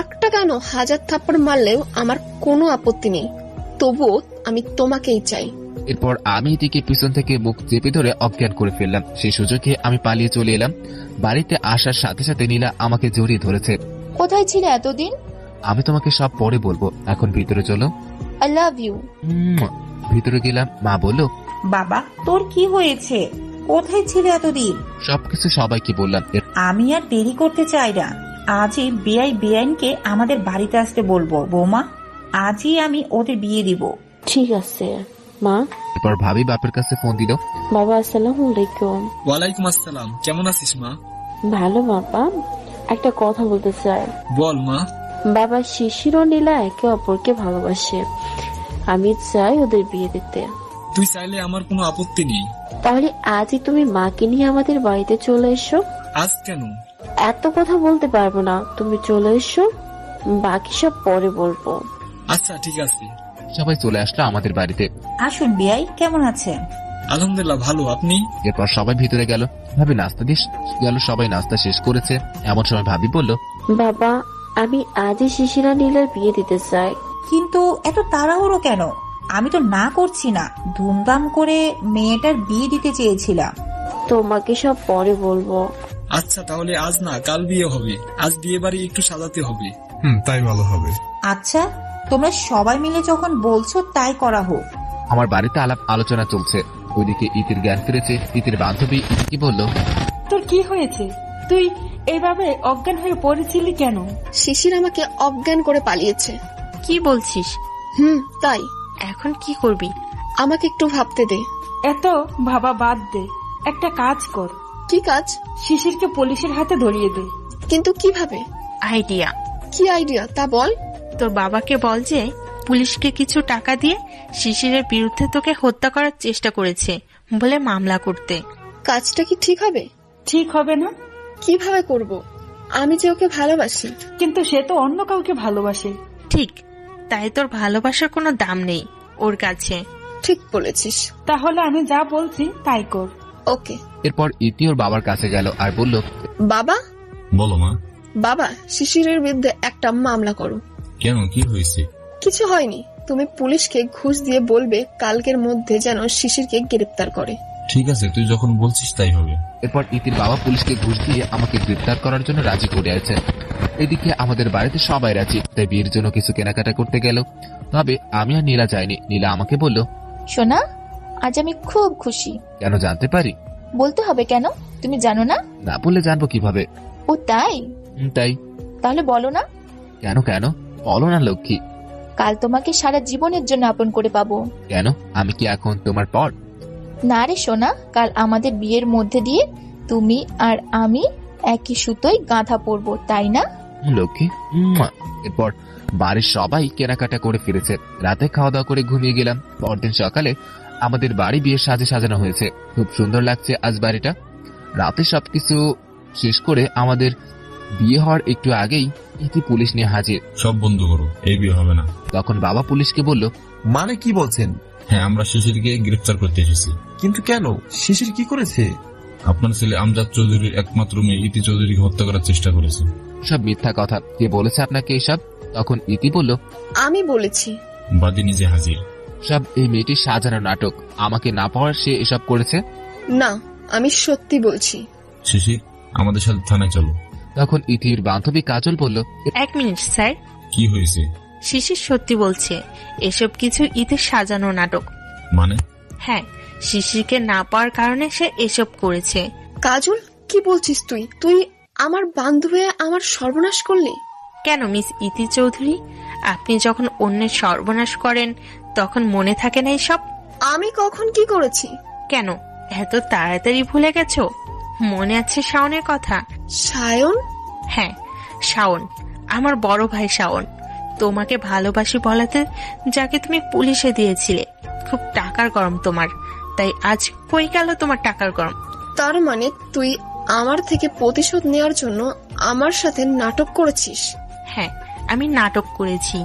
একটা কেন, 1000 থাপ্পড় মারলেও আমার কোনো আপত্তি নেই, তবুও আমি তোমাকেই চাই। এরপর আমি ইতিকে পিছন থেকে মুখ চেপে ধরে অজ্ঞান করে ফেললাম। সেই সুযোগে আমি পালিয়ে চলে এলাম। বাড়িতে আসার সাথে সাথে নীলা আমাকে জড়িয়ে ধরেছে। কোথায় ছিলে এতদিন? আমি তোমাকে সব পরে বলবো, এখন ভিতরে চলো। I love you. ভিতরে গেলাম। মা বলল, বাবা, তোর কি হয়েছে? কোথায় ছিলে এতদিন? সবকিছু সবাইকে বললাম। আমি আর দেরি করতে চাই না। আজই বেআইনকে আমাদের বাড়িতে আসতে বলবো। বৌমা, আজই আমি ওদের বিয়ে দিব। ঠিক আছে মা। এরপর ভাবি বাপের কাছে ফোন দিল। বাবা, আসসালামু আলাইকুম। ওয়ালাইকুম আসসালাম। কেমন আছিস মা? ভালো বাবা, একটা কথা বলতে চাই। বল মা। বাবা, শিশির ও নীলা একে অপরকে ভালোবাসে, আমি চাই ওদের বিয়ে দিতে। তুই চাইলে আমার কোনো আপত্তি নেই। তাহলে আজই তুমি মাকে নিয়ে আমাদের বাড়িতে চলে এসো। আজ কেন? এত কথা বলতে পারবো না, তুমি চলে এসো, বাকি সব পরে বলবো। আচ্ছা ঠিক আছে। সবাই চলে আসলো আমাদের বাড়িতে। আসুন বিয়াই, কেমন আছেন? আলহামদুলিল্লাহ, ভালো। আপনি? এরপর সবাই ভিতরে গেল। ভাবি নাস্তা দিস গেল। সবাই নাস্তা শেষ করেছে। এমন সময় ভাবি বলল, বাবা, আমি আজই শিশিরা নীলার বিয়ে দিতে চাই। কিন্তু এত তাড়াহুড়ো কেন? আমি তো না করছি না, ধুমধাম করে মেয়েটার বিয়ে দিতে চেয়েছিলাম। তোমাকে সব পরে বলবো। আচ্ছা, তাহলে আজ না, কাল বিয়ে হবে। আজ বিয়ে বাড়ি একটু সাজাতে হবে। তাই ভালো হবে। আচ্ছা, তোমরা সবাই মিলে যখন বলছো তাই করা হোক। আমার বাড়িতে আলাপ আলোচনা চলছে। ওইদিকে ইতির জ্ঞান ফিরেছে। ইতির বান্ধবী ইতিকে বলল, তোর কি হয়েছে? তুই এইভাবে অজ্ঞান হয়ে পড়েছিলি কেন? শিশির আমাকে অজ্ঞান করে পালিয়েছে। কি বলছিস? তাই। এখন কি করবি? আমাকে একটু ভাবতে দে। এত ভাবা বাদ দে, একটা কাজ কর। কি কাজ? শিশিরকে পুলিশের হাতে ধরিয়ে দে। কিন্তু কিভাবে? আইডিয়া। কি আইডিয়া তা বল। তোর বাবাকে বল যে পুলিশকে কিছু টাকা দিয়ে শিশিরের বিরুদ্ধে তোকে হত্যা করার চেষ্টা করেছে বলে মামলা করতে। কাজটা কি ঠিক হবে? ঠিক হবে না। কিভাবে করব? আমি যে ওকে ভালোবাসি। কিন্তু সে তো অন্য কাউকে ভালোবাসে। ঠিক, তাই তোর ভালোবাসার কোনো দাম নেই ওর কাছে। ঠিক বলেছিস। তাহলে আমি যা বলছি তাই কর। ওকে। এরপর ইতি ওর বাবার কাছে গেল আর বলল, বাবা। বলো মা। বাবা, শিশিরের বিরুদ্ধে একটা মামলা করো। কেন, কি হয়েছে? কিছু হয়নি, তুমি পুলিশকে ঘুষ দিয়ে বলবে কালকের মধ্যে যেন শিশিরকে গ্রেফতার করে। ঠিক আছে, তুই যখন বলছিস তাই হবে। এরপর ইতির বাবা পুলিশকে ঘুষ দিয়ে আমাকে গ্রেফতার করার জন্য রাজি করে আছে। এদিকে আমাদের বাড়িতে সবাই রাজি, তাই বিয়ের জন্য কিছু কেনাকাটা করতে গেল। তবে আমি আর নীলা যাইনি। নীলা আমাকে বলল, সোনা, আজ আমি খুব খুশি। কেন জানতে পারি? বলতে হবে কেন? তুমি জানো না? না বললে জানবো কিভাবে? ও তাই? তাই। তাহলে বলো না। কেন কেন বলো না লক্ষ্মী। কাল তোমাকে সারা জীবনের জন্য আপন করে পাবো। কেন, আমি কি এখন তোমার পর? না রে সোনা, কাল আমাদের বিয়ের মধ্যে দিয়ে তুমি আর আমি একই সুতোয় গাঁথা পরবো, তাই না লক্ষ্মী? এরপর বাড়ির সবাই কেনাকাটা করে ফিরেছে। রাতে খাওয়া দাওয়া করে ঘুমিয়ে গেলাম। পরদিন সকালে আমাদের বাড়ি বিয়ের সাজে সাজানো হয়েছে। খুব সুন্দর লাগছে আজ বাড়িটা। রাতে সবকিছু শেষ করে আমাদের বিয়ে হওয়ার একটু আগেই ইতি পুলিশ নিয়ে হাজির। সব বন্ধ করো, এই বিয়ে হবে না। তখন বাবা পুলিশকে বলল, মানে কি বলছেন? হ্যাঁ, আমরা শিশিরকে গ্রেফতার করতে এসেছি। কিন্তু কেন? শিশির কি করেছে? আপনার ছেলে আমজাদ চৌধুরীর একমাত্র মেয়ে ইতি চৌধুরীকে হত্যা করার চেষ্টা করেছে। সব মিথ্যা কথা। কে বলেছে আপনাকে এসব? তখন ইতি বলল, আমি বলেছি। বাদী নিজে হাজির। সব এই মেয়েটির সাজানো নাটক। আমাকে না পাওয়ার সে এসব করেছে। না, আমি সত্যি বলছি। শিশির, আমাদের সাথে থানায় চলো। তখন ইতির বান্ধবী কাজল বলল, 1 মিনিট স্যার। কি হয়েছে? শিশির সত্যি বলছে এসব কিছু ঈদের সাজানো নাটক। মানে? হ্যাঁ, শিশিরকে না পাওয়ার কারণে সে এসব করেছে। কাজল, কি বলছিস তুই? তুই আমার বান্ধবী আমার সর্বনাশ করলি? কেন মিস ইতি চৌধুরী, আপনি যখন অন্যের সর্বনাশ করেন তখন মনে থাকে না এসব? আমি কখন কি করেছি? কেন এত তাড়াতাড়ি ভুলে গেছো? মনে আছে শাওনের কথা? শায়ন? হ্যাঁ, শাওন, আমার বড় ভাই শাওন। তোমাকে ভালোবাসি বলাতে যাকে তুমি পুলিশে দিয়েছিলে। খুব টাকার গরম তোমার, তাই আজ কই গেল তোমার টাকার গরম? তার মানে তুই আমার থেকে প্রতিশোধ নেওয়ার জন্য আমার সাথে নাটক করেছিস? হ্যাঁ, আমি নাটক করেছি।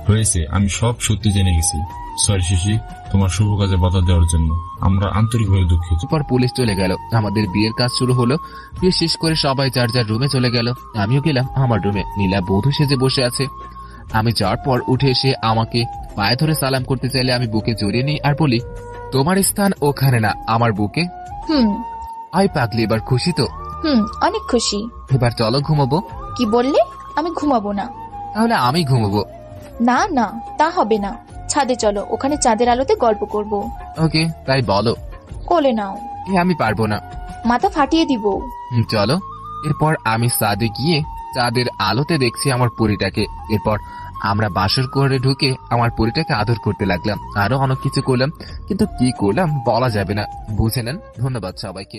হয়েছে, আমি সব সত্যি জেনে গেছি। সরি শিশি, তোমার শুভ কাজে বাধা দেওয়ার জন্য আমরা আন্তরিকভাবে দুঃখিত। পর পুলিশ চলে গেল। আমাদের বিয়ের কাজ শুরু হলো। বিয়ে শেষ করে সবাই যার যার রুমে চলে গেল। আমিও গেলাম আমার রুমে। নীলা বধূ সেজে বসে আছে। আমি যাওয়ার পর উঠে এসে আমাকে পায়ে ধরে সালাম করতে চাইলে আমি বুকে জড়িয়ে নিই আর বলি, তোমার স্থান ওখানে না, আমার বুকে। আই পাগলি, এবার খুশি তো? অনেক খুশি। এবার চলো ঘুমাবো। কি বললে? আমি ঘুমাবো না। তাহলে আমি ঘুমাবো। না না, তা হবে না। ছাদে চলো, ওখানে চাঁদের আলোতে গল্প করব। ওকে, তাই বলো। কোলে নাও। আমি পারবো না, মাথা ফাটিয়ে দিব। চলো। এরপর আমি ছাদে গিয়ে চাঁদের আলোতে দেখছি আমার পরীটাকে। এরপর আমরা বাসর করে ঢুকে আমার পরীটাকে আদর করতে লাগলাম। আরো অনেক কিছু করলাম, কিন্তু কি করলাম বলা যাবে না, বুঝে নেন। ধন্যবাদ সবাইকে।